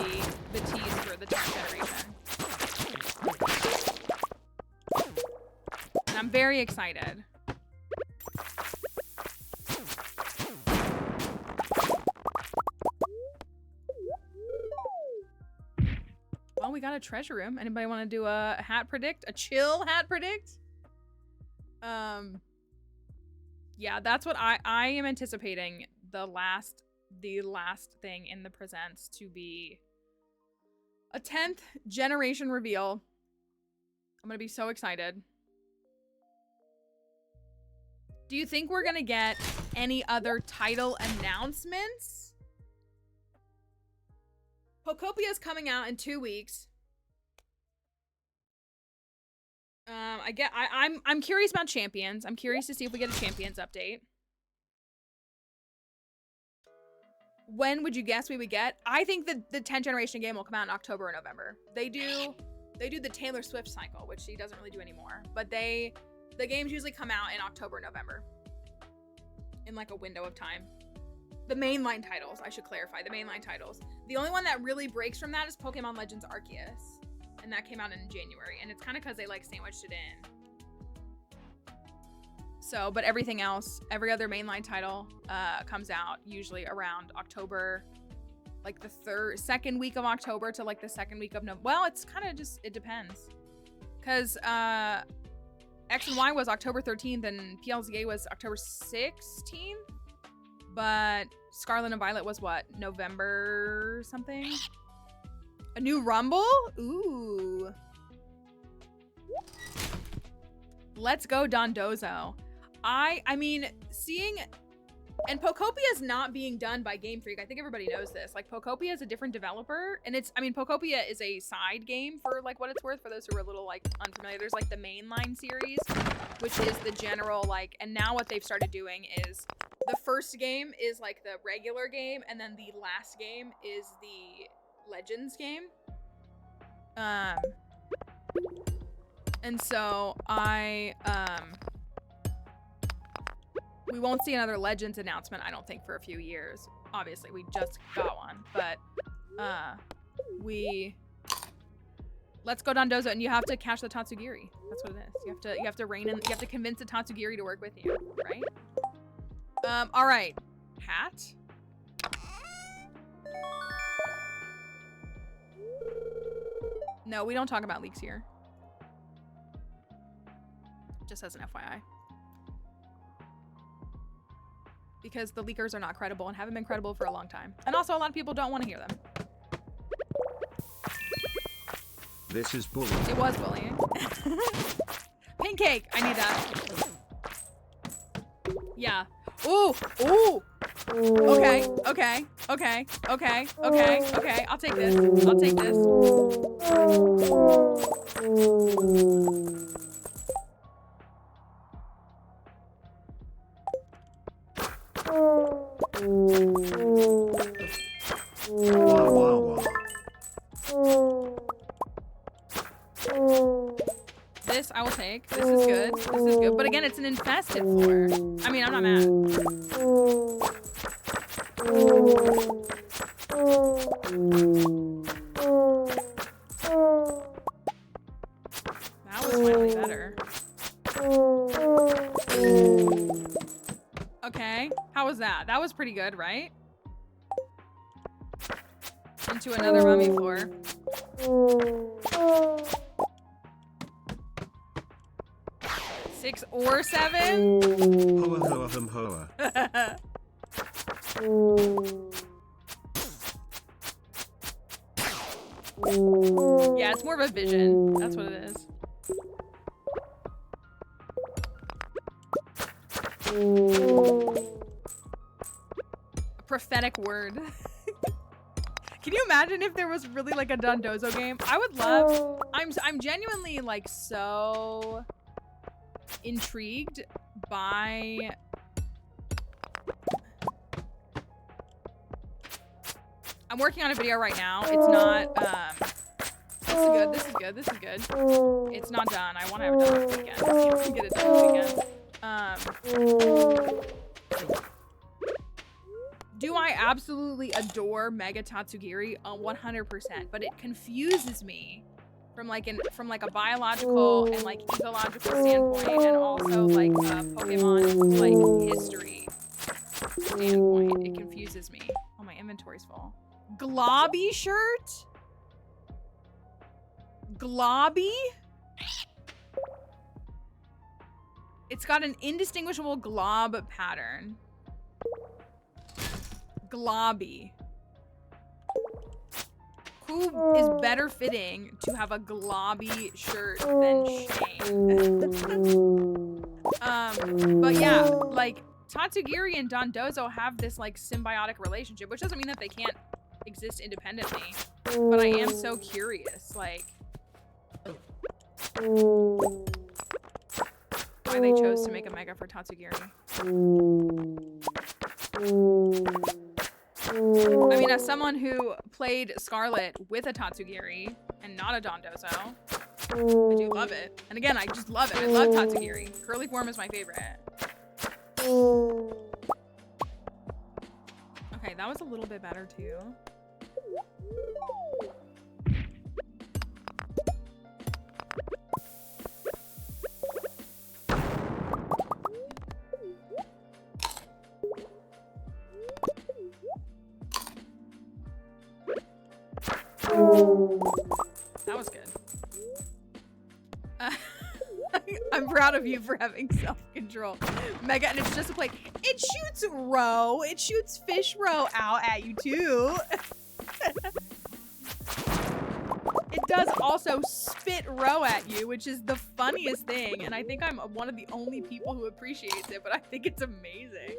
the tease for the 10th generation. And I'm very excited. Well, we got a treasure room. Anybody want to do a hat predict? A chill hat predict? Yeah, that's what I am anticipating the last thing in the presents to be a 10th generation reveal. I'm gonna be so excited. Do you think we're gonna get any other title announcements? Pokopia is coming out in 2 weeks. I'm curious about Champions. I'm curious to see if we get a Champions update. When would you guess we would get? I think that the 10th generation game will come out in October or November. They do the Taylor Swift cycle, which she doesn't really do anymore. But the games usually come out in October, November. In like a window of time. The mainline titles, I should clarify, the mainline titles. The only one that really breaks from that is Pokemon Legends Arceus. And that came out in January. And it's kind of because they like sandwiched it in. So, but everything else, every other mainline title comes out usually around October, like the second week of October to like the second week of November. Well, it's kind of just, it depends. Because X and Y was October 13th and PLZA was October 16th. But Scarlet and Violet was what? November something? A new Rumble? Ooh. Let's go Dondozo. I mean, seeing, and Pokopia is not being done by Game Freak. I think everybody knows this. Like, Pokopia is a different developer, and it's, I mean, Pokopia is a side game for like what it's worth for those who are a little like unfamiliar. There's like the mainline series, which is the general like, and now what they've started doing is the first game is like the regular game, and then the last game is the Legends game. And so we won't see another Legends announcement, I don't think, for a few years. Obviously, we just got one, but let's go Dondozo, and you have to catch the Tatsugiri. That's what it is. You have to rein in, you have to convince the Tatsugiri to work with you, right? All right, hat. No, we don't talk about leaks here. Just as an FYI. Because the leakers are not credible and haven't been credible for a long time. And also a lot of people don't want to hear them. This is bullying. It was bullying. Pink cake, I need that. Yeah. Ooh, ooh. Okay, okay, okay, okay, okay, okay. I'll take this. I'll take this. Wow, wow, wow. This I will take. This is good. This is good. But again, it's an infested floor. I mean, I'm not mad. That was finally better. Okay. How was that? That was pretty good, right? Into another mummy floor. Six or seven? Hoa hoa hum hoa. Yeah, it's more of a vision. That's what it is. A prophetic word. Can you imagine if there was really like a Dondozo game? I would love. I'm genuinely like so intrigued by I'm working on a video right now. It's not this is good, this is good, this is good. It's not done. I want to have it done this weekend. Get it done this weekend. Do I absolutely adore Mega Tatsugiri? 100%, but it confuses me from like a biological and like ecological standpoint, and also like a Pokemon like history standpoint. It confuses me. Oh, my inventory's full. Globby shirt? Globby? It's got an indistinguishable glob pattern. Globby. Who is better fitting to have a globby shirt than Shane? But yeah, like Tatsugiri and Dondozo have this like symbiotic relationship, which doesn't mean that they can't exist independently. But I am so curious, like why they chose to make a mega for Tatsugiri. I mean, as someone who played Scarlet with a Tatsugiri and not a Dondozo, I do love it. And again, I just love it. I love Tatsugiri. Curly form is my favorite. Okay, that was a little bit better too. That was good. I'm proud of you for having self-control. Mega, and it's just a play. It shoots roe. It shoots fish roe out at you too. It does also spit row at you, which is the funniest thing. And I think I'm one of the only people who appreciates it, but I think it's amazing.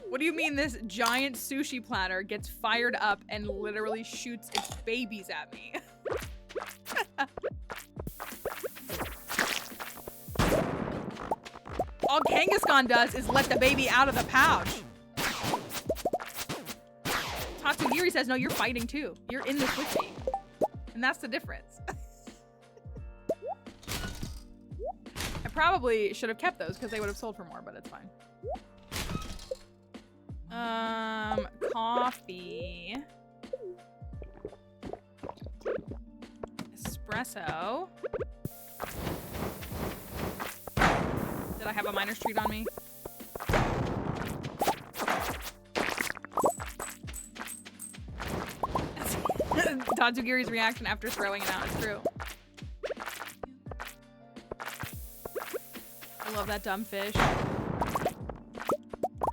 What do you mean this giant sushi platter gets fired up and literally shoots its babies at me? All Kangaskhan does is let the baby out of the pouch. Tatsugiri says, no, you're fighting too. You're in this with me. And that's the difference. I probably should have kept those because they would have sold for more, but it's fine. Coffee. Espresso. Did I have a miner's treat on me? Tatsugiri's reaction after throwing it out is true. I love that dumb fish. I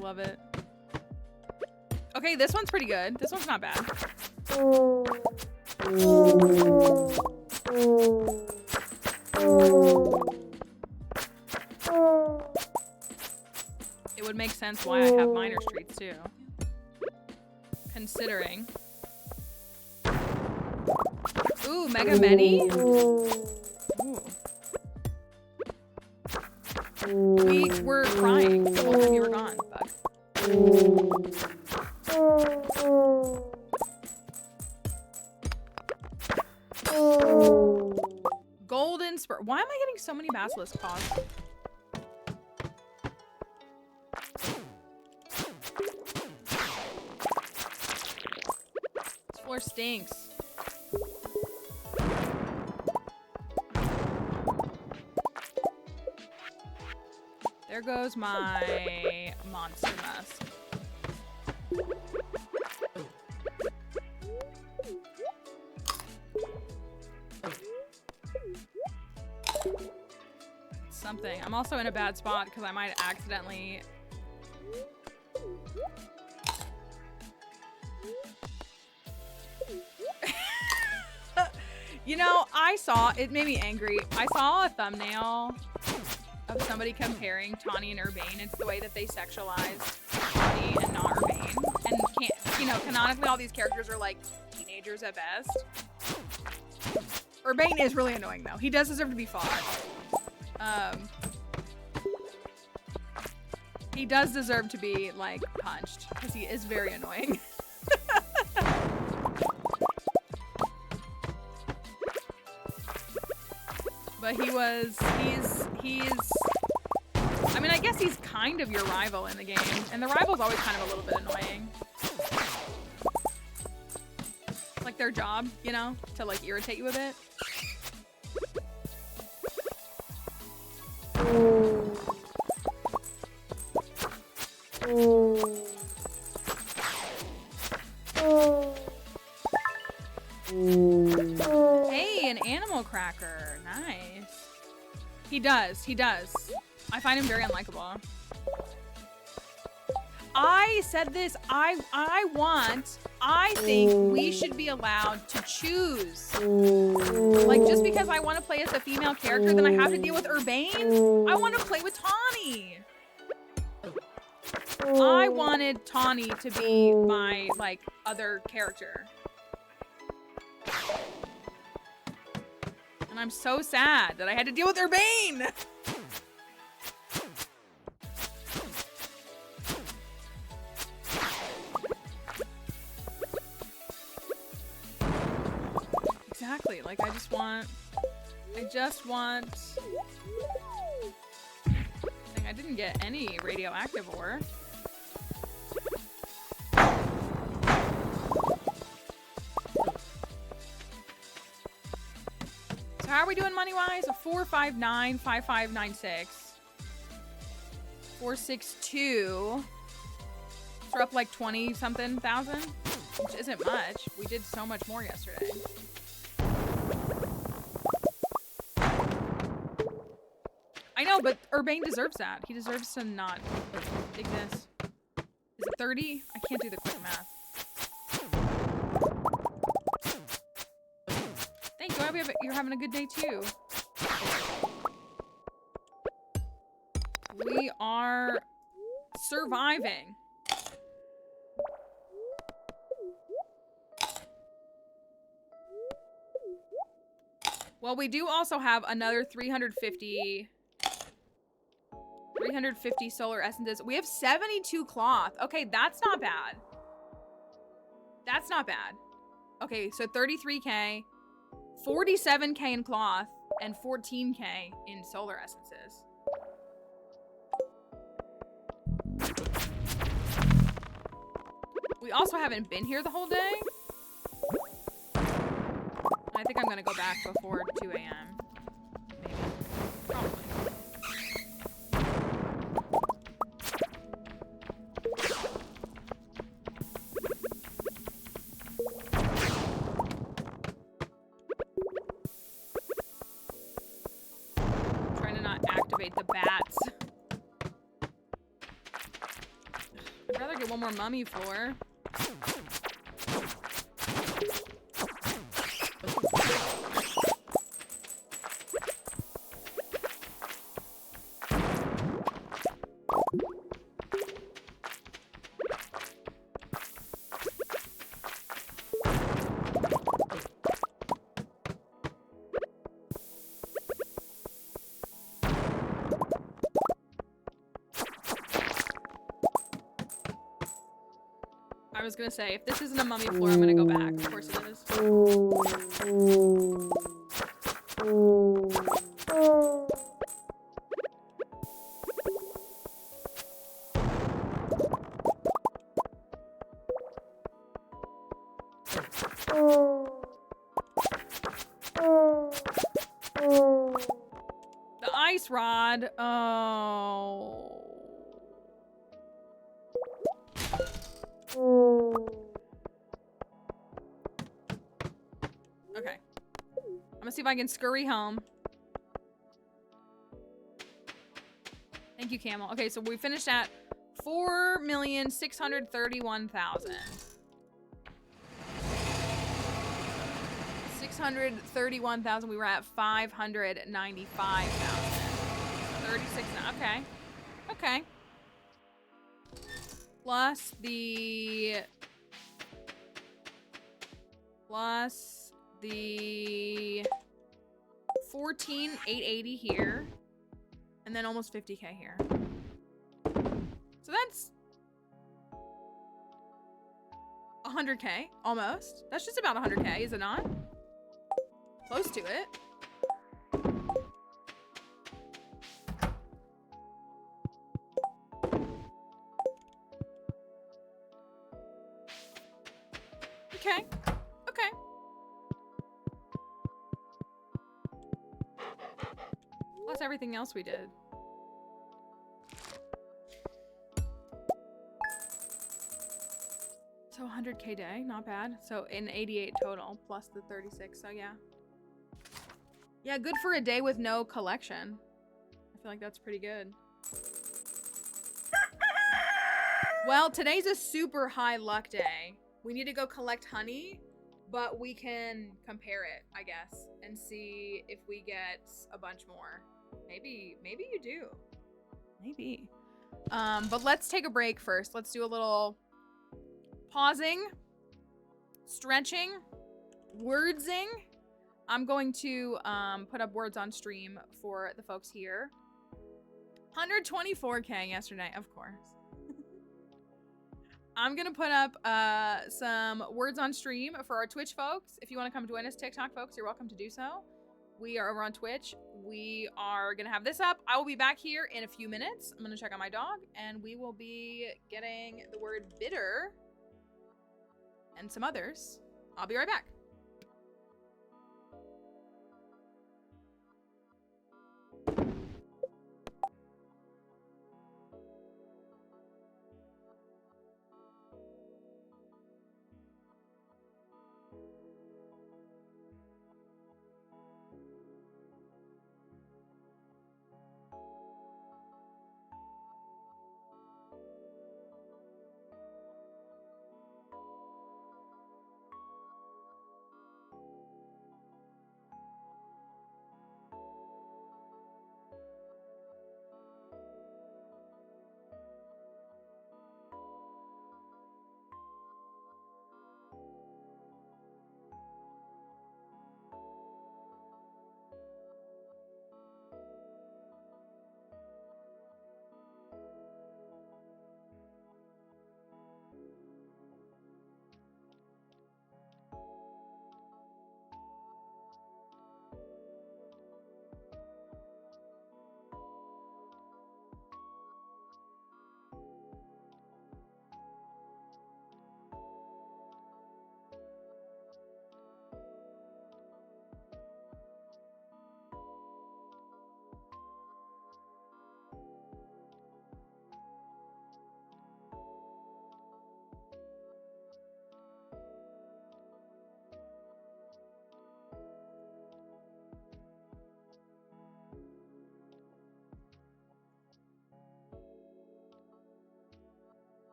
love it. Okay, this one's pretty good. This one's not bad. It would make sense why I have miner's treats too. Considering. Ooh, Mega Many? Ooh. We were crying the whole time you were gone, Bug. Golden Spur. Why am I getting so many basilisk paws? This floor stinks. There goes my monster mask. Something. I'm also in a bad spot because I might accidentally... You know, it made me angry. I saw a thumbnail of somebody comparing Tawny and Urbane. It's the way that they sexualize Tawny and not Urbane. And canonically all these characters are like teenagers at best. Urbane is really annoying though. He does deserve to be fought. He does deserve to be like punched because he is very annoying. But he's I mean, I guess he's kind of your rival in the game, and the rival's always kind of a little bit annoying. It's like their job, you know, to like irritate you a bit. Hey, an animal cracker. Nice. He does. I find him very unlikable. I said this. I think we should be allowed to choose. Like, just because I want to play as a female character, then I have to deal with Urbane? I want to play with Tawny. I wanted Tawny to be my, like, other character. And I'm so sad that I had to deal with Urbane! Exactly, like I just want I didn't get any radioactive ore. So how are we doing money-wise? 459, 5596. 462. We're up like 20-something thousand, which isn't much. We did so much more yesterday. I know, but Urbane deserves that. He deserves to not exist. Is it 30? I can't do the quick math. having a good day too. We are surviving. Well, we do also have another 350 solar essences. We have 72 cloth. Okay, that's not bad. That's not bad. Okay, so 33k, 47k in cloth, and 14k in solar essences. We also haven't been here the whole day. I think I'm gonna go back before 2 a.m. Maybe. Probably. Trying to not activate the bats. I'd rather get one more mummy floor. I was gonna say, if this isn't a mummy floor, I'm gonna go back. Of course it is. The ice rod. Oh. Okay. I'm gonna see if I can scurry home. Thank you, Camel. Okay, so we finished at 4,631,000. 631,000. We were at 595,000. 36. Okay. Okay. Plus the 14,880 here, and then almost 50k here. So that's 100k almost. That's just about 100k, is it not? Close to it. Okay. Okay. Plus everything else we did. So 100k day, not bad. So in 88 total, plus the 36, so yeah. Yeah, good for a day with no collection. I feel like that's pretty good. Well, today's a super high luck day. We need to go collect honey, but we can compare it, I guess, and see if we get a bunch more. Maybe you do. Maybe. But let's take a break first. Let's do a little pausing, stretching, wordsing. I'm going to put up words on stream for the folks here. 124k yesterday, of course. I'm gonna put up some words on stream for our Twitch folks. If you want to come join us, TikTok folks, you're welcome to do so. We are over on Twitch. We are gonna have this up. I will be back here in a few minutes. I'm gonna check on my dog, and we will be getting the word bitter and some others. I'll be right back.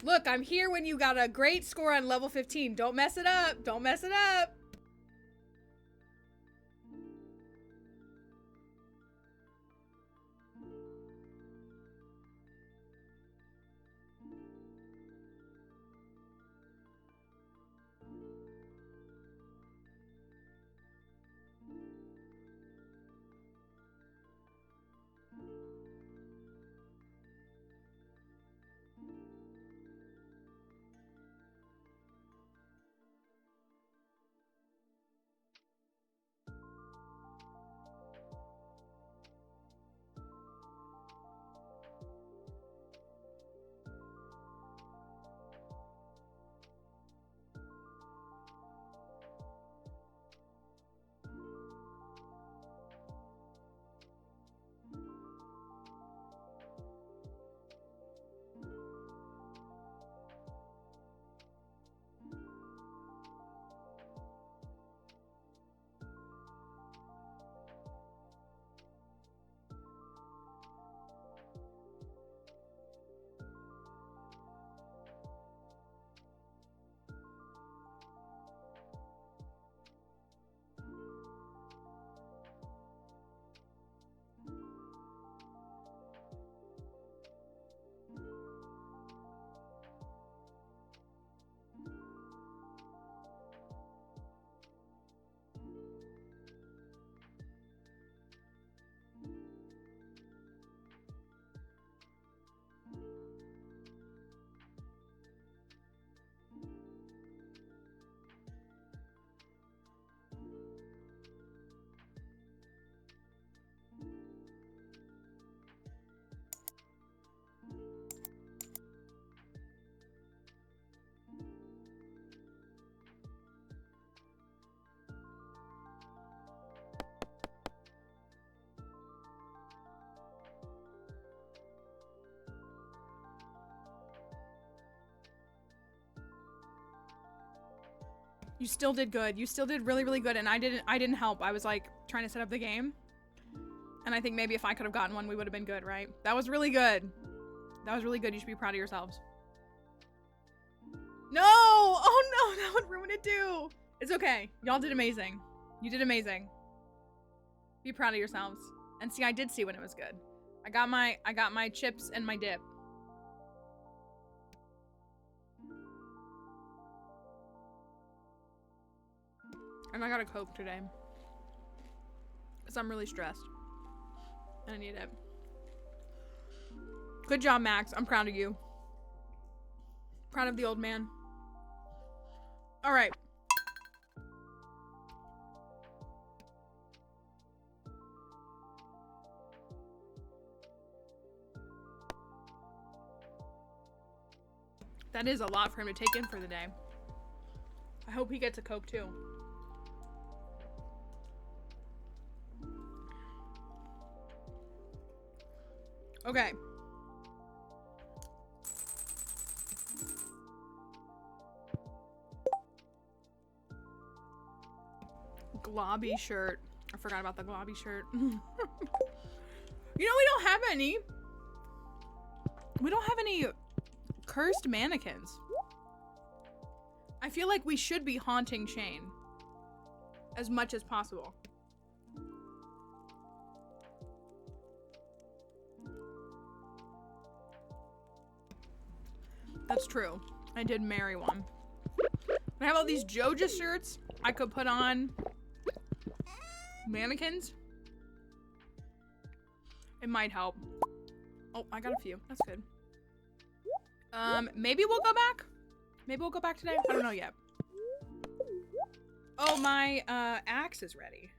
Look, I'm here when you got a great score on level 15. Don't mess it up. Don't mess it up. You still did good. You still did really, really good, and I didn't help. I was like trying to set up the game. And I think maybe if I could have gotten one, we would have been good, right? That was really good. That was really good. You should be proud of yourselves. No! Oh no, that would ruin it too. It's okay. Y'all did amazing. You did amazing. Be proud of yourselves. And see, I did see when it was good. I got my chips and my dip. And I got a Coke today. Because I'm really stressed. And I need it. Good job, Max. I'm proud of you. Proud of the old man. Alright. That is a lot for him to take in for the day. I hope he gets a Coke too. Okay. Globby shirt. I forgot about the globby shirt. You know, we don't have any. We don't have any cursed mannequins. I feel like we should be haunting Shane as much as possible. That's true. I did marry one. I have all these Joja shirts I could put on mannequins. It might help. Oh, I got a few. That's good. Maybe we'll go back. Maybe we'll go back today. I don't know yet. Oh, my axe is ready.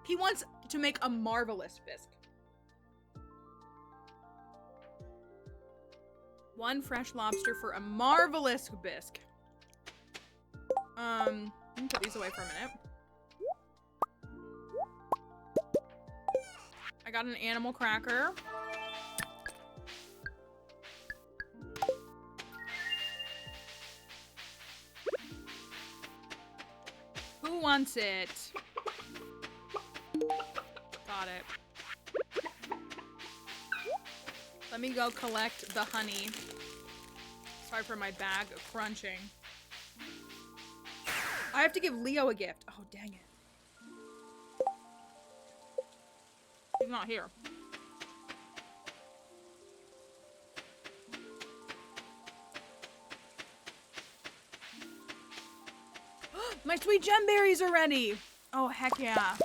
He wants to make a marvelous bisque. One fresh lobster for a marvelous bisque. Let me put these away for a minute. I got an animal cracker. Who wants it? Got it. Let me go collect the honey. Sorry for my bag crunching. I have to give Leo a gift. Oh, dang it. He's not here. My sweet gem berries are ready. Oh, heck yeah.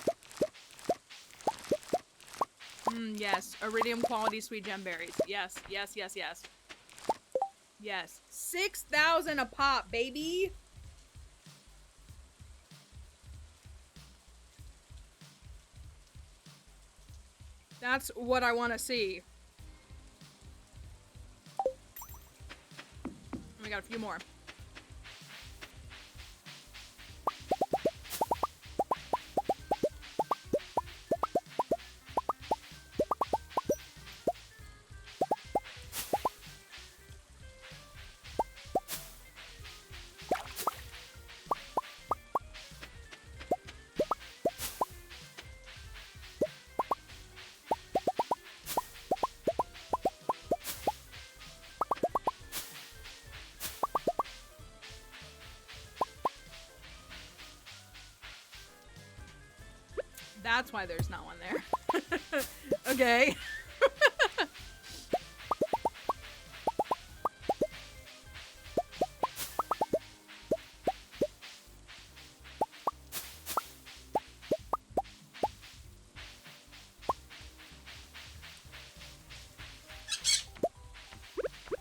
Yes. Iridium quality sweet gem berries. Yes, yes, yes, yes. Yes. 6,000 a pop, baby. That's what I want to see. We got a few more. That's why there's not one there. Okay.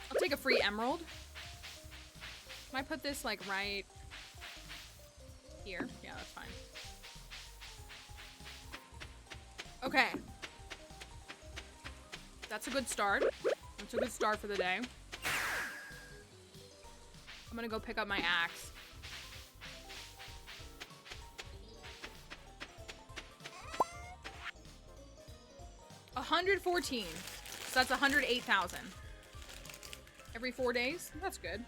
I'll take a free emerald. Can I put this like right here? Yeah, that's fine. Okay. That's a good start. That's a good start for the day. I'm gonna go pick up my axe. $114. So that's 108,000. Every 4 days? That's good.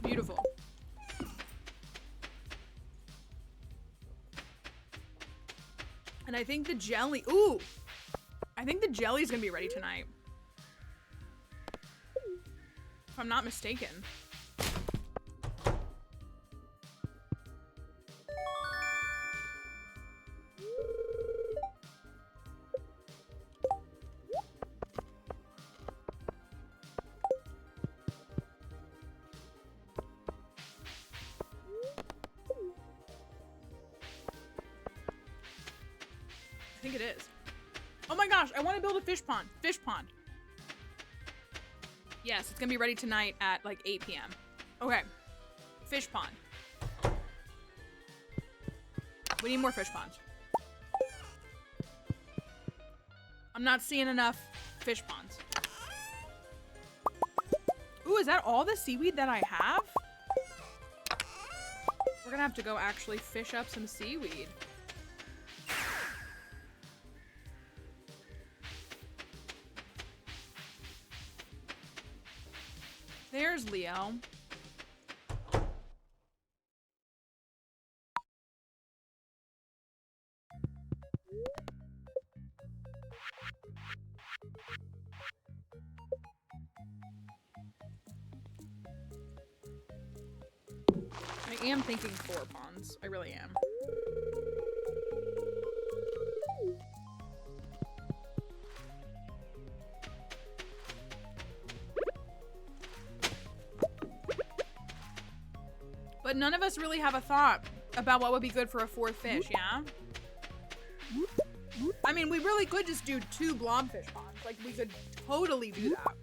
Beautiful. And I think the jelly, ooh, I think the jelly's gonna be ready tonight. If I'm not mistaken. I think it is. Oh my gosh, I want to build a fish pond. Fish pond. Yes, it's gonna be ready tonight at like 8 p.m. Okay. Fish pond. We need more fish ponds. I'm not seeing enough fish ponds. Ooh, is that all the seaweed that I have? We're gonna have to go actually fish up some seaweed. There's Leo. I am thinking 4 ponds. I really am. But none of us really have a thought about what would be good for a 4th fish, yeah? I mean, we really could just do 2 blobfish ponds. Like, we could totally do that.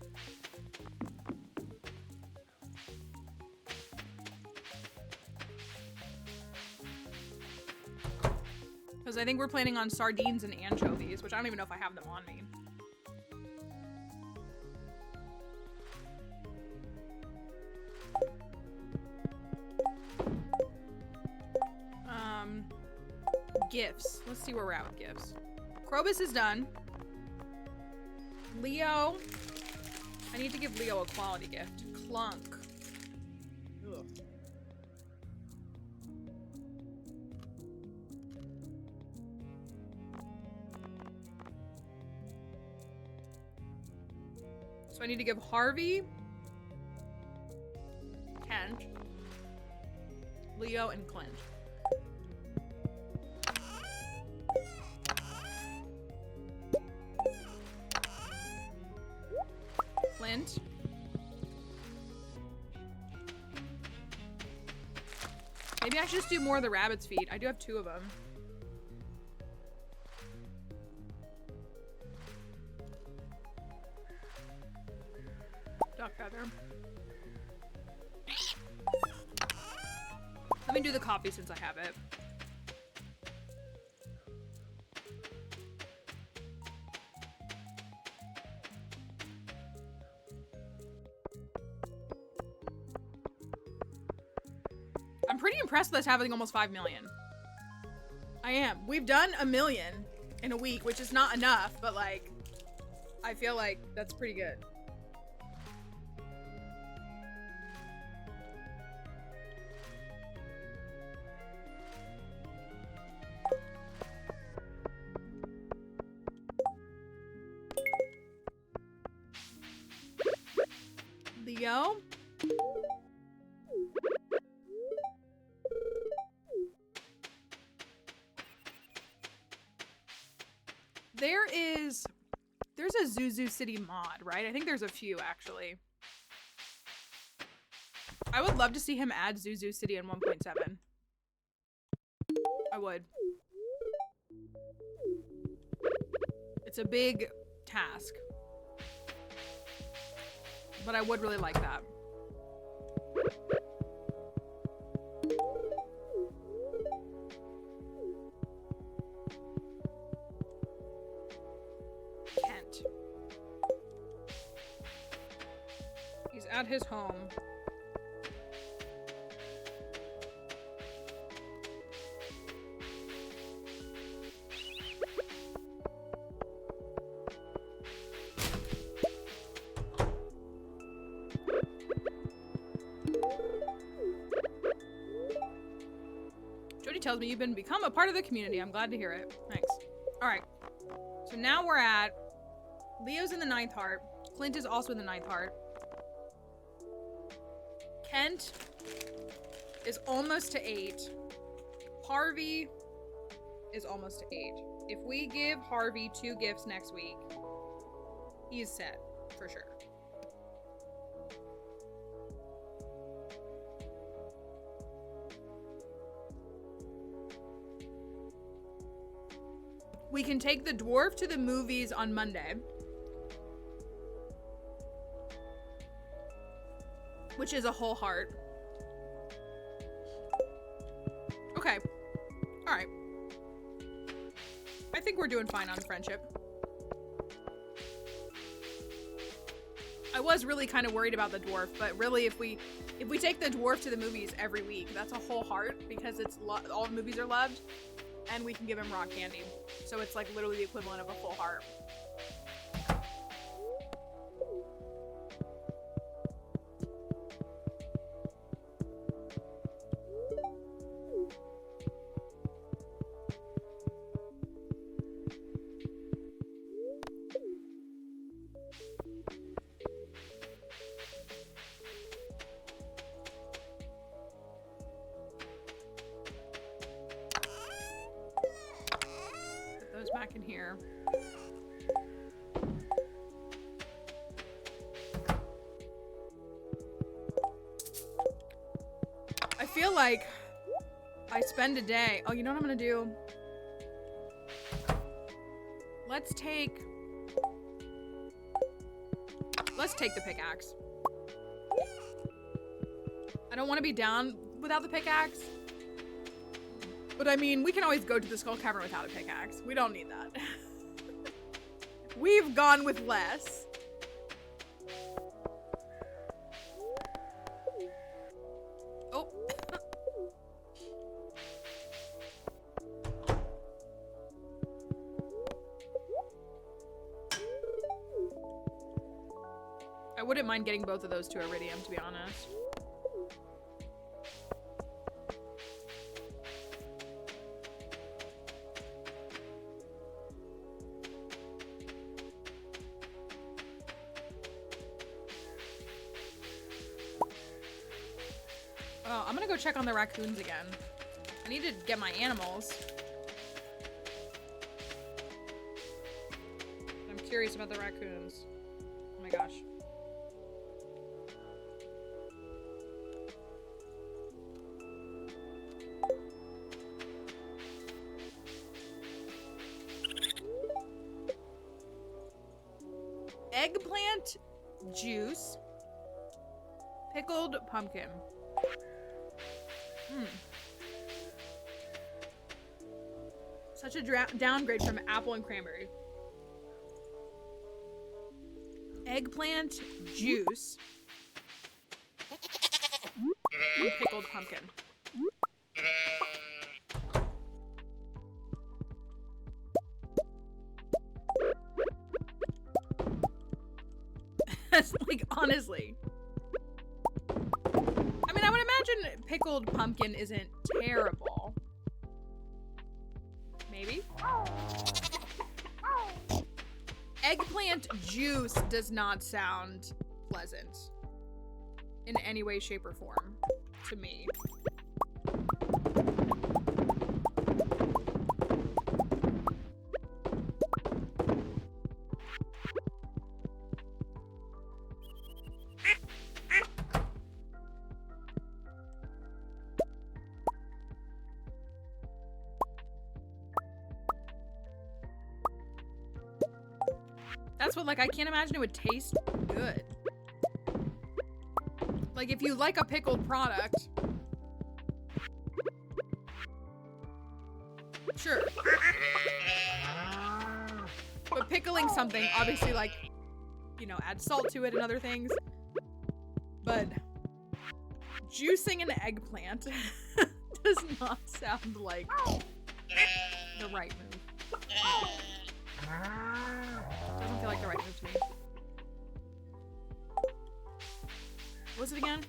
Because I think we're planning on sardines and anchovies, which I don't even know if I have them on me. Gifts. Let's see where we're at with gifts. Krobus is done. Leo. I need to give Leo a quality gift. Clunk. Ugh. So I need to give Harvey, Kent, Leo, and Clint. Clint. Maybe I should just do more of the rabbit's feet. I do have 2 of them. Duck feather. Let me do the coffee since I have it. I'm pretty impressed with us having almost 5 million. I am. We've done 1 million in a week, which is not enough, but like, I feel like that's pretty good. Leo. There's a Zuzu City mod, right? I think there's a few, actually. I would love to see him add Zuzu City in 1.7. I would. It's a big task. But I would really like that. Kent. He's at his home. Tells me you've become a part of the community. I'm glad to hear it. Thanks. All right. So now we're at Leo's in the 9th heart. Clint is also in the 9th heart. Kent is almost to 8. Harvey is almost to 8. If we give Harvey 2 gifts next week, he's set for sure. We can take the dwarf to the movies on Monday. Which is a whole heart. Okay. Alright. I think we're doing fine on friendship. I was really kind of worried about the dwarf, but really if we take the dwarf to the movies every week, that's a whole heart because it's all the movies are loved. And we can give him rock candy. So it's like literally the equivalent of a full heart. Back in here. I feel like I spend a day. Oh, you know what I'm gonna do? Let's take the pickaxe. I don't want to be down without the pickaxe. But I mean, we can always go to the Skull Cavern without a pickaxe. We don't need that. We've gone with less. Oh. wouldn't mind getting both of those to Iridium, to be honest. Oh, I'm gonna go check on the raccoons again. I need to get my animals. I'm curious about the raccoons. Oh my gosh. Eggplant juice. Pickled pumpkin. Such a downgrade from apple and cranberry. Eggplant juice. And pickled pumpkin. That's like, honestly. I mean, I would imagine pickled pumpkin isn't terrible. Maybe? Eggplant juice does not sound pleasant in any way, shape, or form to me. That's what, like, I can't imagine it would taste good. Like, if you like a pickled product, sure. But pickling something, obviously, like, you know, add salt to it and other things. But juicing an eggplant does not sound like the right move. Doesn't feel like the right move to me. What was it again?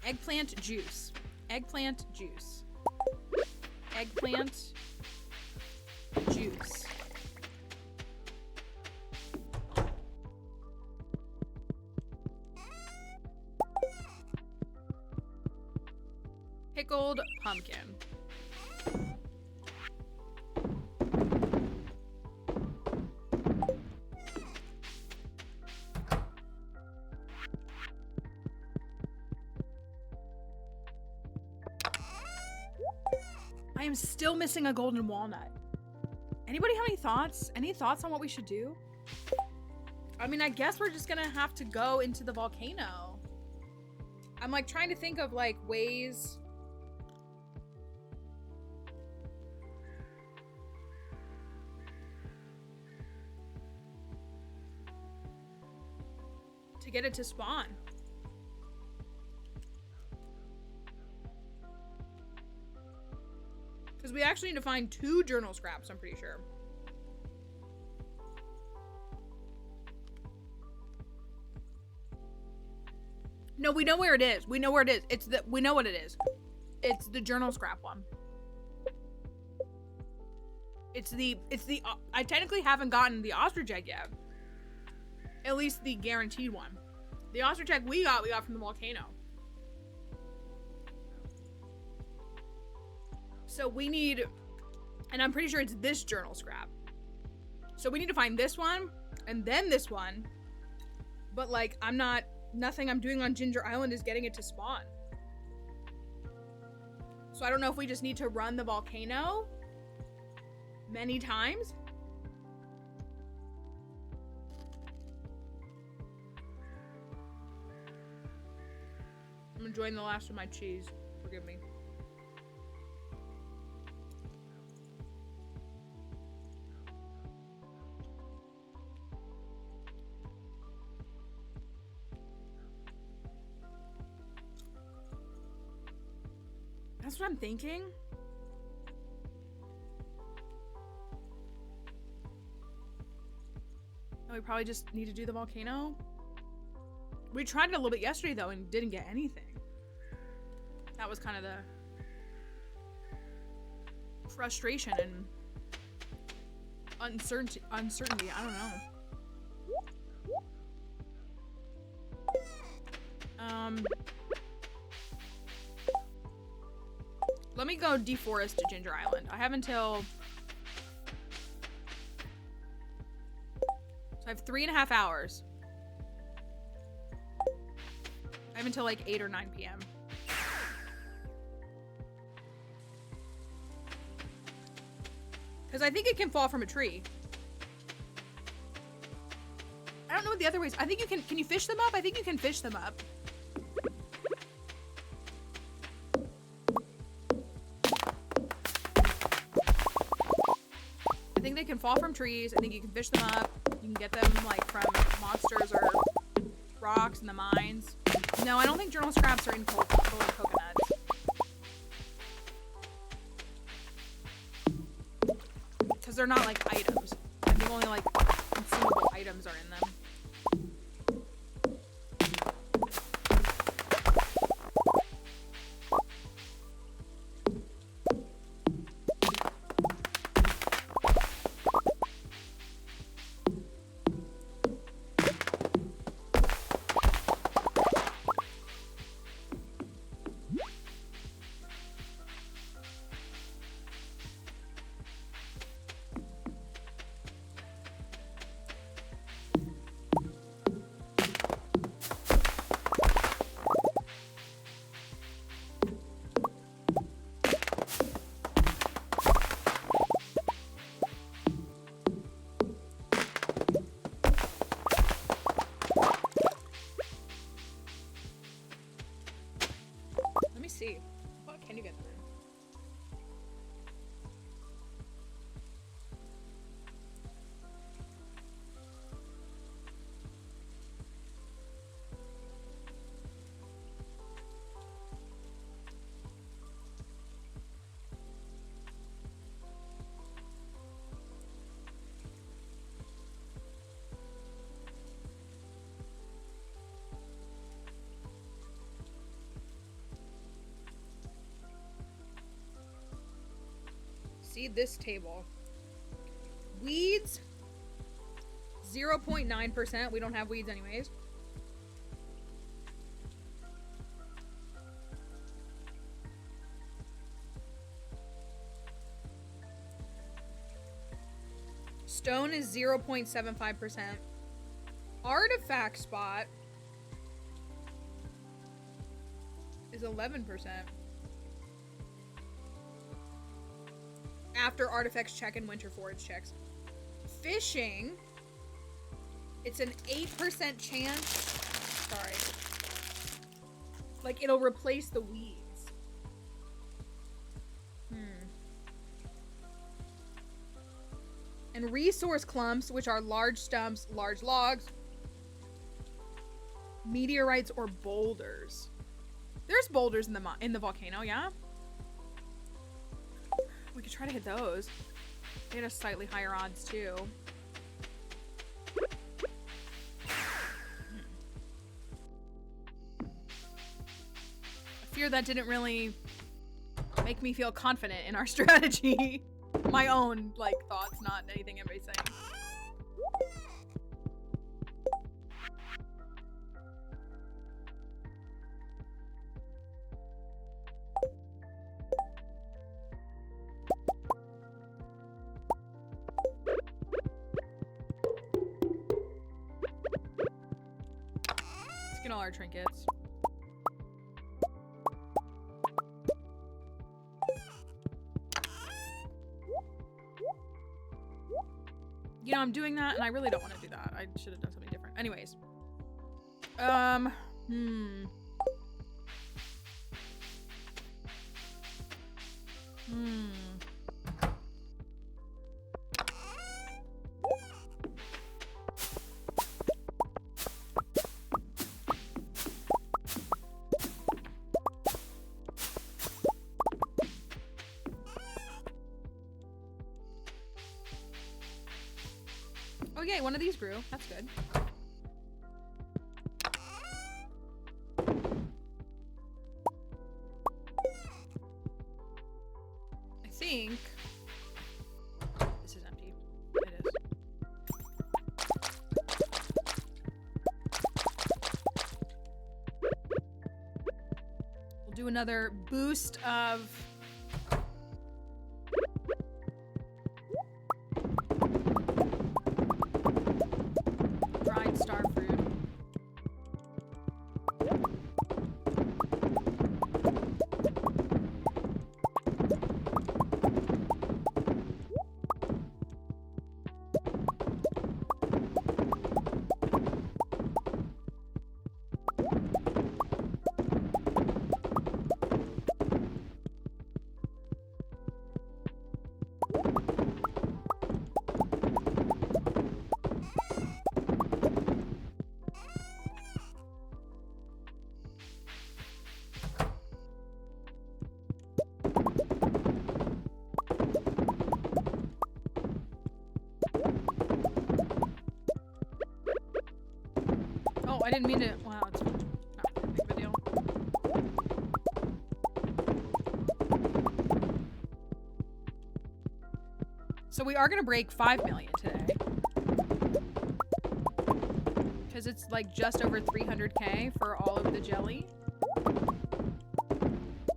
Eggplant juice. Eggplant juice. Eggplant juice. Pickled pumpkin. I am still missing a golden walnut. Anybody have any thoughts? Any thoughts on what we should do? I mean, I guess we're just gonna have to go into the volcano. I'm like trying to think of like ways. To get it to spawn. Because we actually need to find 2 journal scraps, I'm pretty sure. No, we know where it is. We know where it is. We know what it is. It's the journal scrap one. I technically haven't gotten the ostrich egg yet. At least the guaranteed one. The ostrich egg we got from the volcano. So we need, and I'm pretty sure it's this journal scrap. So we need to find this one, and then this one. But like, nothing I'm doing on Ginger Island is getting it to spawn. So I don't know if we just need to run the volcano many times. I'm enjoying the last of my cheese. Forgive me. That's what I'm thinking. And we probably just need to do the volcano We tried it a little bit yesterday though and didn't get anything. That was kind of the frustration and uncertainty. I don't know. Let me go deforest to Ginger Island. I have until... So I have 3.5 hours. I have until like 8 or 9 p.m. Because I think it can fall from a tree. I don't know what the other ways. I think you can you fish them up? I think you can fish them up. I think they can fall from trees. I think you can fish them up. You can get them like from monsters or rocks in the mines. No, I don't think journal scraps are in coconuts. Because they're not like items. I think only like consumable items are in them. See. What can you get there? See this table. Weeds, 0.9%. We don't have weeds anyways. Stone is 0.75%. Artifact spot is 11%. After artifacts check and winter forage checks. Fishing, it's an 8% chance. Sorry. Like it'll replace the weeds. And resource clumps, which are large stumps, large logs, meteorites, or boulders. There's boulders in the volcano, yeah? We could try to hit those. They had a slightly higher odds too. I fear that didn't really make me feel confident in our strategy. My own, like, thoughts, not anything anybody's saying. Let's get all our trinkets. You know, I'm doing that, and I really don't want to do that. I should have done something different. Anyways. Oh yay, one of these grew. That's good. think this is empty. It is. We'll do another boost of dried star fruit. Oh, I didn't mean to. Wow, it's not that big of a deal. So we are gonna break 5 million today. Because it's like just over 300k for all of the jelly.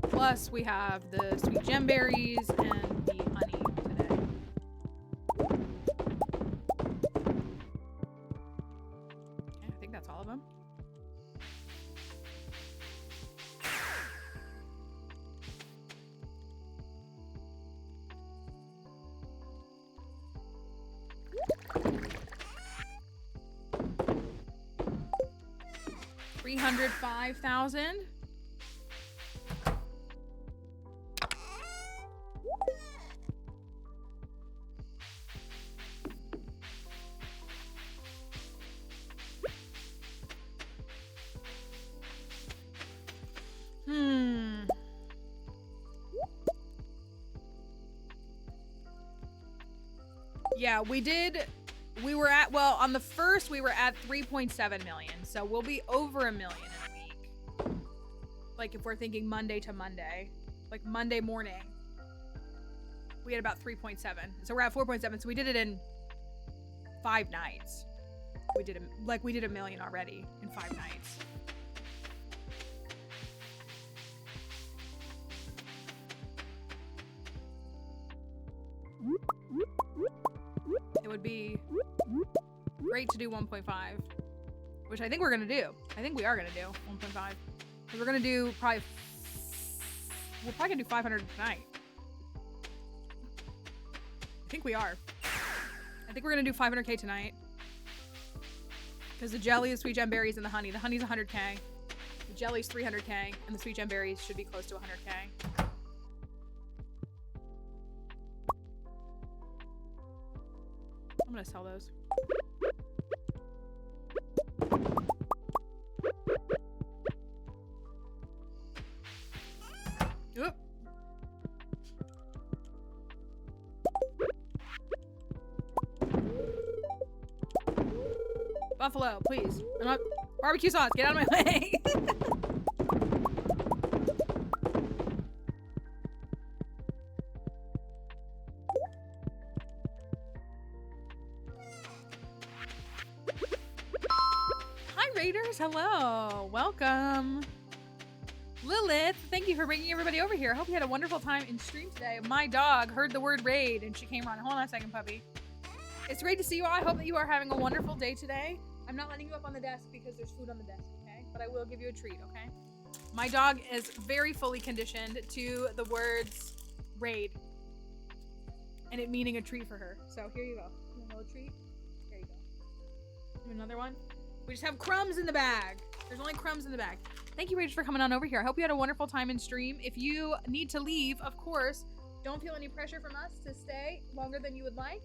Plus we have the sweet gemberries and the honey today. Okay, I think that's all of them. $305,000. Yeah, we did. We were at, well, on the first, we were at 3.7 million. So we'll be over a million in a week. Like if we're thinking Monday to Monday, like Monday morning, we had about 3.7. So we're at 4.7. So we did it in 5 nights. We did a million already in 5 nights. It would be great to do 1.5, which I think we're gonna do. I think we are gonna do 1.5. We're gonna do probably. We're probably gonna do 500 tonight. I think we are. I think we're gonna do 500k tonight. Because the jelly, the sweet gemberries, and the honey. The honey's 100k. The jelly's 300k, and the sweet gemberries should be close to 100k. I'm gonna sell those. Oop. Buffalo, please. I'm not barbecue sauce. Get out of my way. Hello, welcome. Lilith, thank you for bringing everybody over here. I hope you had a wonderful time in stream today. My dog heard the word raid and she came on. Hold on a second, puppy. It's great to see you all. I hope that you are having a wonderful day today. I'm not letting you up on the desk because there's food on the desk, okay? But I will give you a treat, okay? My dog is very fully conditioned to the words raid and it meaning a treat for her. So here you go. You want a little treat? There you go. Do another one. We just have crumbs in the bag. There's only crumbs in the bag. Thank you, Rage, for coming on over here. I hope you had a wonderful time in stream. If you need to leave, of course, don't feel any pressure from us to stay longer than you would like.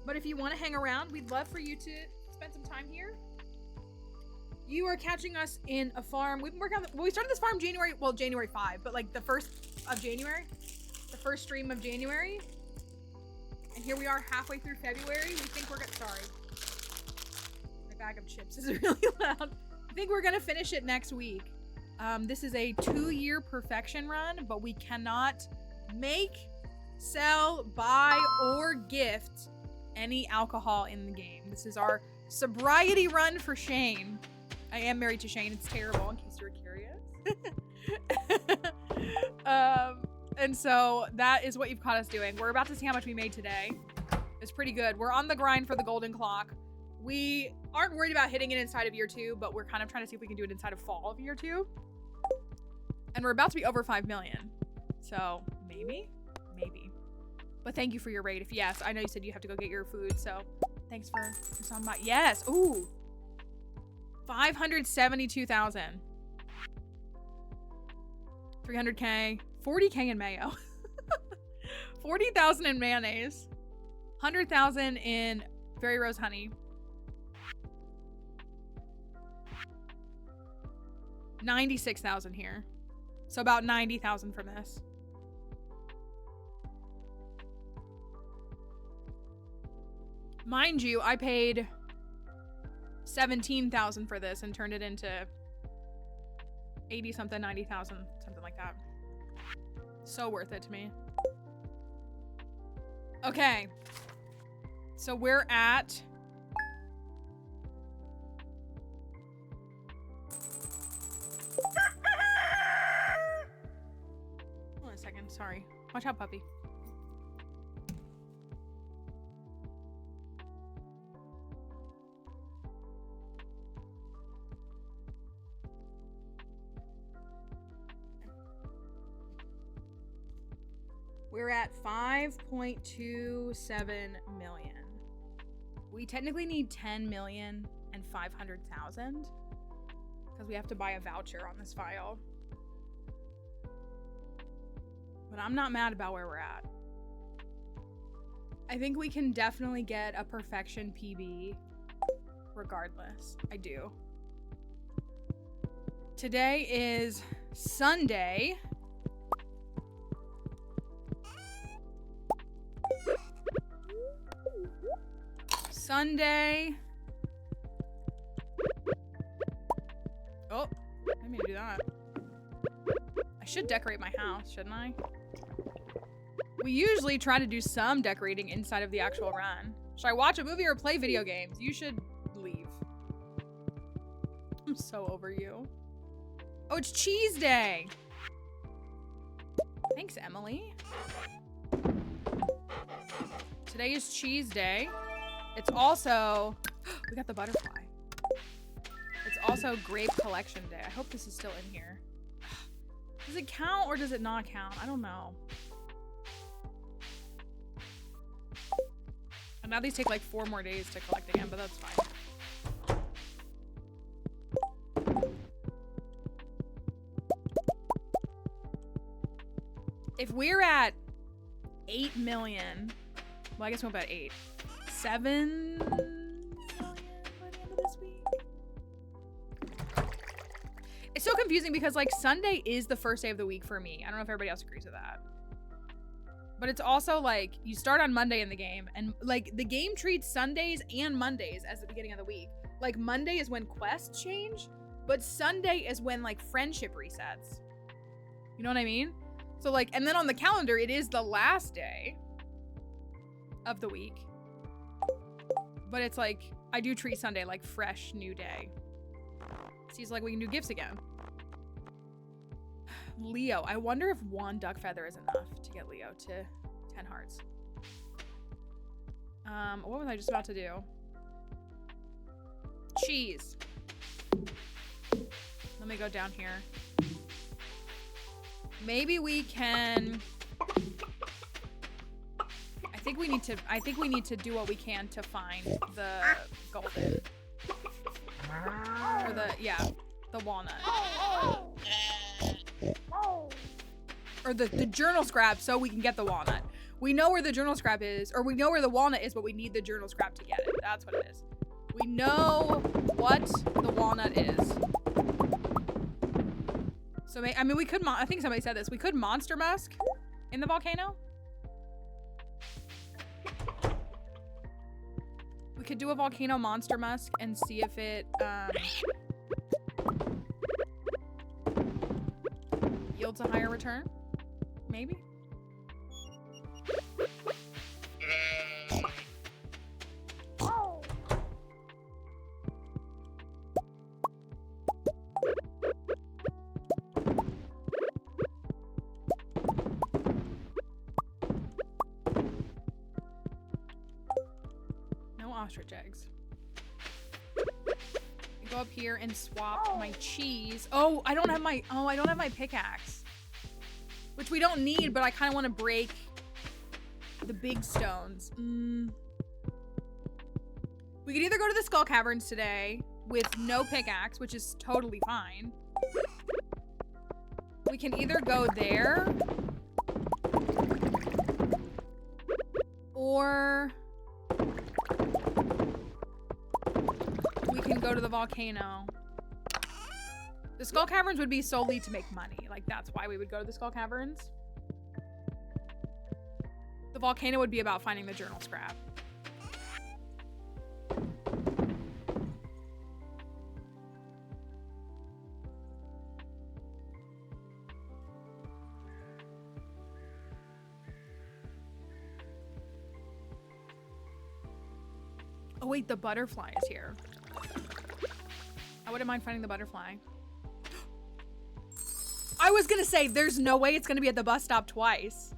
But if you want to hang around, we'd love for you to spend some time here. You are catching us in a farm. We've been working on well, we started this farm January 5, but like the 1st of January, the first stream of January. And here we are halfway through February. We think we're sorry. Bag of chips is really loud. I think we're gonna finish it next week. This is a 2-year perfection run, but we cannot make sell, buy, or gift any alcohol in the game. This is our sobriety run for Shane. I am married to Shane. It's terrible, in case you were curious. And so that is what you've caught us doing. We're about to see how much we made today. It's pretty good. We're on the grind for the golden clock. We aren't worried about hitting it inside of year 2, but we're kind of trying to see if we can do it inside of fall of year 2. And we're about to be over 5 million. So maybe. But thank you for your raid. If yes, I know you said you have to go get your food, so thanks for stopping by. Yes. Ooh. 572,000. 300K. 40K in mayo. 40,000 in mayonnaise. 100,000 in Fairy Rose honey. 96,000 here. So about 90,000 from this. Mind you, I paid 17,000 for this and turned it into 80 something, 90,000, something like that. So worth it to me. Okay. So we're at hold on a second, sorry. Watch out, puppy. We're at 5.27 million. We technically need 10,500,000 because we have to buy a voucher on this file. But I'm not mad about where we're at. I think we can definitely get a perfection PB regardless. I do. Today is Sunday. Sunday. Oh, I didn't mean to do that. I should decorate my house, shouldn't I? We usually try to do some decorating inside of the actual run. Should I watch a movie or play video games? You should leave. I'm so over you. Oh, it's cheese day. Thanks, Emily. Today is cheese day. It's also, we got the butterfly. It's also grape collection day. I hope this is still in here. Does it count or does it not count? I don't know. And now these take like 4 more days to collect again, but that's fine. If we're at 8 million, well, I guess we're about 8. 7 million by the end of this week. It's so confusing because like Sunday is the first day of the week for me. I don't know if everybody else agrees with that. But it's also like you start on Monday in the game and like the game treats Sundays and Mondays as the beginning of the week. Like Monday is when quests change, but Sunday is when like friendship resets. You know what I mean? So like, and then on the calendar, it is the last day of the week. But it's like, I do treat Sunday like fresh new day. Seems like we can do gifts again. Leo, I wonder if 1 duck feather is enough to get Leo to 10 hearts. What was I just about to do? Cheese. Let me go down here. Maybe we can, I think we need to do what we can to find the golden. Or the walnut. Or the journal scrap so we can get the walnut. We know where the journal scrap is, or we know where the walnut is, but we need the journal scrap to get it. That's what it is. We know what the walnut is. So, I mean, we could, I think somebody said this. We could monster musk in the volcano. We could do a volcano monster musk and see if it, yields a higher return. Maybe. ostrich eggs. Go up here and swap my cheese. Oh, I don't have my pickaxe. Which we don't need, but I kind of want to break the big stones. We could either go to the Skull Caverns today with no pickaxe, which is totally fine. We can either go there or we can go to the volcano. The Skull Caverns would be solely to make money. Like, that's why we would go to the Skull Caverns. The volcano would be about finding the journal scrap. Oh wait, the butterfly is here. I wouldn't mind finding the butterfly. I was gonna say, there's no way it's gonna be at the bus stop twice.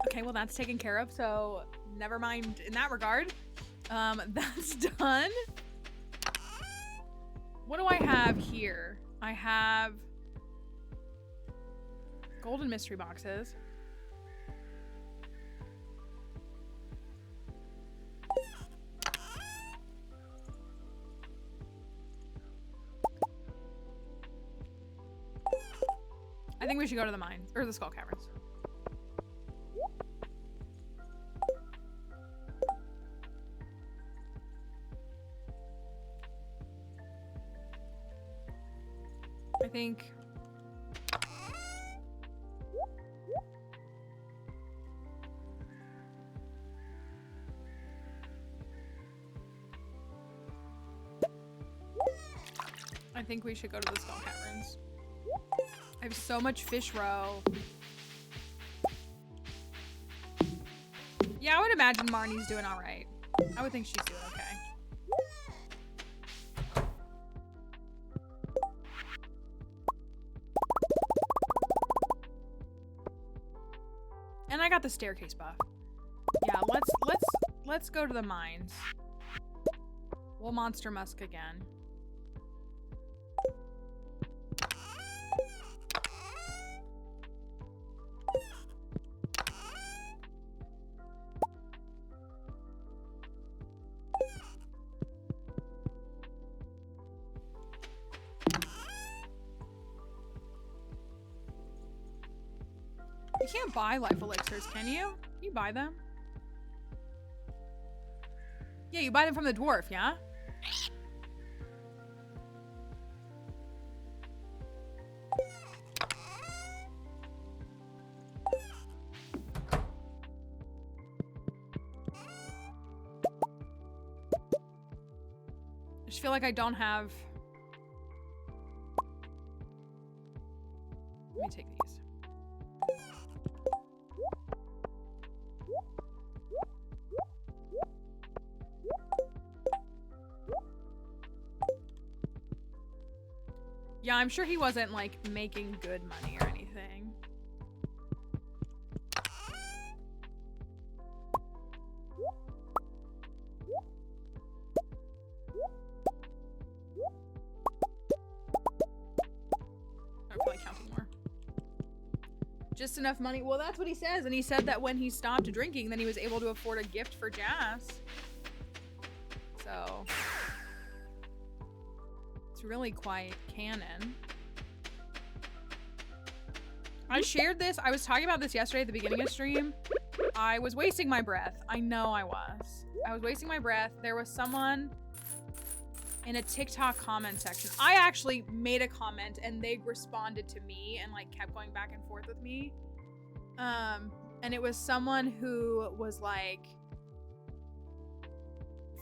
Okay, well that's taken care of, so never mind in that regard. That's done. What do I have here? I have golden mystery boxes. I think we should go to the mines, or the Skull Caverns. I think... we should go to the Skull Caverns. I have so much fish roe. Yeah, I would imagine Marnie's doing all right. I would think she's doing okay. And I got the staircase buff. Yeah, let's go to the mines. We'll Monster Musk again. You can't buy life elixirs, can you? You buy them? Yeah, you buy them from the dwarf, yeah? I just feel like I don't have... Let me take these. Yeah, I'm sure he wasn't, like, making good money or anything. I'm probably counting more. Just enough money. Well, that's what he says. And he said that when he stopped drinking, then he was able to afford a gift for Jazz. So... really quite canon. I shared this. I was talking about this yesterday at the beginning of stream. I was wasting my breath. I know I was. I was wasting my breath. There was someone in a TikTok comment section. I actually made a comment and they responded to me and like kept going back and forth with me. And it was someone who was like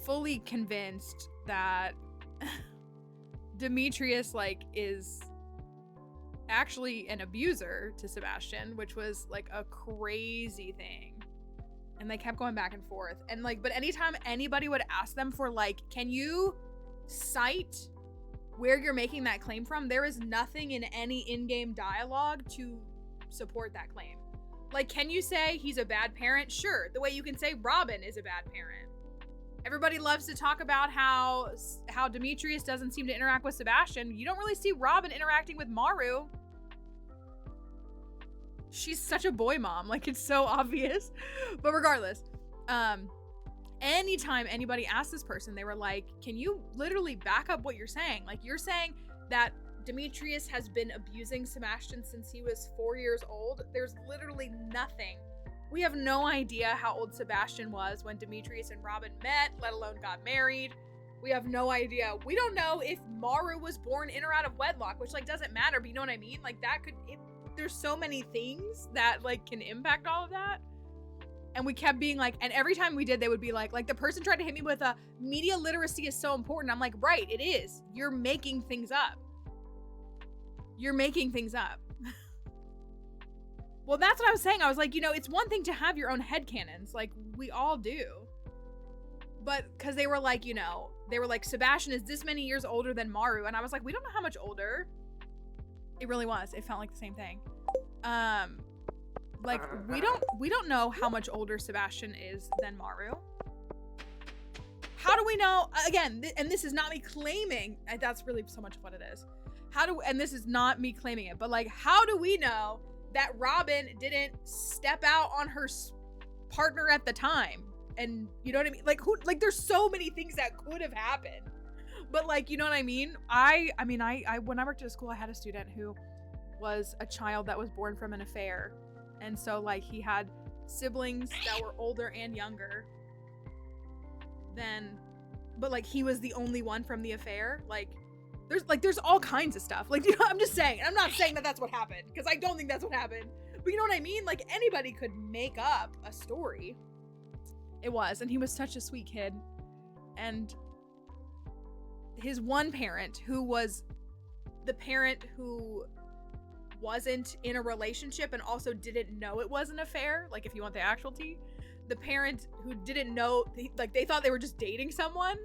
fully convinced that Demetrius like is actually an abuser to Sebastian, which was like a crazy thing. And they kept going back and forth. And like, but anytime anybody would ask them for like, can you cite where you're making that claim from? There is nothing in any in-game dialogue to support that claim. Like, can you say he's a bad parent? Sure. The way you can say Robin is a bad parent. Everybody loves to talk about how Demetrius doesn't seem to interact with Sebastian. You don't really see Robin interacting with Maru. She's such a boy mom. Like, it's so obvious. But regardless, anytime anybody asked this person, they were like, can you literally back up what you're saying? Like, you're saying that Demetrius has been abusing Sebastian since he was 4 years old. There's literally nothing. We have no idea how old Sebastian was when Demetrius and Robin met, let alone got married. We have no idea. We don't know if Maru was born in or out of wedlock, which, like, doesn't matter, but you know what I mean? Like, that could... there's so many things that, like, can impact all of that. And we kept being like, and every time we did, they would be like the person tried to hit me with a media literacy is so important. I'm like, right, it is. You're making things up. You're making things up. Well, that's what I was saying. I was like, you know, it's one thing to have your own headcanons. Like, we all do. But, because they were like, you know, they were like, Sebastian is this many years older than Maru. And I was like, we don't know how much older. It really was. It felt like the same thing. Like, we don't know how much older Sebastian is than Maru. How do we know? Again, and this is not me claiming. That's really so much of what it is. And this is not me claiming it, but, like, how do we know that Robin didn't step out on her partner at the time? And you know what I mean? Like, there's so many things that could have happened. But, like, you know what I mean? I when I worked at a school, I had a student who was a child that was born from an affair. And so, like, he had siblings that were older and younger but, like, he was the only one from the affair. There's all kinds of stuff. Like, you know, I'm just saying, I'm not saying that that's what happened, because I don't think that's what happened. But you know what I mean? Like, anybody could make up a story. It was, and he was such a sweet kid. And his one parent, who was the parent who wasn't in a relationship and also didn't know it was an affair, like, if you want the actual tea, the parent who didn't know, like, they thought they were just dating someone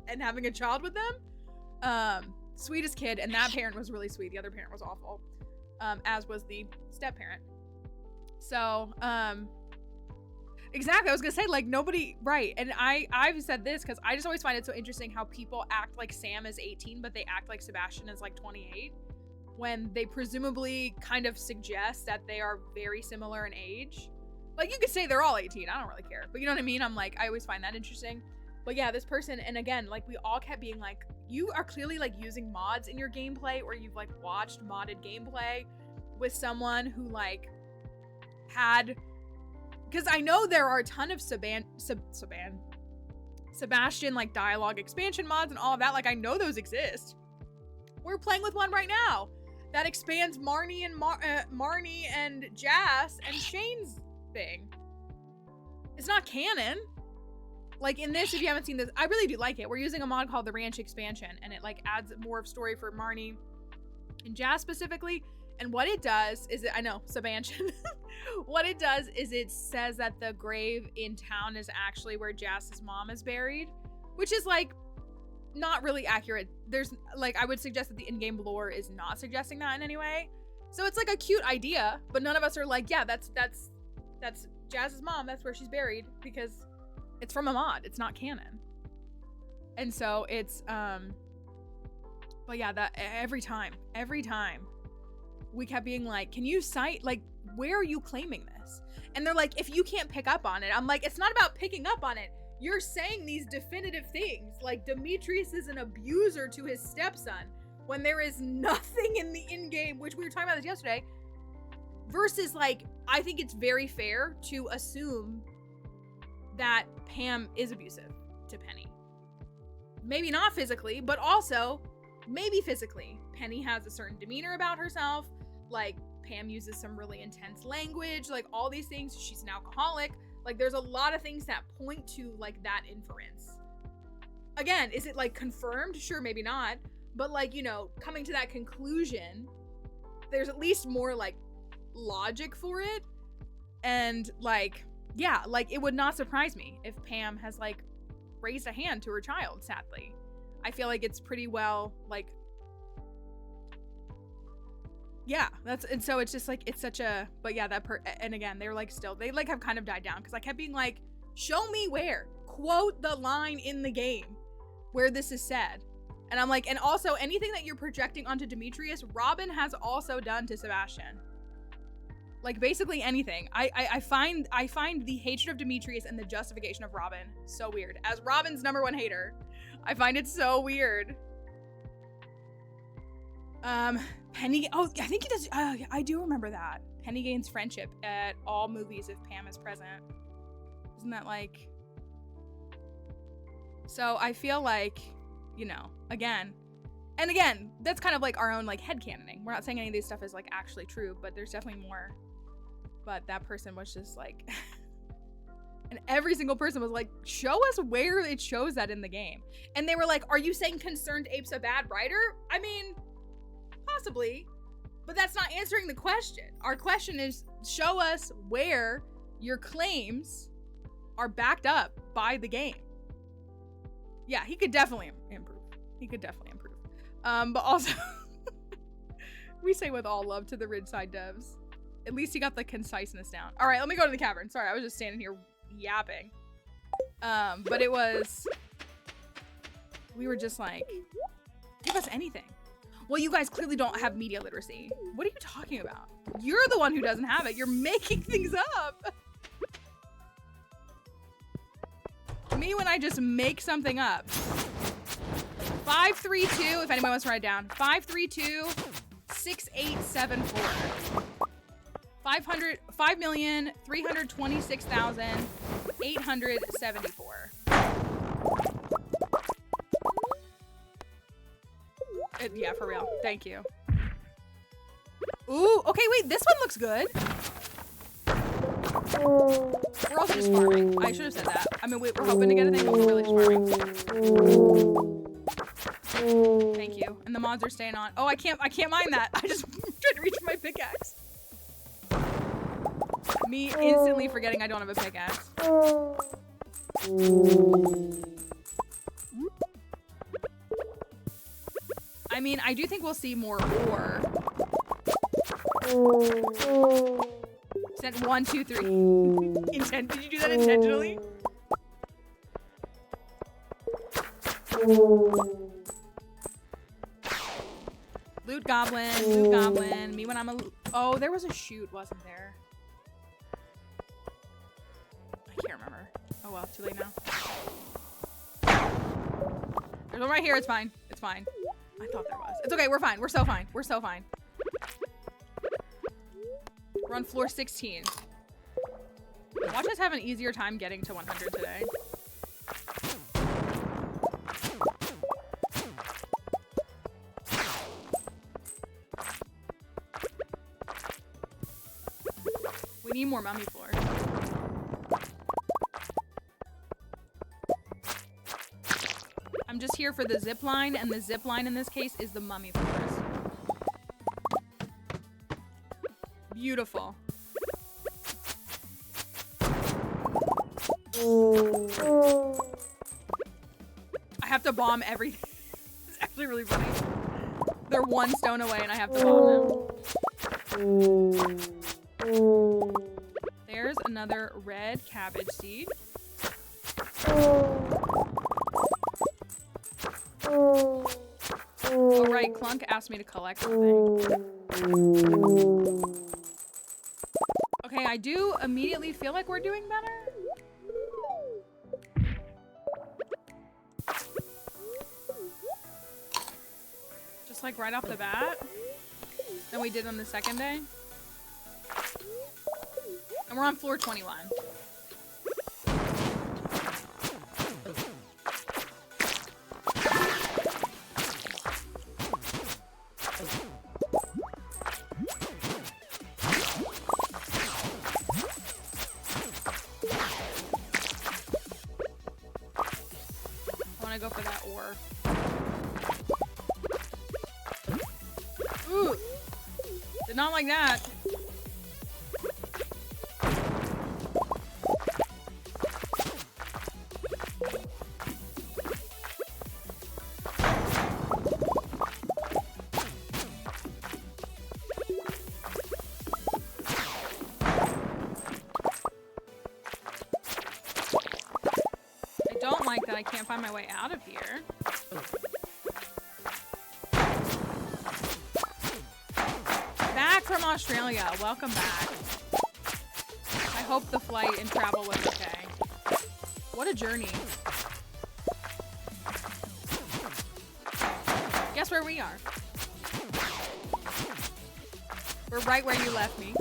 and having a child with them. Sweetest kid, and that parent was really sweet. The other parent was awful, as was the step parent. So, exactly, I was gonna say, like, nobody, right, and I've said this because I just always find it so interesting how people act like Sam is 18, but they act like Sebastian is, like, 28, when they presumably kind of suggest that they are very similar in age. Like, you could say they're all 18, I don't really care, but you know what I mean? I'm like, I always find that interesting. But yeah, this person, and again, like, we all kept being like, you are clearly, like, using mods in your gameplay, or you've, like, watched modded gameplay with someone who, like, had, because I know there are a ton of Sebastian, like, dialogue expansion mods and all of that. Like, I know those exist. We're playing with one right now that expands Marnie and Jas and Shane's thing. It's not canon. Like, in this, if you haven't seen this, I really do like it. We're using a mod called the Ranch Expansion, and it, like, adds more of story for Marnie and Jas specifically. And what it does is, I know, Sebastian. What it does is it says that the grave in town is actually where Jas's mom is buried, which is, like, not really accurate. There's, like, I would suggest that the in-game lore is not suggesting that in any way. So it's, like, a cute idea, but none of us are like, yeah, that's Jas's mom. That's where she's buried, because it's from a mod. It's not canon. And so it's, but yeah, that every time we kept being like, can you cite, like, where are you claiming this? And they're like, if you can't pick up on it. I'm like, it's not about picking up on it. You're saying these definitive things, like Demetrius is an abuser to his stepson, when there is nothing in the in-game, which we were talking about this yesterday, versus, like, I think it's very fair to assume that Pam is abusive to Penny. Maybe not physically, but also maybe physically. Penny has a certain demeanor about herself. Like, Pam uses some really intense language, like, all these things. She's an alcoholic. Like, there's a lot of things that point to, like, that inference. Again, is it, like, confirmed? Sure, maybe not. But, like, you know, coming to that conclusion, there's at least more, like, logic for it. And, like, yeah, like, it would not surprise me if Pam has, like, raised a hand to her child, sadly. I feel like it's pretty well, like, Yeah, and so it's just like, it's such a, but yeah, and again, they're like still, they like have kind of died down because I kept being like, show me where, quote the line in the game where this is said. And I'm like, and also anything that you're projecting onto Demetrius, Robin has also done to Sebastian. Like basically anything. I find the hatred of Demetrius and the justification of Robin so weird. As Robin's #1 hater, I find it so weird. Penny, oh, I think he does, I do remember that. Penny gains friendship at all movies if Pam is present. Isn't that like... So I feel like, you know, again, and again, that's kind of like our own like headcanoning. We're not saying any of this stuff is like actually true, but there's definitely more. But that person was just like, and every single person was like, show us where it shows that in the game. And they were like, are you saying Concerned Ape's a bad writer? I mean, possibly, but that's not answering the question. Our question is, show us where your claims are backed up by the game. Yeah, he could definitely improve. He could definitely improve. But also, we say with all love to the Ridgeside devs. At least he got the conciseness down. All right, let me go to the cavern. Sorry, I was just standing here yapping. But it was, we were just like, give us anything. Well, you guys clearly don't have media literacy. What are you talking about? You're the one who doesn't have it. You're making things up. Me when I just make something up. 532, if anyone wants to write it down. 532-6874. 5,326,874. Yeah, for real. Thank you. Ooh, okay, wait, this one looks good. We're also just farming. I should have said that. I mean, we're hoping to get a thing, but we're really just farming. Thank you. And the mods are staying on. Oh, I can't mine that. I just tried to reach for my pickaxe. Me instantly forgetting I don't have a pickaxe. I mean, I do think we'll see more ore. Sent 1, 2, 3. Did you do that intentionally? Loot goblin, loot goblin. Me when I'm a... Oh, there was a shoot, wasn't there? I can't remember. Oh well, too late now. There's one right here, it's fine. It's fine. I thought there was. It's okay, we're fine. We're so fine. We're so fine. We're on floor 16. Watch us have an easier time getting to 100 today. We need more mummy floors. I'm just here for the zip line, and the zip line in this case is the mummy floors. Beautiful. I have to bomb everything. It's actually really funny. They're 1 stone away and I have to bomb them. There's another red cabbage seed. Oh right, Clunk asked me to collect something. Okay, I do immediately feel like we're doing better. Just like right off the bat than we did on the second day. And we're on floor 21. Go for that ore. Ooh! Did not like that. find my way out of here. Back from Australia. Welcome back. I hope the flight and travel was okay. What a journey. Guess where we are? We're right where you left me.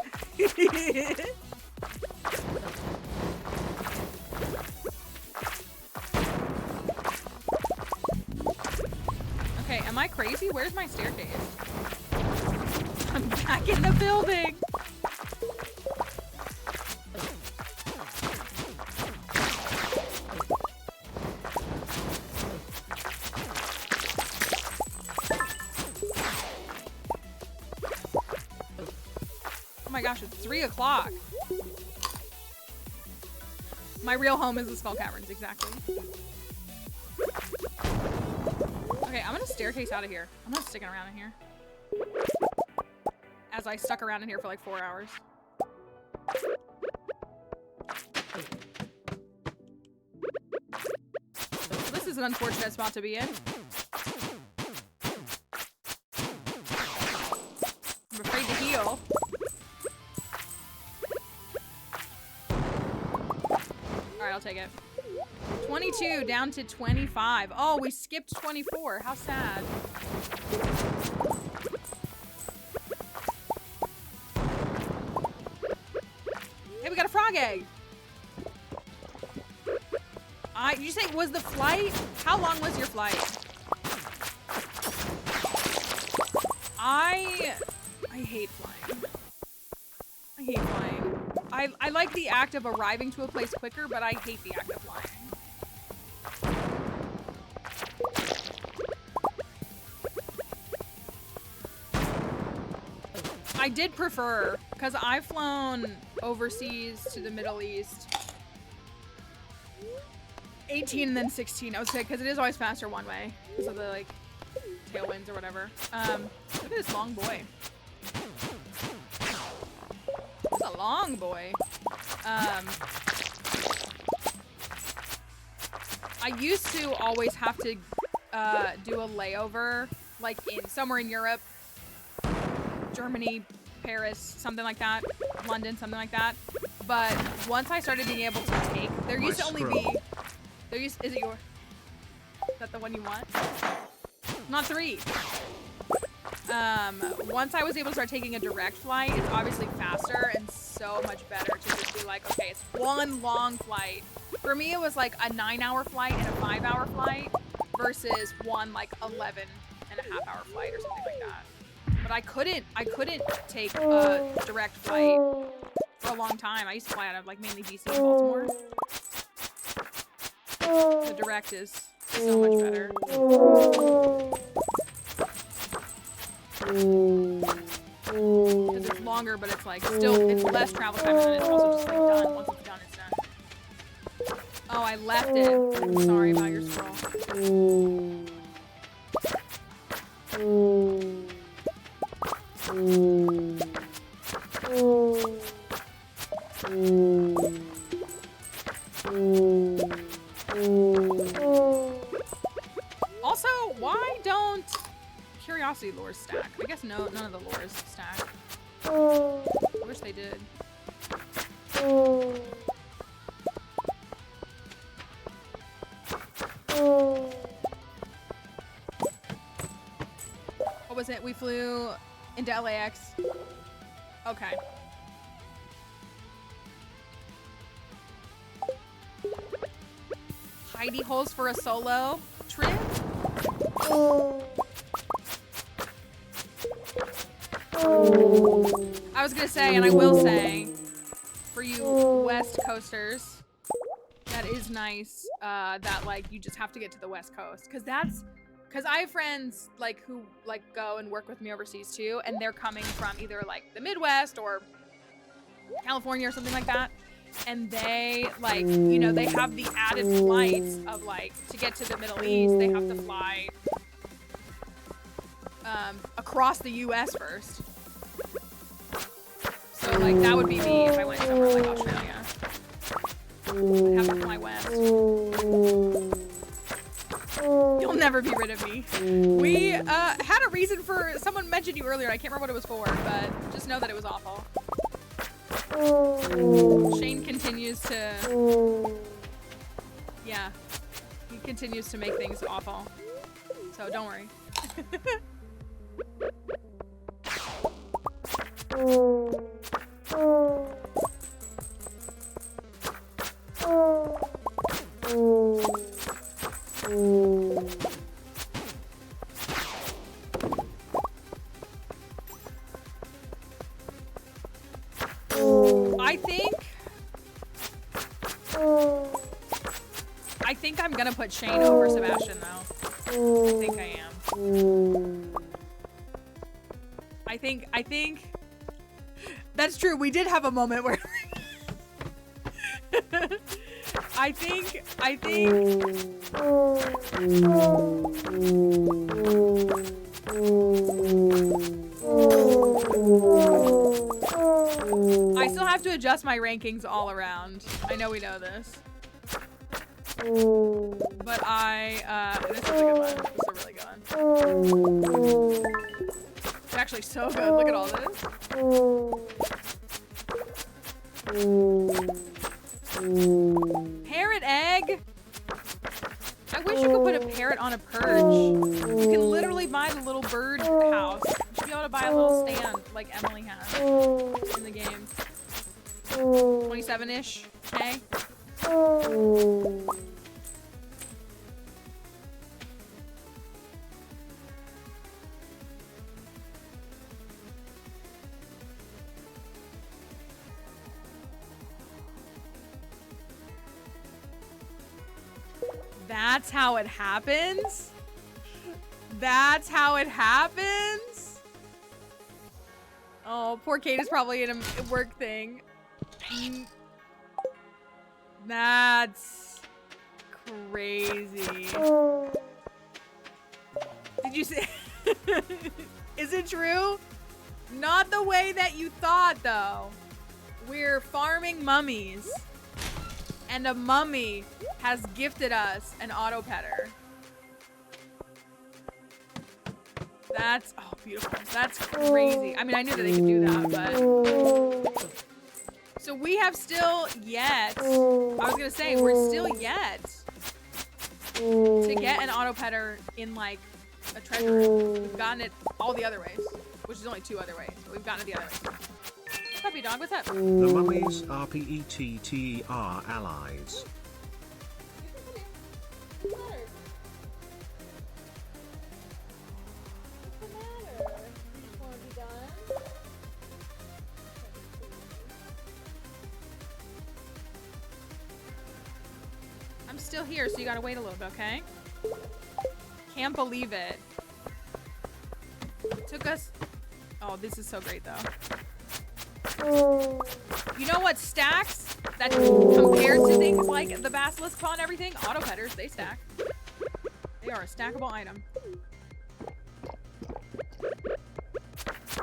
Okay, am I crazy? Where's my staircase? I'm back in the building. Oh my gosh, it's 3 o'clock. My real home is the Skull Caverns, exactly. Okay, I'm gonna staircase out of here. I'm not sticking around in here. As I stuck around in here for like 4 hours. This is an unfortunate spot to be in. I'm afraid to heal. Alright, I'll take it. 22 down to 25. Oh, we skipped 24. How sad. Hey, we got a frog egg. Did you say it was the flight? How long was your flight? I hate flying. I hate flying. I like the act of arriving to a place quicker, but I hate the act of flying. I did prefer, because I've flown overseas to the Middle East. 18 and then 16, I would say, because it is always faster one way. Because of the, like, tailwinds or whatever. Look at this long boy. It's a long boy. I used to always have to do a layover, like in somewhere in Europe, Germany, Paris, something like that, London, something like that. But once I started being able to take, there used to only be, is it your, is that the one you want? Not 3. Once I was able to start taking a direct flight, it's obviously faster and so much better to just be like, okay, it's one long flight. For me, it was like a 9-hour flight and a 5-hour flight versus one like 11.5-hour flight or something like that. But I couldn't take a direct flight for a long time. I used to fly out of like mainly DC and Baltimore. The direct is so much better. Because it's longer, but it's like still, it's less travel time, and then it's also just like done. Once it's done, it's done. Oh, I left it. I'm sorry about your scroll. Also, why don't curiosity lures stack? I guess none of the lures stack. I wish they did. What was it? We flew into LAX. Okay. Hidey holes for a solo trip? I was gonna say, and I will say, for you West Coasters, that is nice, that like you just have to get to the West Coast. Cause I have friends like who like go and work with me overseas too, and they're coming from either like the Midwest or California or something like that. And they like, you know, they have the added flights of like, to get to the Middle East, they have to fly across the US first. So like that would be me if I went somewhere like Australia. I'd have to fly west. never be rid of me. We had a reason for, someone mentioned you earlier, I can't remember what it was for, but just know that it was awful. Shane continues to, yeah, he continues to make things awful. So don't worry. I think I'm gonna put Shane over Sebastian though. I think I am. I think that's true. We did have a moment where I think I still have to adjust my rankings all around. I know we know this. But this is a good one. This is a really good one. It's actually so good. Look at all this. Parrot egg? I wish you could put a parrot on a perch. You can literally buy the little bird house. You should be able to buy a little stand like Emily has in the game. 27-ish, okay? That's how it happens? That's how it happens? Oh, poor Kate is probably in a work thing. That's crazy. Did you say? Is it true? Not the way that you thought, though. We're farming mummies. And a mummy has gifted us an auto petter. That's, oh, beautiful. That's crazy. I mean, I knew that they could do that, but. So we have still yet, I was gonna say, we're still yet to get an auto petter in like a treasure room. We've gotten it all the other ways, which is only 2 other ways, but we've gotten it the other ways. Puppy dog, what's up? The mummies are PETTER allies. I'm still here, so you gotta wait a little bit, okay? Can't believe it. Took us... Oh, this is so great, though. You know what stacks that compared to things like the basilisk claw and everything? Auto petters, they stack. They are a stackable item.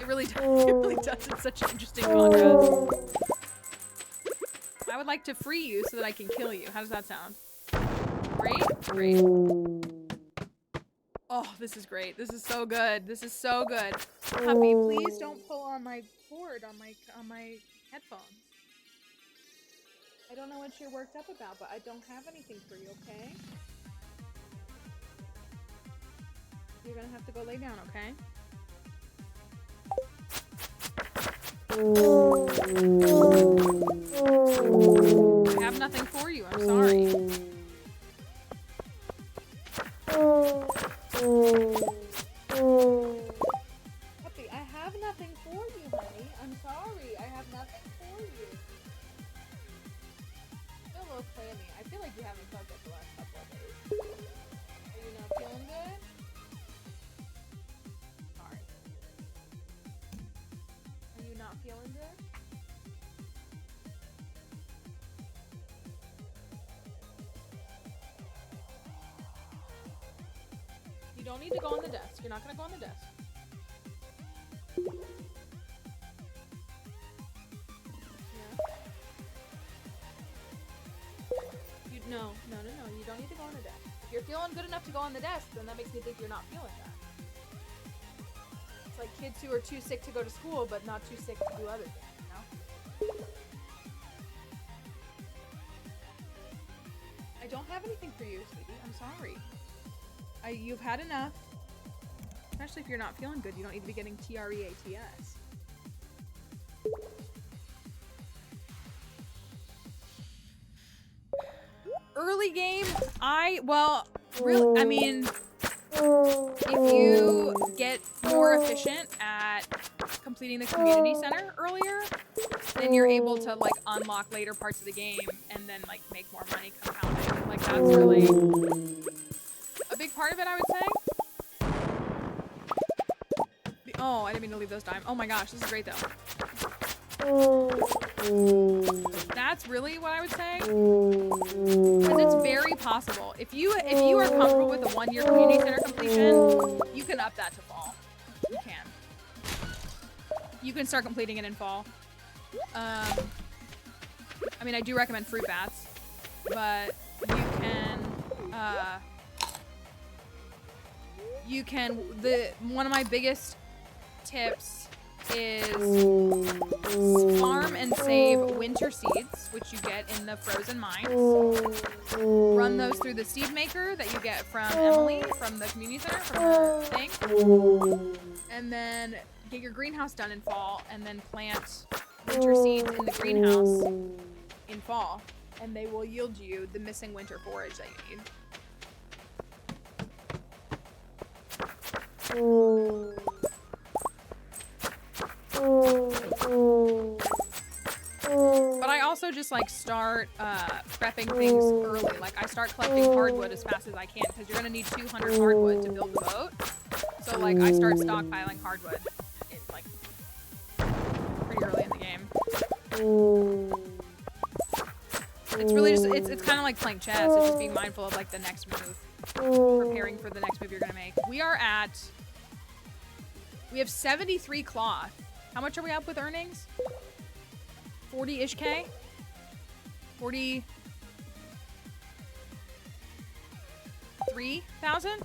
It really does. It's such an interesting contrast. I would like to free you so that I can kill you. How does that sound? Great? Great. Oh, this is great. This is so good. This is so good. Puppy, please don't pull on my cord on my headphones. I don't know what you're worked up about, but I don't have anything for you, okay? You're gonna have to go lay down, okay? I have nothing for you. I'm sorry. Puppy, I have nothing for you, honey. I'm sorry. I have nothing for you. Still a little clammy. I feel like you haven't slept up the last couple of days. Are you not feeling good? Sorry. Are you not feeling good? You don't need to go on the desk. You're not gonna go on the desk. No. You don't need to go on the desk. If you're feeling good enough to go on the desk, then that makes me think you're not feeling that. It's like kids who are too sick to go to school, but not too sick to do other things, you know? I don't have anything for you, sweetie. I'm sorry. You've had enough. Especially if you're not feeling good, you don't need to be getting TREATS. Early game, really, I mean, if you get more efficient at completing the community center earlier, then you're able to like unlock later parts of the game and then like make more money compounding. Like that's really a big part of it, I would say. Oh, I didn't mean to leave those dime. Oh my gosh, this is great though. That's really what I would say. Because it's very possible. If you are comfortable with the 1-year community center completion, you can up that to fall. You can. You can start completing it in fall. I mean, I do recommend fruit bats, but one of my biggest tips is farm and save winter seeds, which you get in the frozen mines. Run those through the seed maker that you get from Emily from the community center, from her thing. And then get your greenhouse done in fall, and then plant winter seeds in the greenhouse in fall. And they will yield you the missing winter forage that you need. But I also just like start prepping things early. Like I start collecting hardwood as fast as I can because you're gonna need 200 hardwood to build the boat. So like I start stockpiling hardwood in like pretty early in the game. It's really just it's kind of like playing chess. It's just being mindful of like the next move, preparing for the next move you're gonna make. We have 73 cloth. How much are we up with earnings? 40-ish K? 43,000?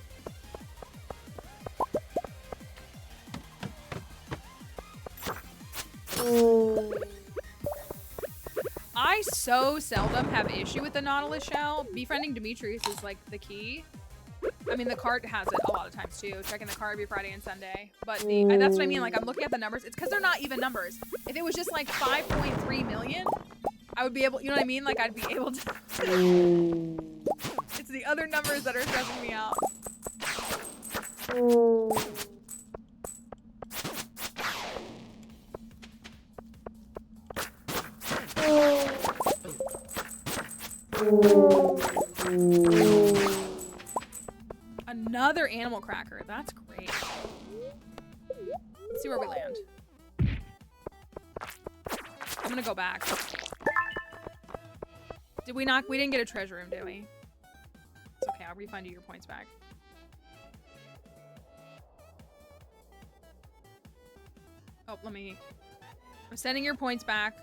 I so seldom have issue with the Nautilus shell. Befriending Demetrius is like the key. I mean, the cart has it a lot of times too. Checking the cart every Friday and Sunday. But that's what I mean. Like, I'm looking at the numbers. It's because they're not even numbers. If it was just like 5.3 million, I would be able, you know what I mean? Like, I'd be able to. It's the other numbers that are stressing me out. Another animal cracker. That's great. Let's see where we land. I'm gonna go back. Did we not? We didn't get a treasure room, did we? It's okay. I'll refund you your points back. Oh, I'm sending your points back.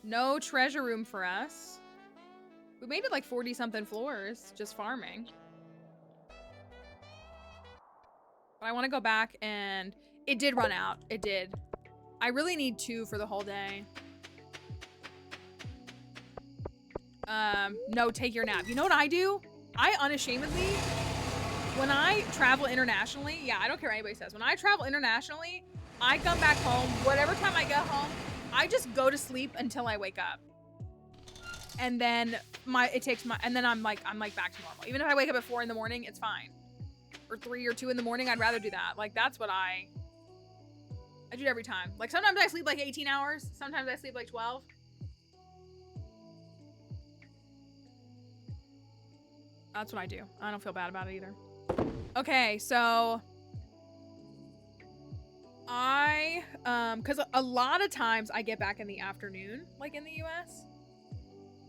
No treasure room for us. We made it like 40-something floors just farming. But I want to go back and it did run out. It did. I really need 2 for the whole day. No, take your nap. You know what I do? I unashamedly, when I travel internationally, yeah, I don't care what anybody says. When I travel internationally, I come back home, whatever time I get home, I just go to sleep until I wake up. And then and then I'm like back to normal. Even if I wake up at 4 in the morning, it's fine. Or 3 or 2 in the morning, I'd rather do that. Like, that's what I do it every time. Like, sometimes I sleep like 18 hours. Sometimes I sleep like 12. That's what I do. I don't feel bad about it either. Okay, so because a lot of times I get back in the afternoon, like in the US.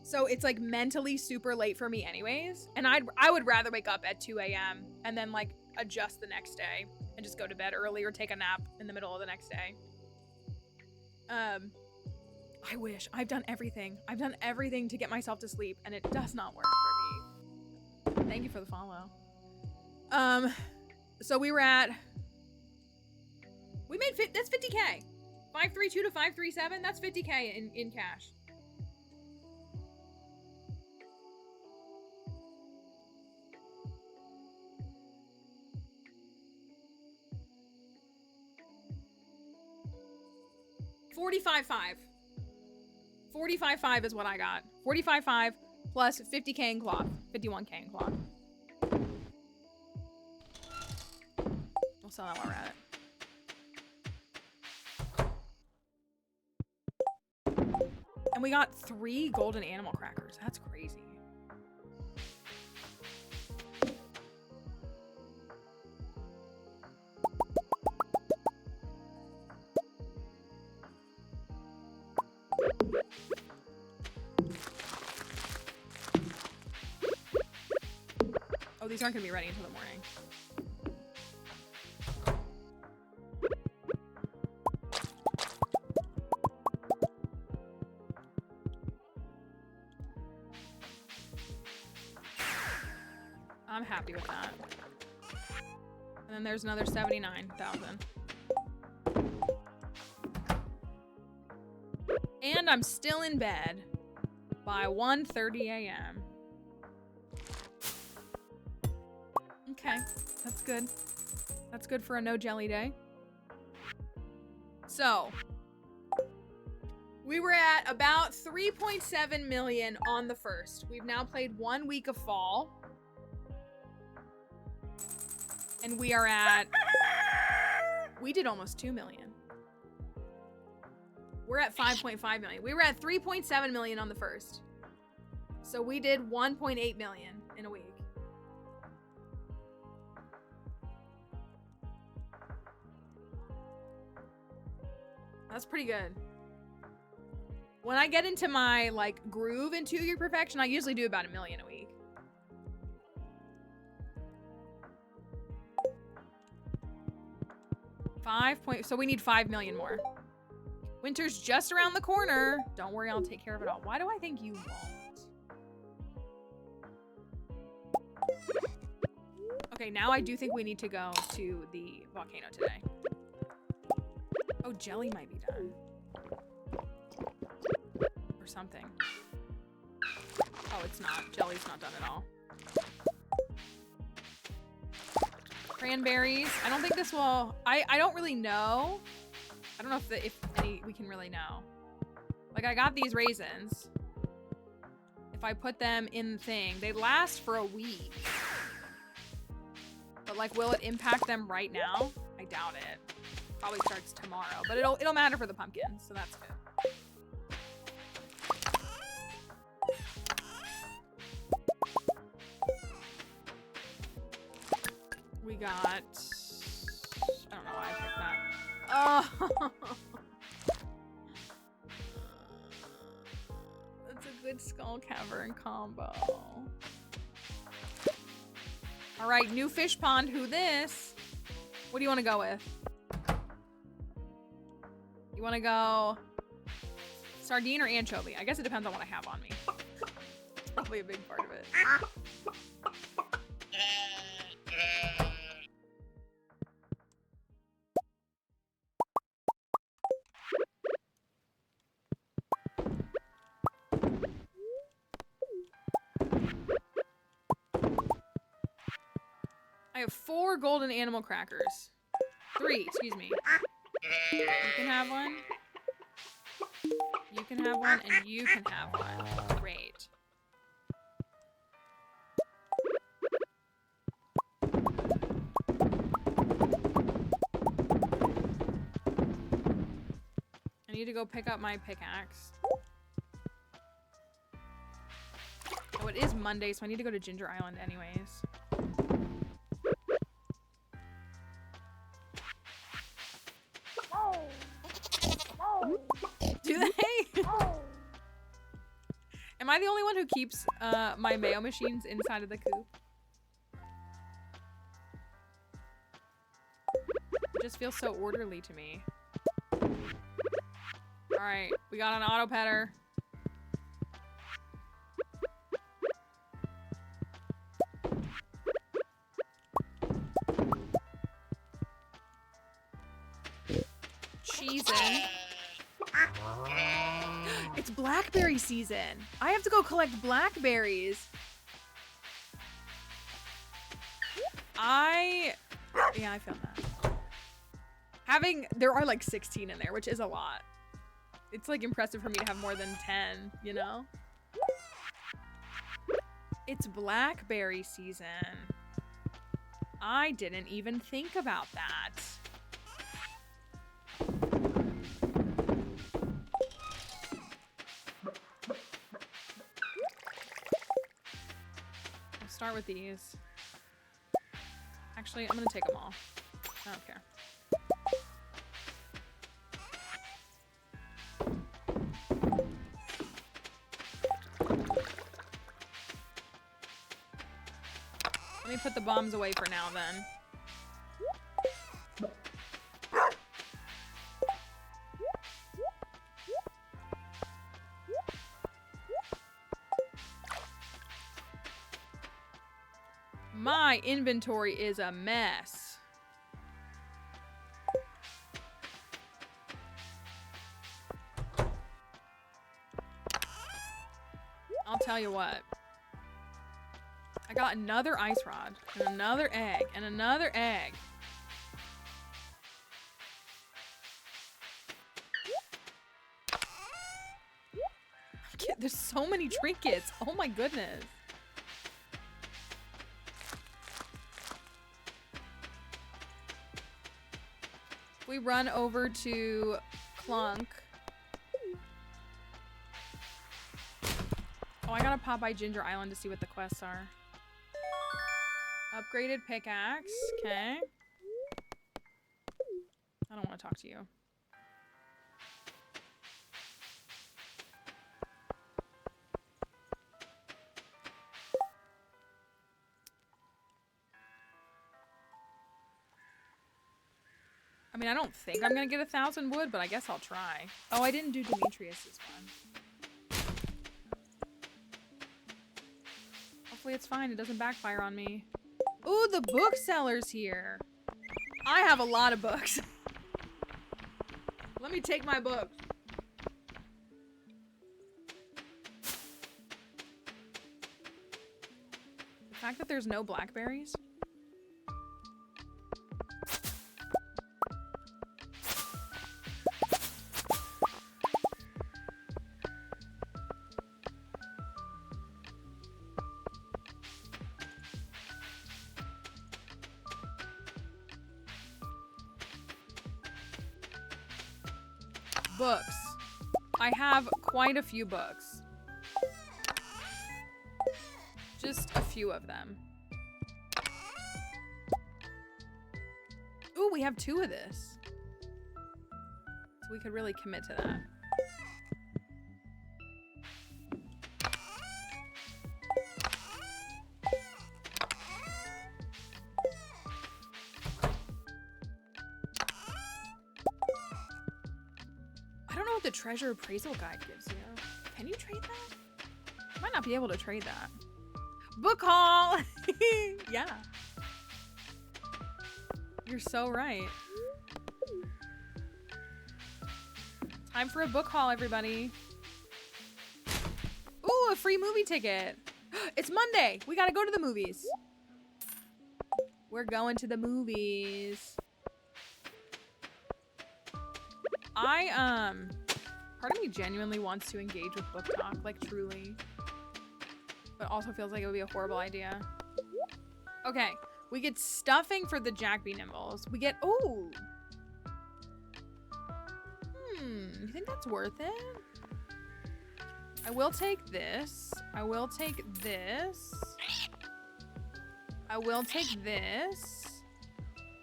So it's like mentally super late for me anyways. And I would rather wake up at 2 a.m. and then like adjust the next day and just go to bed early or take a nap in the middle of the next day. I wish. I've done everything. I've done everything to get myself to sleep and it does not work for me. Thank you for the follow. So we made that's 50K. 532 to 537, that's 50K in cash. $45.5. $45.5 is what I got. $45.5 plus 50K in cloth. 51K in cloth. We'll sell that while we're at it. And we got 3 golden animal crackers. That's crazy. Oh, these aren't gonna be ready until the morning. I'm happy with that. And then there's another 79,000. And I'm still in bed by 1:30 a.m. Okay, that's good. That's good for a no jelly day. So, we were at about 3.7 million on the first. We've now played 1 week of fall. And we are at, we did almost 2 million. We're at 5.5 million. We were at 3.7 million on the first. So we did 1.8 million in a week. That's pretty good. When I get into my like groove and 2-year perfection, I usually do about 1 million a week. So we need 5 million more. Winter's just around the corner. Don't worry, I'll take care of it all. Why do I think you won't? Okay, now I do think we need to go to the volcano today. Oh, jelly might be done. Or something. Oh, it's not. Jelly's not done at all. Cranberries. I don't think this will... I don't really know. I don't know if any we can really know. Like, I got these raisins. If I put them in the thing, they last for a week. But, like, will it impact them right now? I doubt it. Probably starts tomorrow. But it'll matter for the pumpkins, so that's good. We got... I don't know why I picked that. Oh! That's a good skull cavern combo. Alright, new fish pond. Who this? What do you want to go with? You want to go sardine or anchovy? I guess it depends on what I have on me. It's probably a big part of it. I have 4 golden animal crackers. 3, excuse me. You can have one. You can have one, and you can have one. Great. I need to go pick up my pickaxe. Oh, it is Monday, so I need to go to Ginger Island anyways. Do they? Am I the only one who keeps my mayo machines inside of the coop? It just feels so orderly to me. Alright, we got an auto petter. season. It's blackberry season. I have to go collect blackberries. Yeah, I found that. There are like 16 in there, which is a lot. It's like impressive for me to have more than 10, you know? It's blackberry season. I didn't even think about that. I'll start with these. Actually, I'm gonna take them all. I don't care. Let me put the bombs away for now then. My inventory is a mess. I'll tell you what. I got another ice rod, and another egg, and another egg. There's so many trinkets. Oh my goodness. We run over to Clunk. Oh, I gotta pop by Ginger Island to see what the quests are. Upgraded pickaxe. Okay. I don't want to talk to you. I mean, I don't think I'm gonna get 1,000 wood, but I guess I'll try. Oh, I didn't do Demetrius's one. Hopefully it's fine. It doesn't backfire on me. Ooh, the bookseller's here. I have a lot of books. Let me take my books. The fact that there's no blackberries. Books. I have quite a few books. Just a few of them. Ooh, we have 2 of this. So we could really commit to that. The treasure appraisal guide gives you. Can you trade that? You might not be able to trade that. Book haul! Yeah. You're so right. Time for a book haul, everybody. Ooh, a free movie ticket. It's Monday. We gotta go to the movies. We're going to the movies. Part of me genuinely wants to engage with book talk, like truly. But also feels like it would be a horrible idea. Okay, we get stuffing for the Jack B. Nimbles. We get, ooh. You think that's worth it? I will take this. I will take this. I will take this.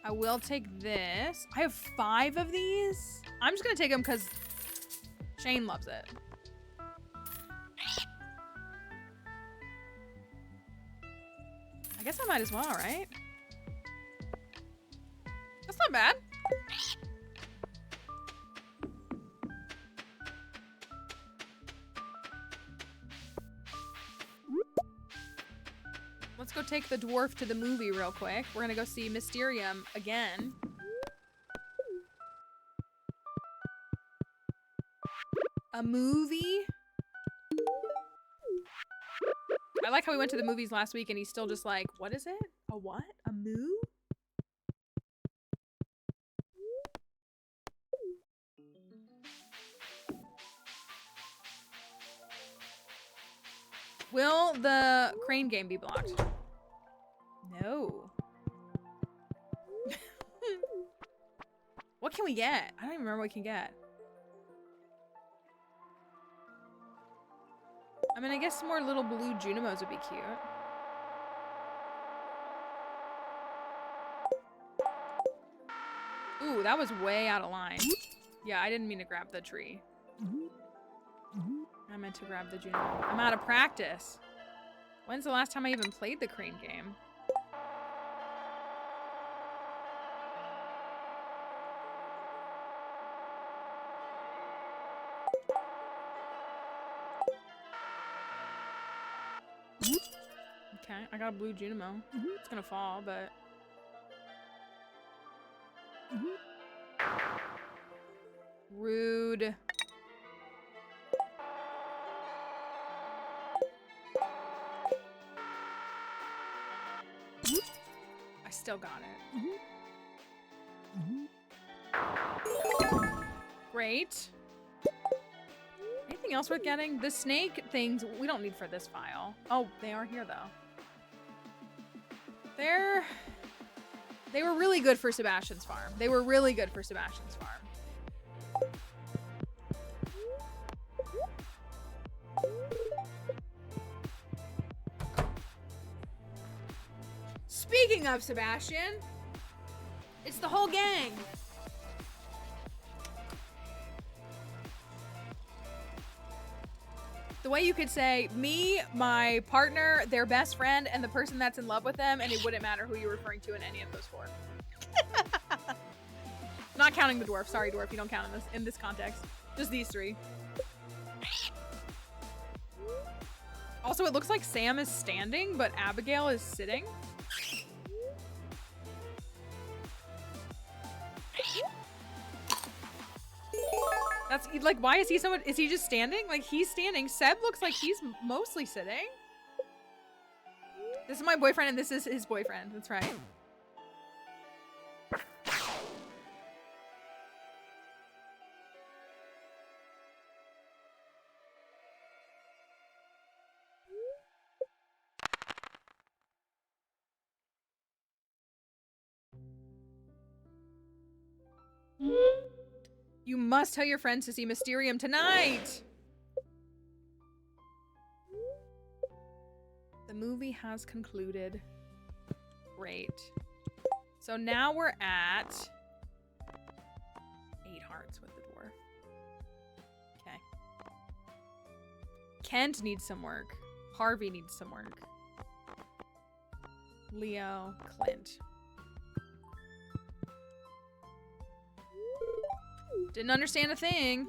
I will take this. I have 5 of these. I'm just gonna take them because Shane loves it. I guess I might as well, right? That's not bad. Let's go take the dwarf to the movie real quick. We're gonna go see Mysterium again. A movie? I like how we went to the movies last week and he's still just like, what is it? A what? A moo? Will the crane game be blocked? No. What can we get? I don't even remember what we can get. I mean, I guess some more little blue Junimos would be cute. Ooh, that was way out of line. Yeah, I didn't mean to grab the tree. I meant to grab the Junimo. I'm out of practice. When's the last time I even played the crane game? Okay, I got a blue Junimo. It's gonna fall, but... Rude. I still got it. Great. Anything else worth getting? The snake things we don't need for this file. Oh, they are here though. They were really good for Sebastian's farm. They were really good for Sebastian's farm. Speaking of Sebastian, it's the whole gang. The way you could say me, my partner, their best friend, and the person that's in love with them, and it wouldn't matter who you're referring to in any of those four. Not counting the dwarf. Sorry, dwarf, you don't count in this context. Just these three. Also, it looks like Sam is standing, but Abigail is sitting. That's like, why is he so? Is he just standing? Like, he's standing. Seb looks like he's mostly sitting. This is my boyfriend, and this is his boyfriend. That's right. You must tell your friends to see Mysterium tonight! The movie has concluded. Great. So now we're at 8 hearts with the dwarf. Okay. Kent needs some work. Harvey needs some work. Leo, Clint. Didn't understand a thing.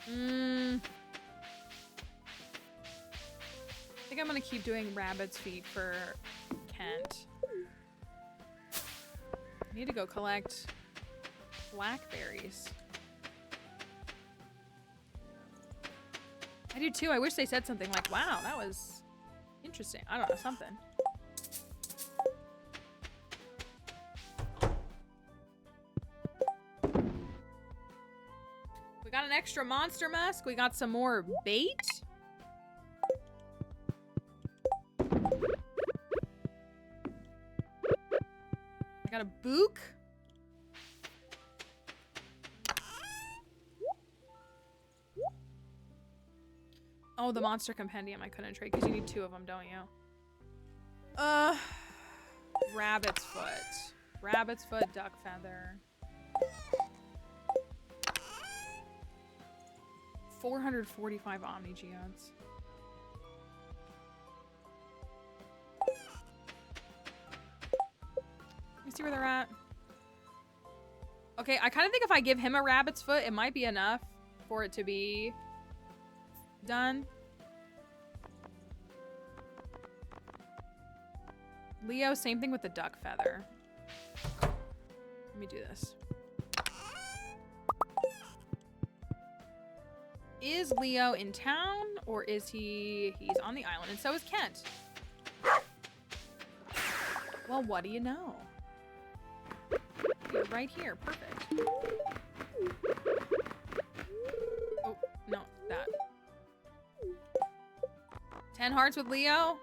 I think I'm gonna keep doing rabbit's feet for Kent. I need to go collect blackberries. I do too. I wish they said something like, wow, that was interesting. I don't know, something. We got an extra monster mask. We got some more bait. I got a book. Oh, the monster compendium I couldn't trade because you need 2 of them, don't you? Rabbit's foot. Rabbit's foot, duck feather. 445 Omni Geodes. Let me see where they're at. Okay, I kind of think if I give him a rabbit's foot, it might be enough for it to be done. Leo, same thing with the duck feather. Let me do this. Is Leo in town or is he's on the island? And so is Kent. Well, what do you know? You're right here. Perfect. Oh, no, that. 10 hearts with Leo?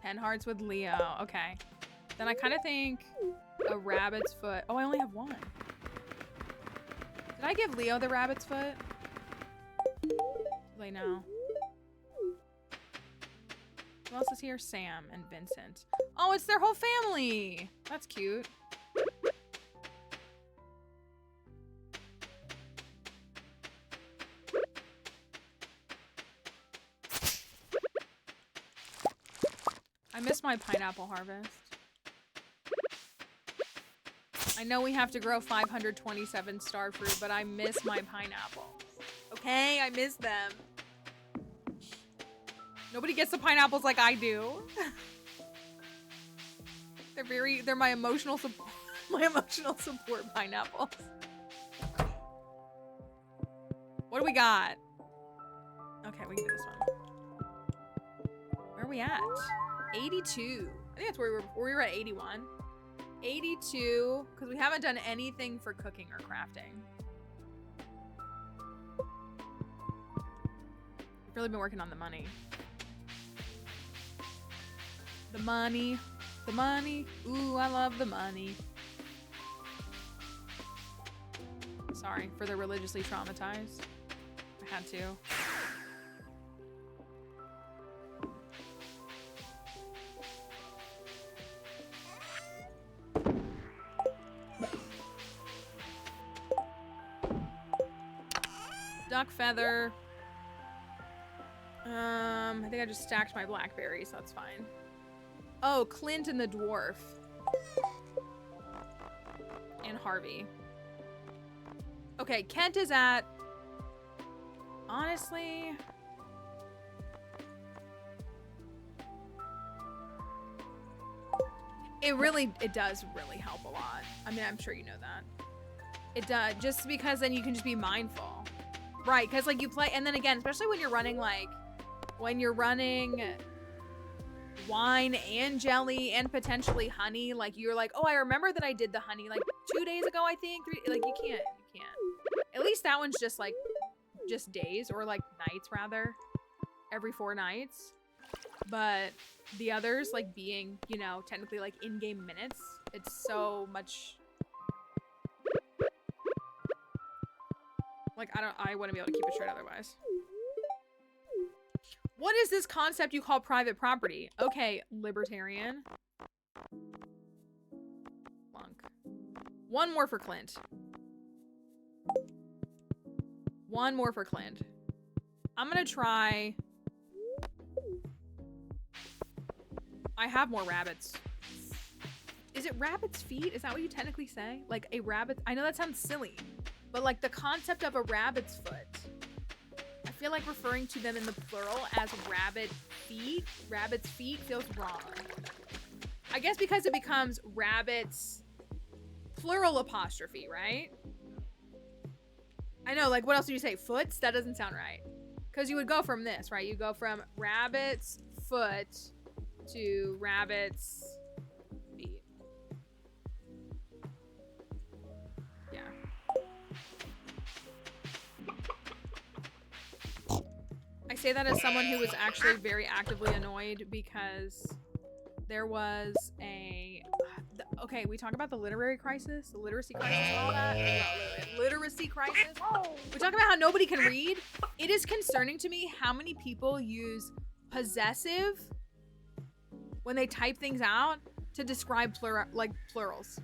10 hearts with Leo. Okay. Then I kind of think a rabbit's foot. Oh, I only have one. Did I give Leo the rabbit's foot? Like, no. Who else is here? Sam and Vincent. Oh, it's their whole family. That's cute. I miss my pineapple harvest. I know we have to grow 527 star fruit, but I miss my pineapples. Okay, I miss them. Nobody gets the pineapples like I do. They're my emotional support, pineapples. What do we got? Okay, we can do this one. Where are we at? 82. I think that's where we were at 81. 82, because we haven't done anything for cooking or crafting. We've really been working on the money. The money. The money. Ooh, I love the money. Sorry for the religiously traumatized. I had to. Duck feather. I think I just stacked my blackberries. So that's fine. Oh, Clint and the dwarf. And Harvey. Okay, Kent is at... Honestly... It does really help a lot. I mean, I'm sure you know that. It does, just because then you can just be mindful. Right, because like you play, and then again, especially when you're running wine and jelly and potentially honey, like you're like, oh, I remember that I did the honey like 2 days ago, I think. Like you can't. At least that one's just like, just days or like nights rather, every 4 nights. But the others like being, you know, technically like in-game minutes, it's so much. Like, I wouldn't be able to keep it straight otherwise. What is this concept you call private property? Okay, libertarian. Flunk. One more for Clint. One more for Clint. I'm gonna try... I have more rabbits. Is it rabbit's feet? Is that what you technically say? Like a rabbit? I know that sounds silly. But like the concept of a rabbit's foot, I feel like referring to them in the plural as rabbit's feet feels wrong. I guess because it becomes rabbits plural apostrophe, right? I know, like what else do you say? Foots? That doesn't sound right. Because you would go from this, right? You go from rabbit's foot to rabbit's feet. Yeah. I say that as someone who was actually very actively annoyed because there was a... Okay, we talk about the literary crisis, the literacy crisis and all that. Literacy crisis. We talk about how nobody can read. It is concerning to me how many people use possessive when they type things out to describe plurals.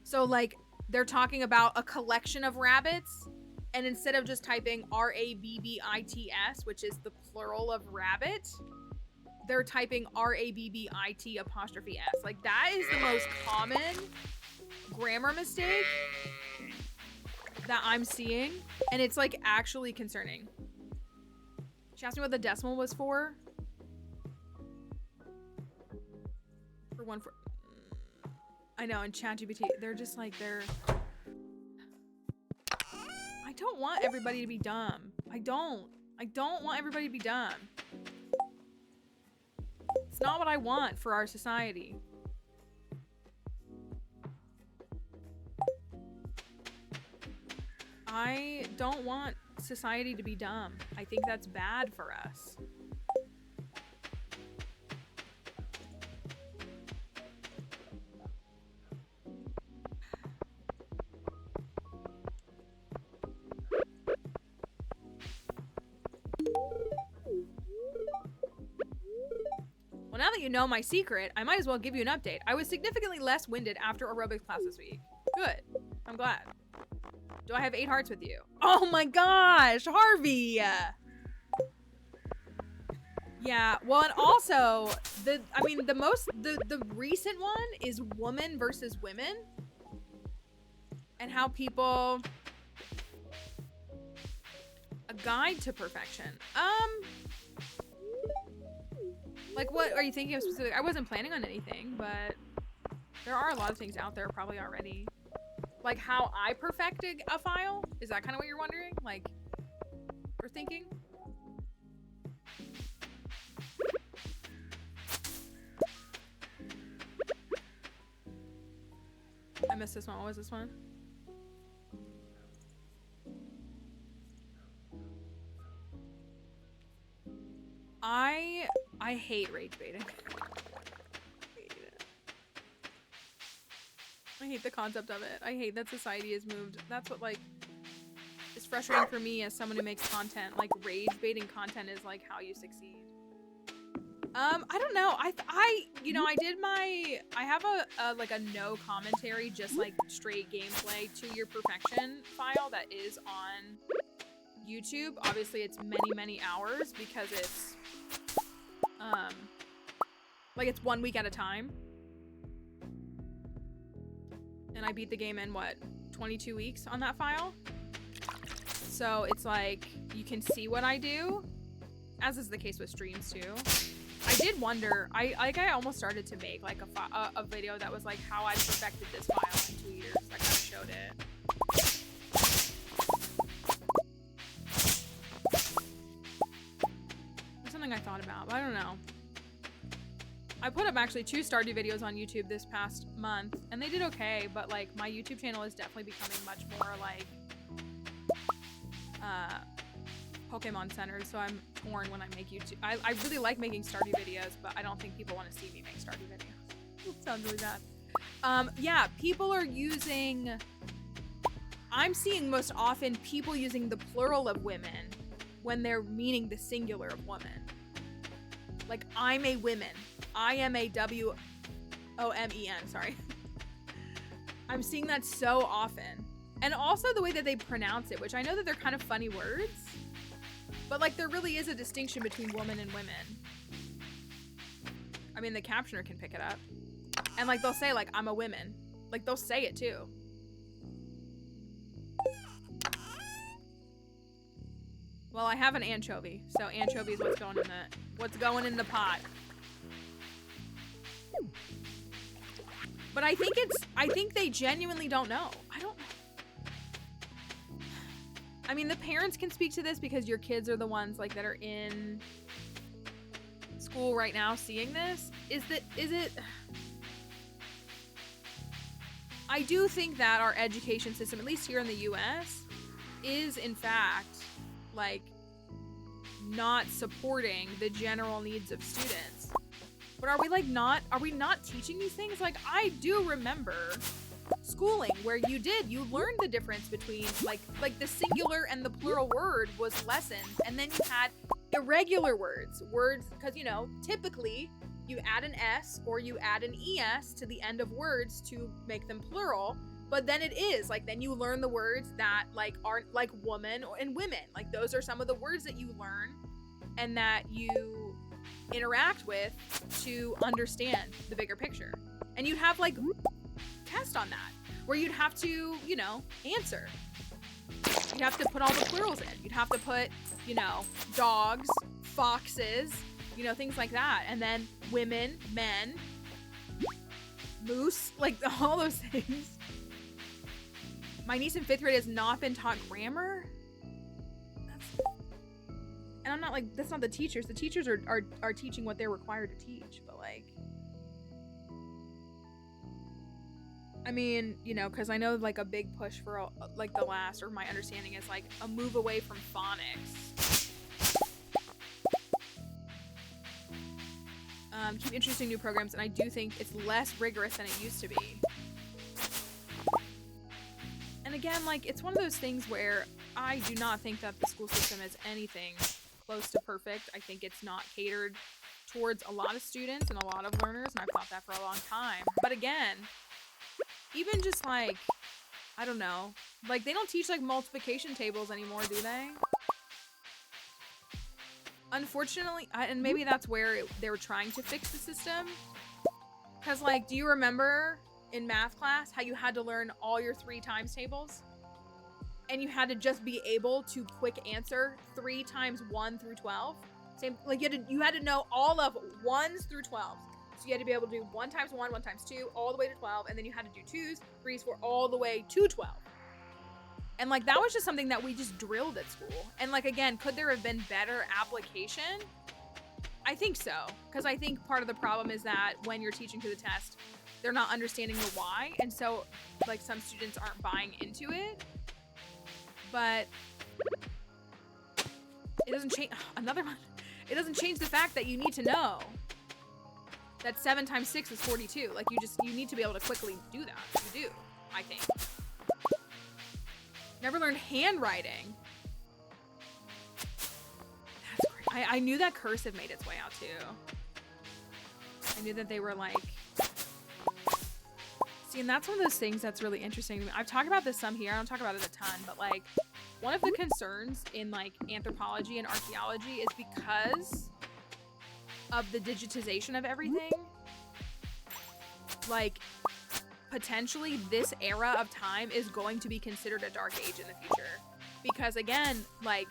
So like they're talking about a collection of rabbits, and instead of just typing R-A-B-B-I-T-S, which is the plural of rabbit, they're typing R-A-B-B-I-T apostrophe S. Like that is the most common grammar mistake that I'm seeing, and it's like actually concerning. She asked me what the decimal was for. For one for I know, and ChatGPT, they're just like, I don't want everybody to be dumb. I don't want everybody to be dumb. It's not what I want for our society. I don't want society to be dumb. I think that's bad for us. Well, now that you know my secret, I might as well give you an update. I was significantly less winded after aerobics class this week. Good. I'm glad. Do I have 8 hearts with you? Oh my gosh, Harvey! Yeah, well, and also, the recent one is woman versus women. And how people... A guide to perfection. Like, what are you thinking of specific? I wasn't planning on anything, but there are a lot of things out there probably already. Like how I perfected a file? Is that kind of what you're wondering? Like, or thinking? I missed this one. What was this one? I hate rage baiting. I hate the concept of it. I hate that society has moved. That's what, like, is frustrating for me as someone who makes content. Like, rage baiting content is, like, how you succeed. I don't know. I have a no commentary, just, like, straight gameplay to your perfection file that is on YouTube. Obviously, it's many, many hours because it's, like, it's 1 week at a time. And I beat the game in, what, 22 weeks on that file? So it's like, you can see what I do, as is the case with streams too. I did wonder, I almost started to make like a video that was like how I perfected this file in 2 years. I kind of showed it. That's something I thought about, but I don't know. I put up actually 2 Stardew videos on YouTube this past month, and they did okay, but like my YouTube channel is definitely becoming much more like Pokemon centered, so I'm torn when I make YouTube. I really like making Stardew videos, but I don't think people want to see me make Stardew videos. It sounds really bad. Yeah, people are using... I'm seeing most often people using the plural of women when they're meaning the singular of woman. Like, I'm a women. I am a W-O-M-E-N, sorry. I'm seeing that so often. And also the way that they pronounce it, which I know that they're kind of funny words, but like there really is a distinction between woman and women. I mean, the captioner can pick it up. And like they'll say like, I'm a woman. Like they'll say it too. Well, I have an anchovy, so anchovy is what's going in the pot. But I think they genuinely don't know. I mean, the parents can speak to this because your kids are the ones like that are in school right now seeing this. Is it? I do think that our education system, at least here in the US, is in fact like not supporting the general needs of students. But are we not teaching these things? Like, I do remember schooling where you learned the difference between like the singular and the plural word was lessoned, and then you had irregular words, because you know, typically you add an S or you add an ES to the end of words to make them plural, but then it is like, then you learn the words that like aren't like woman and women. Like those are some of the words that you learn and that you interact with to understand the bigger picture. And you'd have like test on that where you'd have to, you know, answer. You'd have to put all the plurals in. You'd have to put, you know, dogs, foxes, you know, things like that. And then women, men, moose, like all those things. My niece in 5th grade has not been taught grammar. And I'm not like, that's not the teachers. The teachers are teaching what they're required to teach, but like, I mean, you know, because I know like a big push for like the last, or my understanding is like a move away from phonics. Keep introducing new programs, and I do think it's less rigorous than it used to be. And again, like, it's one of those things where I do not think that the school system is anything close to perfect. I think it's not catered towards a lot of students and a lot of learners, and I've thought that for a long time. But again, even just like, I don't know, like they don't teach like multiplication tables anymore, do they? Unfortunately, and maybe that's where they were trying to fix the system. Because like, do you remember in math class how you had to learn all your 3 times tables? And you had to just be able to quick answer 3 times 1 through 12. Same, like you had to know all of 1s through 12s. So you had to be able to do 1 times 1, 1 times 2, all the way to 12, and then you had to do 2s, 3s, 4, all the way to 12. And like that was just something that we just drilled at school. And like again, could there have been better application? I think so, because I think part of the problem is that when you're teaching to the test, they're not understanding the why, and so like some students aren't buying into it. But it doesn't change another one. It doesn't change the fact that you need to know that 7 times 6 is 42. Like you need to be able to quickly do that. You do, I think. Never learned handwriting. That's great. I knew that cursive made its way out too. I knew that they were like, see, and that's one of those things that's really interesting to me. I've talked about this some here. I don't talk about it a ton, but like one of the concerns in like anthropology and archaeology is because of the digitization of everything. Like potentially this era of time is going to be considered a dark age in the future. Because again, like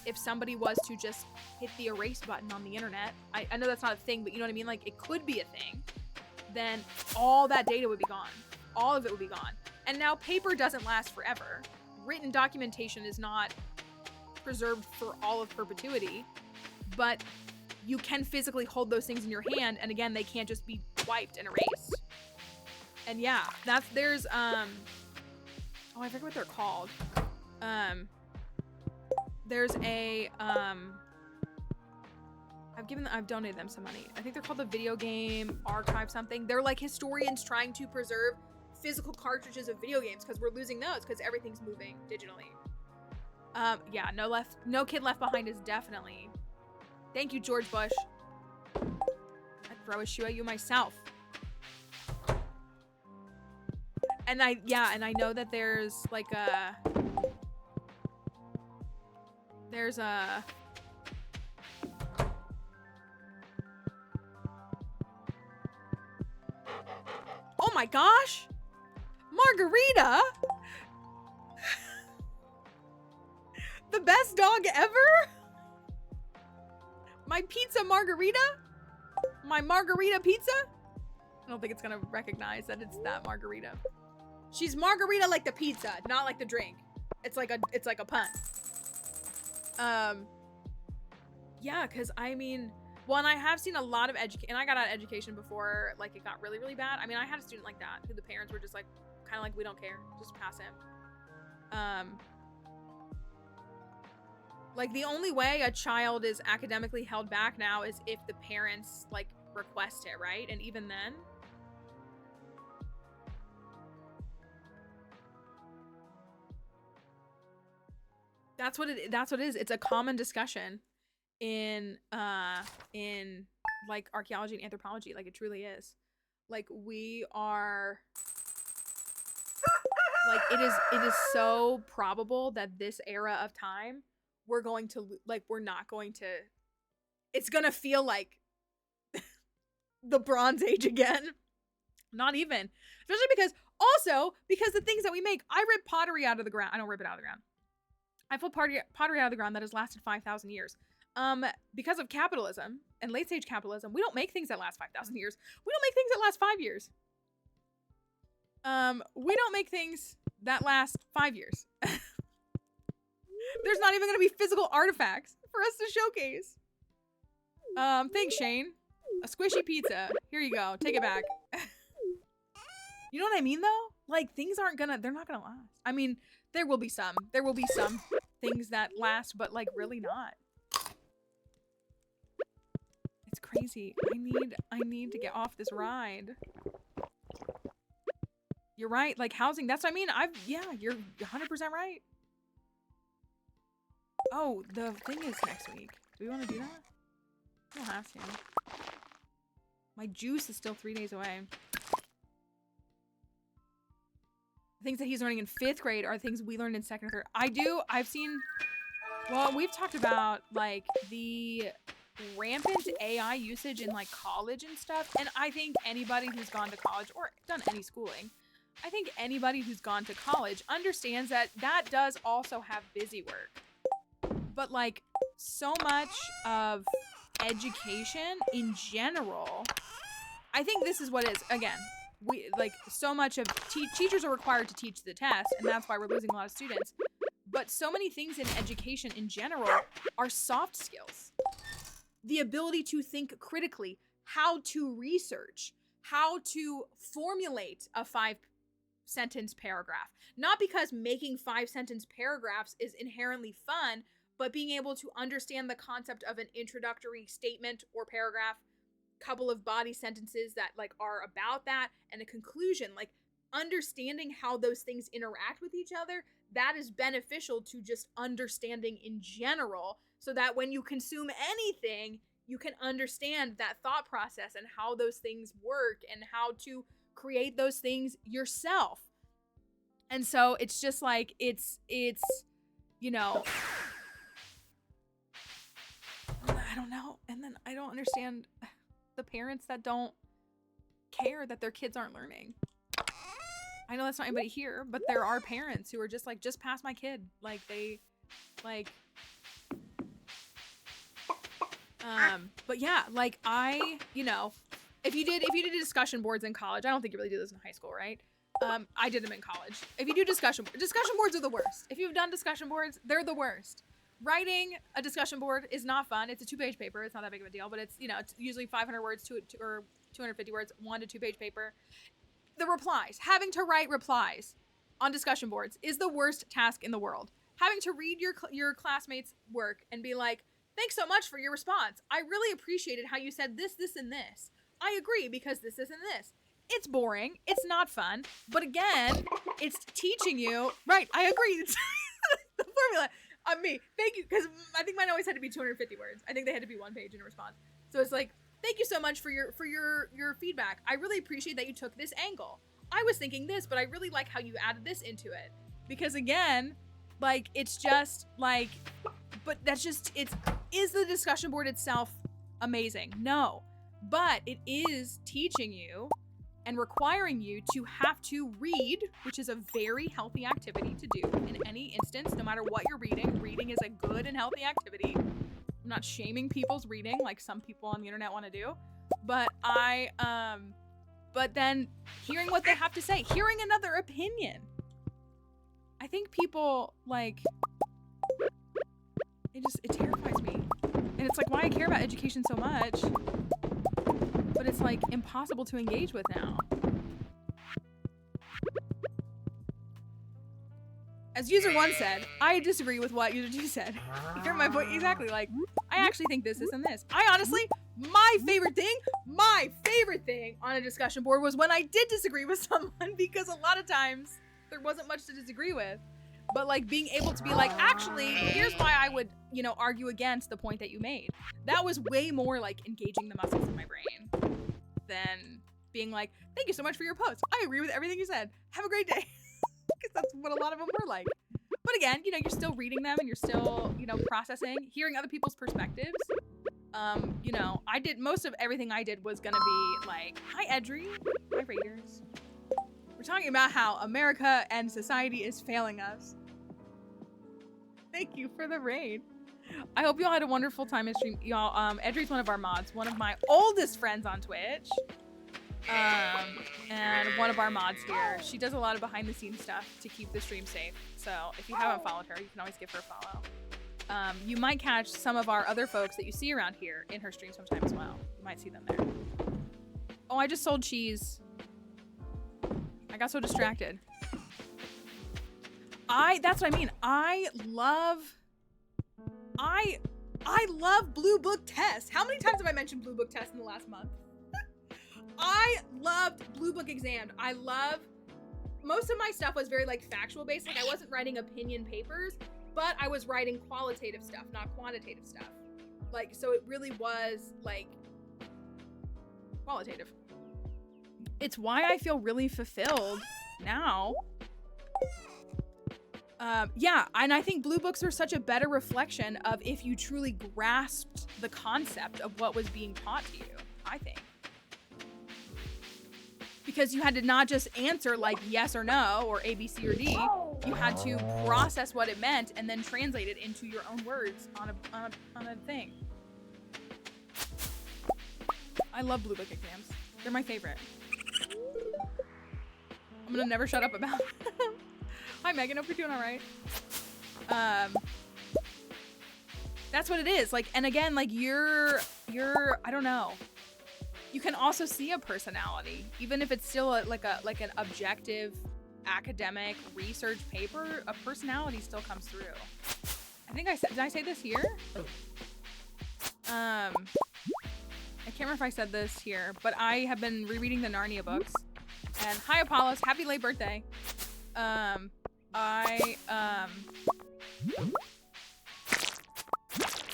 if somebody was to just hit the erase button on the internet, I know that's not a thing, but you know what I mean? Like it could be a thing. Then all that data would be gone. All of it would be gone. And now paper doesn't last forever. Written documentation is not preserved for all of perpetuity, but you can physically hold those things in your hand, and again, they can't just be wiped and erased. And yeah, there's oh, I forget what they're called. There's a I've donated them some money. I think they're called the Video Game Archive something. They're like historians trying to preserve physical cartridges of video games because we're losing those because everything's moving digitally. Yeah, no kid left behind is definitely. Thank you, George Bush. I'd throw a shoe at you myself. And I know that there's like there's a oh my gosh, Margarita, the best dog ever. My pizza Margarita, my Margarita pizza. I don't think it's gonna recognize that it's that Margarita. She's Margarita like the pizza, not like the drink. It's like a pun. Yeah, because I mean, one, I have seen a lot of and I got out of education before like it got really, really bad. I mean, I had a student like that who the parents were just like, kind of like, we don't care, just pass him. Like the only way a child is academically held back now is if the parents like request it, right? And even then, that's what it is. It's a common discussion in like archaeology and anthropology. Like it truly is. Like we are like it is so probable that this era of time we're going to like we're not going to it's gonna feel like the Bronze Age again. Not even. Especially because the things that we make, I rip pottery out of the ground. I don't rip it out of the ground. I pull pottery out of the ground that has lasted 5,000 years. Because of capitalism and late stage capitalism, we don't make things that last 5,000 years. We don't make things that last 5 years. We don't make things that last 5 years. There's not even gonna be physical artifacts for us to showcase. Thanks, Shane. A squishy pizza. Here you go. Take it back. You know what I mean, though? Like, things aren't gonna, they're not gonna last. I mean, there will be some. There will be some things that last, but, like, really not. It's crazy. I need to get off this ride. You're right. Like, housing, that's what I mean. Yeah, you're 100% right. Oh, the thing is next week. Do we want to do that? We don't have to. My juice is still 3 days away. The things that he's learning in 5th grade are things we learned in 2nd or 3rd. I've seen, well, we've talked about, like, the rampant AI usage in, like, college and stuff. And I think anybody who's gone to college or done any schooling, I think anybody who's gone to college understands that that does also have busy work. But, like, so much of education in general, I think this is what it is. Again, we, like, so much of teachers are required to teach the test, and that's why we're losing a lot of students. But so many things in education in general are soft skills. The ability to think critically, how to research, how to formulate a 5-sentence paragraph. Not because making 5-sentence paragraphs is inherently fun, but being able to understand the concept of an introductory statement or paragraph, couple of body sentences that, like, are about that, and a conclusion. Like, understanding how those things interact with each other, that is beneficial to just understanding in general, so that when you consume anything, you can understand that thought process and how those things work and how to create those things yourself. And so it's just like, it's, you know, I don't know. And then I don't understand the parents that don't care that their kids aren't learning. I know that's not anybody here, but there are parents who are just like, just pass my kid. Like, they, like, but yeah, like, you know, if you did discussion boards in college, I don't think you really do this in high school, right? I did them in college. If you do discussion boards are the worst. If you've done discussion boards, they're the worst. Writing a discussion board is not fun. It's a 2-page paper. It's not that big of a deal, but it's, you know, it's usually 500 words or 250 words, 1 to 2-page paper. The replies, having to write replies on discussion boards is the worst task in the world. Having to read your classmates' work and be like, thanks so much for your response. I really appreciated how you said this, this, and this. I agree because this, and this. It's boring. It's not fun. But again, it's teaching you, right, I agree. It's the formula. On me. Thank you. Because I think mine always had to be 250 words. I think they had to be 1 page in a response. So it's like, thank you so much for your feedback. I really appreciate that you took this angle. I was thinking this, but I really like how you added this into it. Because again, like, it's just like, but that's just, is the discussion board itself amazing? No. But it is teaching you and requiring you to have to read, which is a very healthy activity to do in any instance, no matter what you're reading. Reading is a good and healthy activity. I'm not shaming people's reading like some people on the internet want to do, but but then hearing what they have to say, hearing another opinion. I think people, like, it terrifies me. And it's like, why I care about education so much, but it's like impossible to engage with now. As user 1 said, I disagree with what user 2 said. You hear my point? Exactly. Like, I actually think this, and this. I honestly, my favorite thing on a discussion board was when I did disagree with someone, because a lot of times there wasn't much to disagree with. But, like, being able to be like, actually, here's why I would, you know, argue against the point that you made. That was way more like engaging the muscles in my brain than being like, thank you so much for your post. I agree with everything you said. Have a great day. Because that's what a lot of them were like. But again, you know, you're still reading them and you're still, you know, processing, hearing other people's perspectives. You know, most of everything I did was gonna be like, hi Edry, hi Raiders. We're talking about how America and society is failing us. Thank you for the raid. I hope y'all had a wonderful time in stream. Y'all, Edry's one of our mods, one of my oldest friends on Twitch. And one of our mods here, she does a lot of behind the scenes stuff to keep the stream safe. So if you haven't followed her, you can always give her a follow. You might catch some of our other folks that you see around here in her stream sometime as well. You might see them there. Oh, I just sold cheese. I got so distracted. That's what I mean. I love Blue Book tests. How many times have I mentioned Blue Book tests in the last month? I loved Blue Book exam. Most of my stuff was very like factual based. Like I wasn't writing opinion papers, but I was writing qualitative stuff, not quantitative stuff. Like, so it really was like qualitative. It's why I feel really fulfilled now. Yeah, and I think Blue Books were such a better reflection of if you truly grasped the concept of what was being taught to you, I think. Because you had to not just answer like yes or no, or A, B, C, or D. You had to process what it meant and then translate it into your own words on a thing. I love Blue Book exams. They're my favorite. I'm gonna never shut up about them. Hi Megan, hope you're doing all right. That's what it is. Like, and again, like you're, I don't know. You can also see a personality, even if it's still like an objective academic research paper, a personality still comes through. I think I said, did I say this here? I can't remember if I said this here, but I have been rereading the Narnia books. And hi Apollos, happy late birthday. I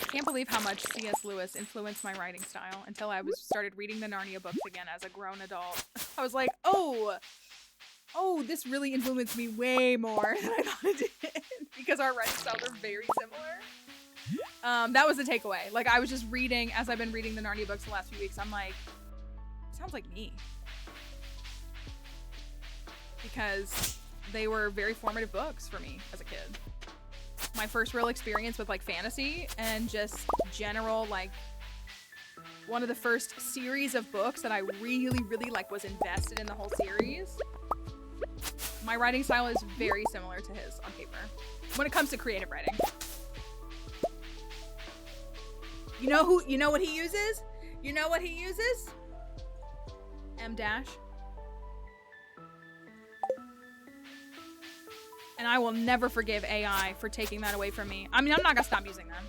can't believe how much C.S. Lewis influenced my writing style until I started reading the Narnia books again as a grown adult. I was like, oh, this really influenced me way more than I thought it did because our writing styles are very similar. That was the takeaway. Like I was just reading, as I've been reading the Narnia books the last few weeks, I'm like, sounds like me. Because they were very formative books for me as a kid. My first real experience with like fantasy and just general, like one of the first series of books that I really, really like was invested in the whole series. My writing style is very similar to his on paper when it comes to creative writing. You know what he uses? You know what he uses? M dash. And I will never forgive AI for taking that away from me. I mean, I'm not gonna stop using them.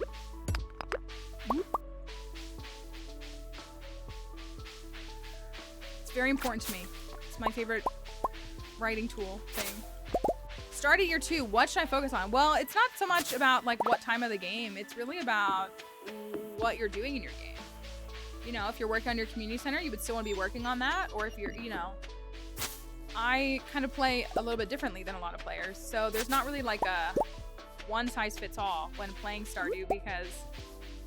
It's very important to me. It's my favorite writing tool thing. Start at year 2, what should I focus on? Well, it's not so much about like what time of the game. It's really about what you're doing in your game. You know, if you're working on your community center, you would still want to be working on that. Or if you're, you know, I kind of play a little bit differently than a lot of players. So there's not really like a one size fits all when playing Stardew because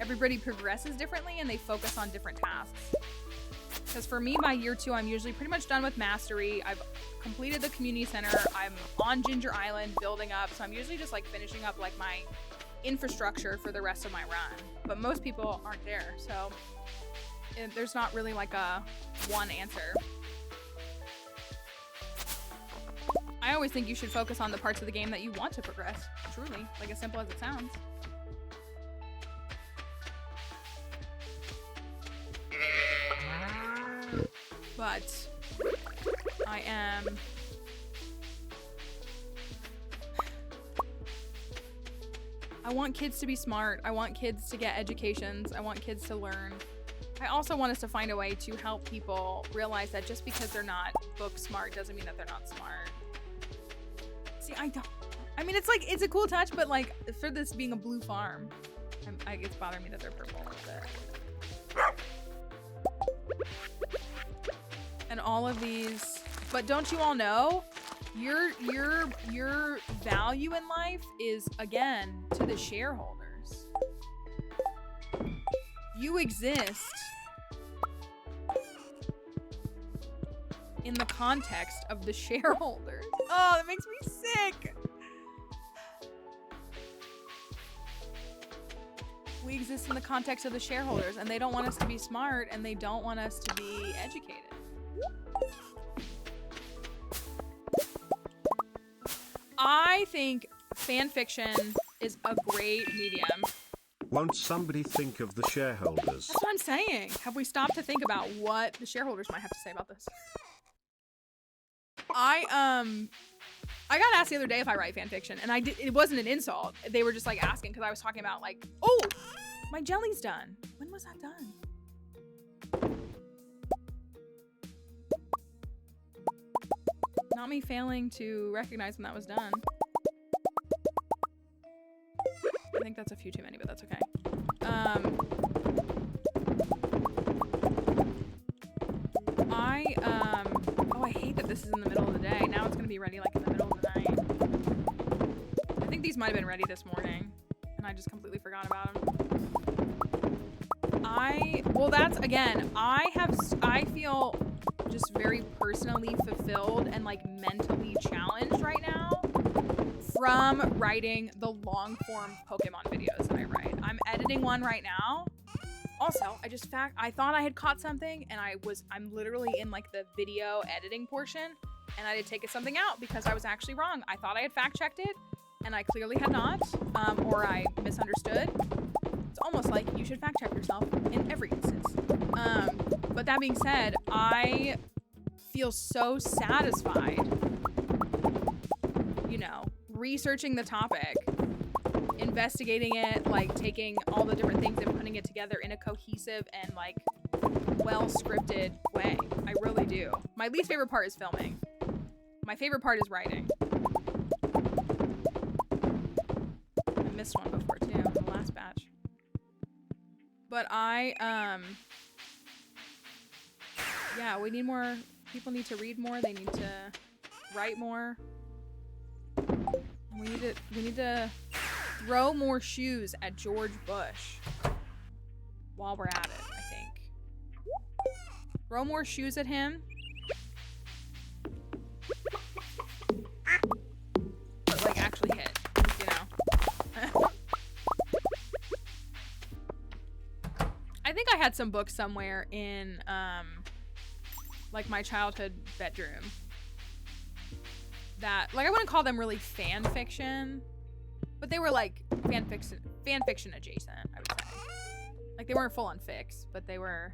everybody progresses differently and they focus on different tasks. Because for me, by year 2, I'm usually pretty much done with mastery. I've completed the community center. I'm on Ginger Island building up. So I'm usually just like finishing up like my infrastructure for the rest of my run. But most people aren't there. So there's not really like a one answer. I always think you should focus on the parts of the game that you want to progress. Truly, like as simple as it sounds. But I want kids to be smart. I want kids to get educations. I want kids to learn. I also want us to find a way to help people realize that just because they're not book smart doesn't mean that they're not smart. See, I mean, it's like, it's a cool touch, but like for this being a blue farm, it's bothering me that they're purple a little bit. And all of these, but don't you all know, your value in life is, again, to the shareholders. You exist in the context of the shareholders. Oh, that makes me sick. We exist in the context of the shareholders, and they don't want us to be smart, and they don't want us to be educated. I think fan fiction is a great medium. Won't somebody think of the shareholders? That's what I'm saying. Have we stopped to think about what the shareholders might have to say about this? I got asked the other day if I write fan fiction, and it wasn't an insult. They were just like asking because I was talking about like, oh, my jelly's done. When was that done? Not me failing to recognize when that was done. I think that's a few too many, but that's okay. Oh, I hate that this is in the middle of the day. Now it's gonna be ready like in the middle of the night. I think these might have been ready this morning, and I just completely forgot about them. Well, that's, again, I feel just very personally fulfilled and like mentally challenged right now from writing the long form Pokemon videos that I write. I'm editing one right now. Also, I thought I had caught something, and I'm literally in like the video editing portion, and I had to take something out because I was actually wrong. I thought I had fact checked it, and I clearly had not, or I misunderstood. It's almost like you should fact check yourself in every instance. But that being said, I feel so satisfied, you know, researching the topic, investigating it, like taking all the different things and putting it together in a cohesive and like well-scripted way. I really do. My least favorite part is filming. My favorite part is writing. I missed one before too, the last batch. But yeah, we need more, people need to read more, they need to write more. We need to throw more shoes at George Bush while we're at it, I think. Throw more shoes at him. But like actually hit, you know? I think I had some books somewhere in like my childhood bedroom that, like, I wouldn't call them really fan fiction, but they were like fan fiction adjacent, I would say. Like they weren't full on fix, but they were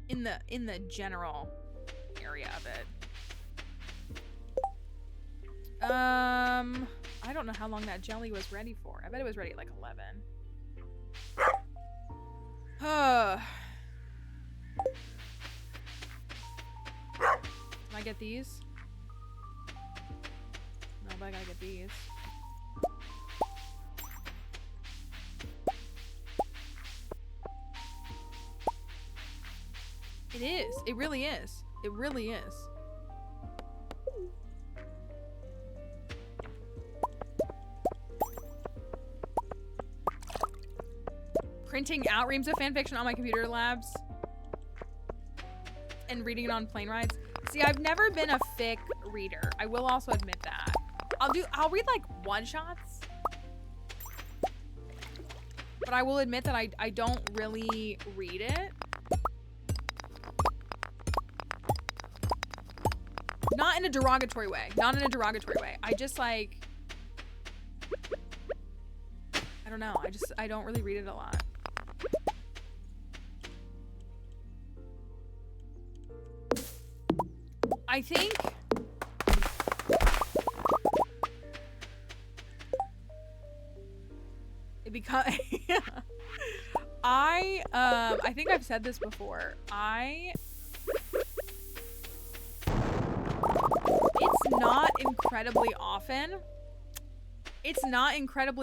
in the general area of it. I don't know how long that jelly was ready for. I bet it was ready at like 11. Can I get these? No, but I gotta get these. It is. It really is. It really is. Printing out reams of fanfiction on my computer labs and reading it on plane rides. See, I've never been a fic reader. I will also admit that. I'll read like one-shots. But I will admit that I don't really read it. Not in a derogatory way. Not in a derogatory way. I just like, I don't know. I don't really read it a lot. I think it becomes I think I've said this before. It's not incredibly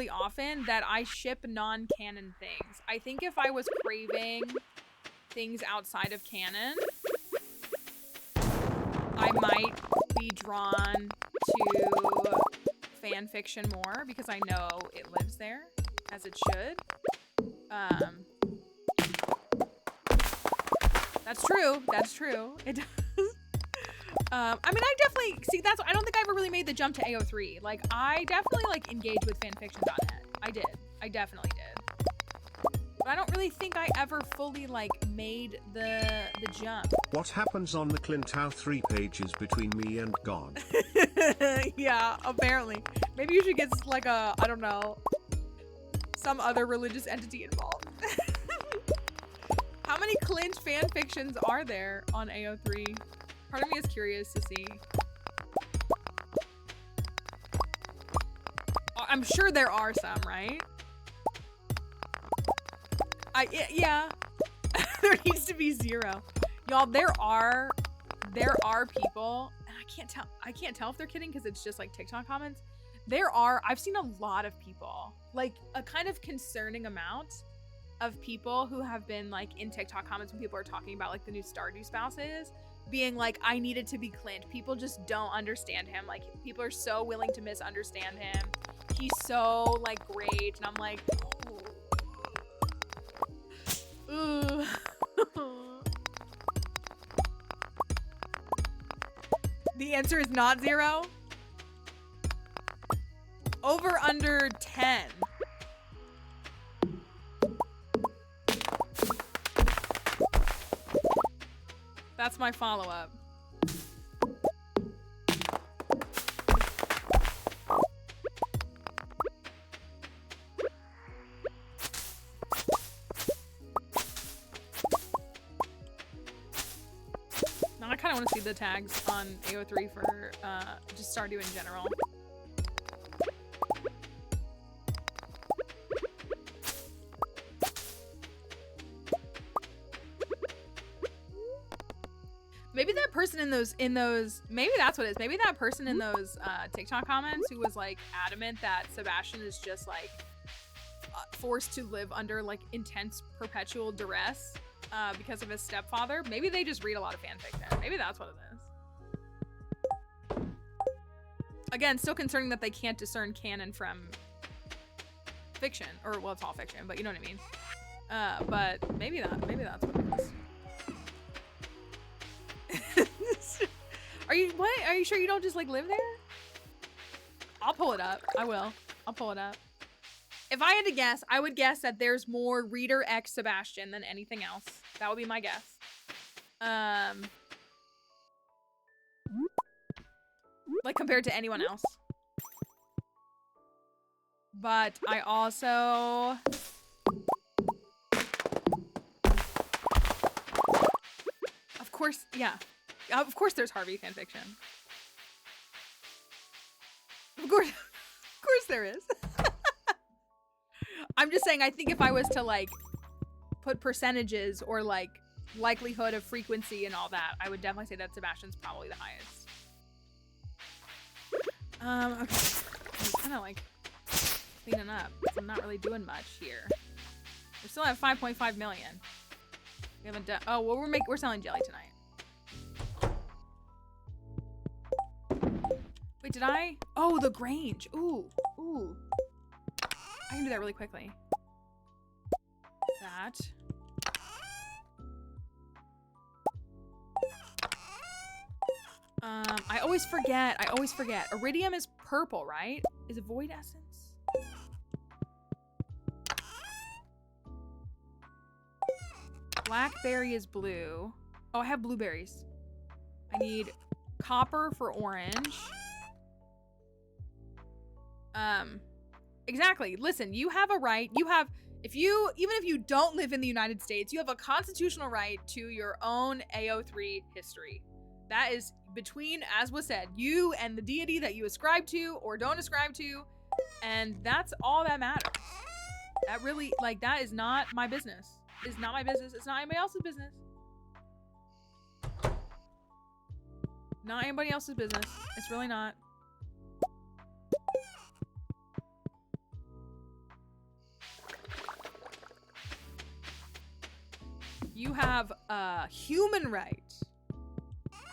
often that I ship non-canon things. I think if I was craving things outside of canon, I might be drawn to fan fiction more because I know it lives there as it should. That's true. That's true. It does. I mean, I definitely see that's. I don't think I ever really made the jump to AO3. Like, I definitely like engage with fanfiction.net. I did. I definitely did. But I don't really think I ever fully like made the jump. What happens on the Clinthow 3 pages between me and God? Yeah, apparently. Maybe you should get like a, I don't know, some other religious entity involved. How many Clint fan fictions are there on AO3? Part of me is curious to see. I'm sure there are some, right? Yeah. There needs to be 0. Y'all, there are people, and I can't tell if they're kidding because it's just like TikTok comments. I've seen a lot of people, like a kind of concerning amount of people who have been like in TikTok comments when people are talking about like the new Stardew spouses being like, I needed to be Clint. People just don't understand him. Like people are so willing to misunderstand him. He's so like great. And I'm like, ooh. The answer is not 0. Over under 10. That's my follow-up. Now I kind of want to see the tags on AO3 for just Stardew in general. Maybe that person in those, maybe that's what it is. Maybe that person in those TikTok comments who was like adamant that Sebastian is just like forced to live under like intense perpetual duress because of his stepfather. Maybe they just read a lot of fanfic. Maybe that's what it is. Again, still concerning that they can't discern canon from fiction, or well, it's all fiction, but you know what I mean. But maybe that's what it is. Are you sure you don't just like live there? I'll pull it up. I will. I'll pull it up. If I had to guess, I would guess that there's more Reader X Sebastian than anything else. That would be my guess. Like compared to anyone else. But I also... Of course, yeah. Of course there's Harvey fanfiction. Of course there is. I'm just saying, I think if I was to like put percentages or like likelihood of frequency and all that, I would definitely say that Sebastian's probably the highest. Okay. I'm kind of like cleaning up because I'm not really doing much here. We're still at 5.5 million. We haven't done. Oh well, we're selling jelly tonight. Wait, did I? Oh, the Grange. Ooh. I can do that really quickly. That. I always forget. Iridium is purple, right? Is it Void Essence? Blackberry is blue. Oh, I have blueberries. I need copper for orange. Exactly. Listen, you have a right. Even if you don't live in the United States, you have a constitutional right to your own AO3 history. That is between, as was said, you and the deity that you ascribe to or don't ascribe to, and that's all that matters. That really, like, that is not my business. It's not my business. It's not anybody else's business. Not anybody else's business. It's really not. You have a human right.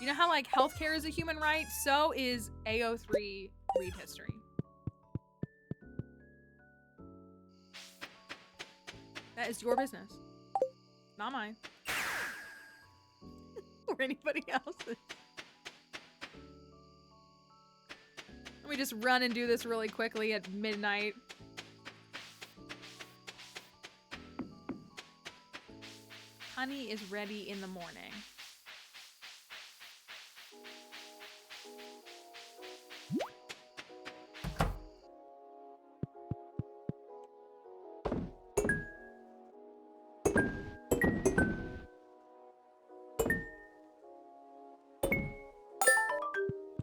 You know how like healthcare is a human right? So is AO3 read history. That is your business. Not mine. Or anybody else's. Let me just run and do this really quickly at midnight. honey is ready in the morning.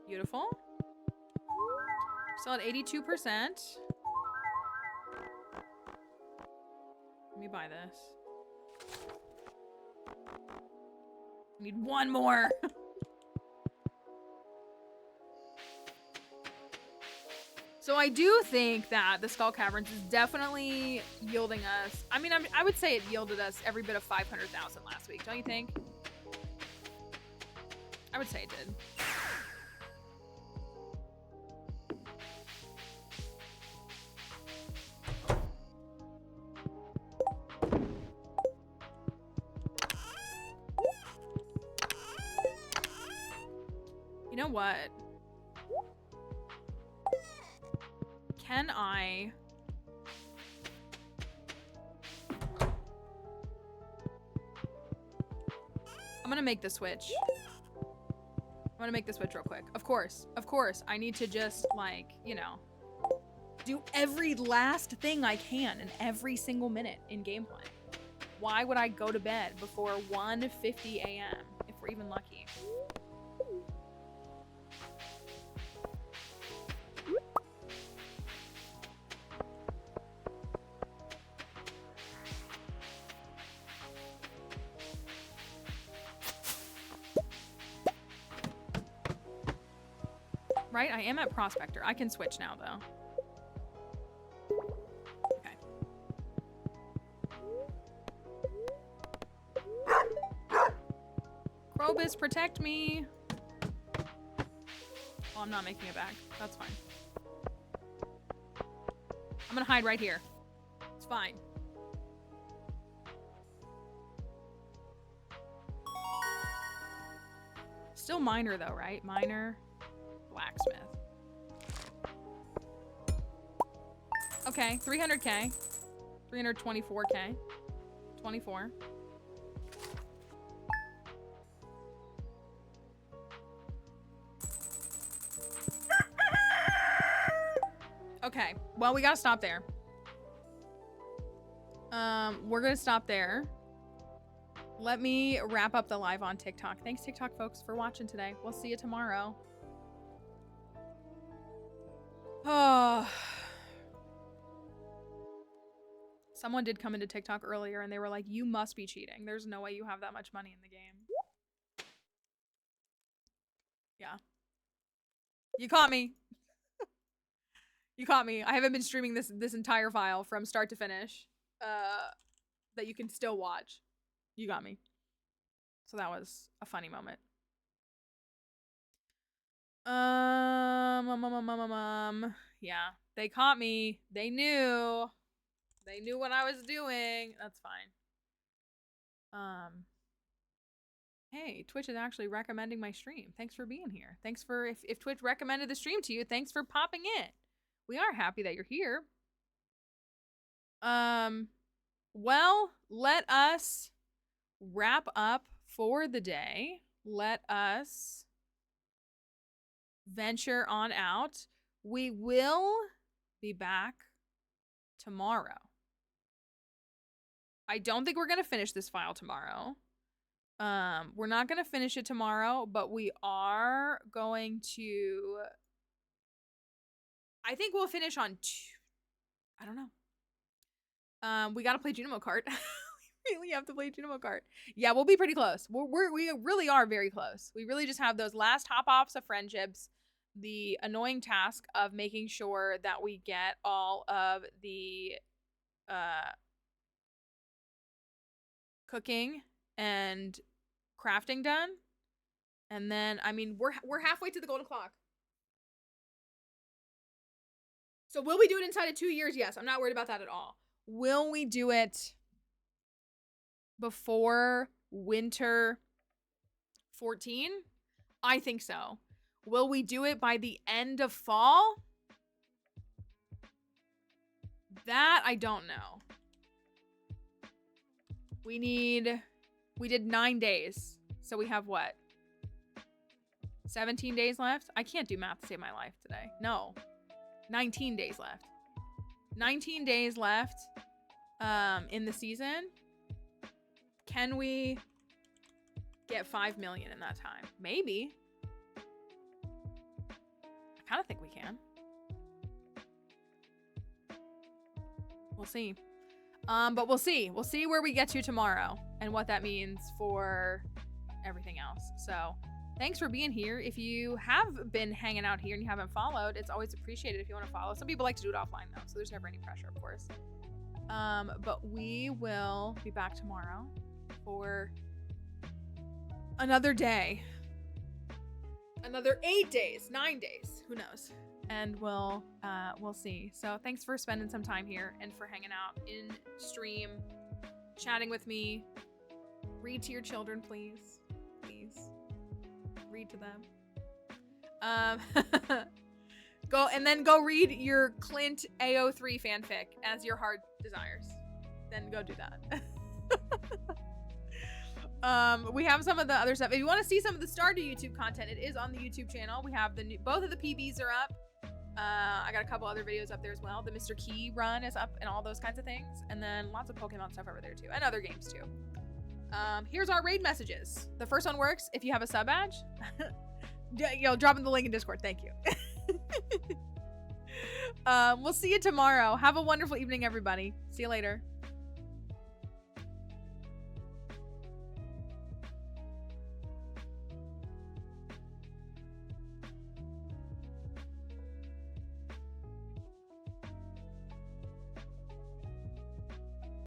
Beautiful. Still at 82%. Let me buy this. I need one more. So I do think that the Skull Caverns is definitely yielding us. I mean, I would say it yielded us every bit of 500,000 last week. Don't you think? I would say it did. You know what? Can I... I'm gonna make the switch. I'm gonna make the switch real quick. Of course, I need to just, like, you know, do every last thing I can in every single minute in gameplay. Why would I go to bed before 1:50 a.m. if we're even lucky? Right? I am at Prospector. I can switch now, though. Okay. Krobus, protect me. Oh, I'm not making it back. That's fine. I'm gonna hide right here. It's fine. Still minor, though, right? Minor. Blacksmith. Okay, 300k. 324k. 24. Okay, well, we gotta stop there. We're gonna stop there. Let me wrap up the live on TikTok. Thanks, TikTok folks, for watching today. We'll see you tomorrow. Oh. Someone did come into TikTok earlier and they were like, you must be cheating. There's no way you have that much money in the game. Yeah. You caught me. You caught me. I haven't been streaming this entire file from start to finish. That you can still watch. You got me. So that was a funny moment. Yeah, they caught me. They knew what I was doing. That's fine. Hey, Twitch is actually recommending my stream. Thanks for being here. Thanks for, if Twitch recommended the stream to you, thanks for popping in. We are happy that you're here. Well, let us wrap up for the day. Let us venture on out. We will be back tomorrow. I don't think we're gonna finish this file tomorrow. We're not gonna finish it tomorrow, but we are going to, I think we'll finish on I don't know. We gotta play Junimo Kart. We really have to play Junimo Kart. Yeah, we'll be pretty close. We really are very close. We really just have those last hop-offs of friendships, the annoying task of making sure that we get all of the cooking and crafting done. And then, I mean, we're halfway to the golden clock. So will we do it inside of 2 years? Yes, I'm not worried about that at all. Will we do it before winter 14? I think so. Will we do it by the end of fall? That I don't know. We need We did 9 days. So we have what? 17 days left? I can't do math to save my life today. No. 19 days left. 19 days left in the season. Can we get 5 million in that time? Maybe. I kind of think we can. We'll see. But we'll see. We'll see where we get to tomorrow and what that means for everything else. So thanks for being here. If you have been hanging out here and you haven't followed, it's always appreciated if you want to follow. Some people like to do it offline though, so there's never any pressure, of course. But we will be back tomorrow for another day. Another 8 days, 9 days, who knows? And we'll see. So thanks for spending some time here and for hanging out in stream, chatting with me. Read to your children, please. Please. Read to them. Go read your Clint AO3 fanfic as your heart desires. Then go do that. We have some of the other stuff. If you want to see some of the Stardew YouTube content, it is on the YouTube channel. We have both of the PBs are up. I got a couple other videos up there as well. The Mr. Key run is up and all those kinds of things. And then lots of Pokemon stuff over there too. And other games too. Here's our raid messages. The first one works if you have a sub badge. Drop in the link in Discord. Thank you. We'll see you tomorrow. Have a wonderful evening, everybody. See you later.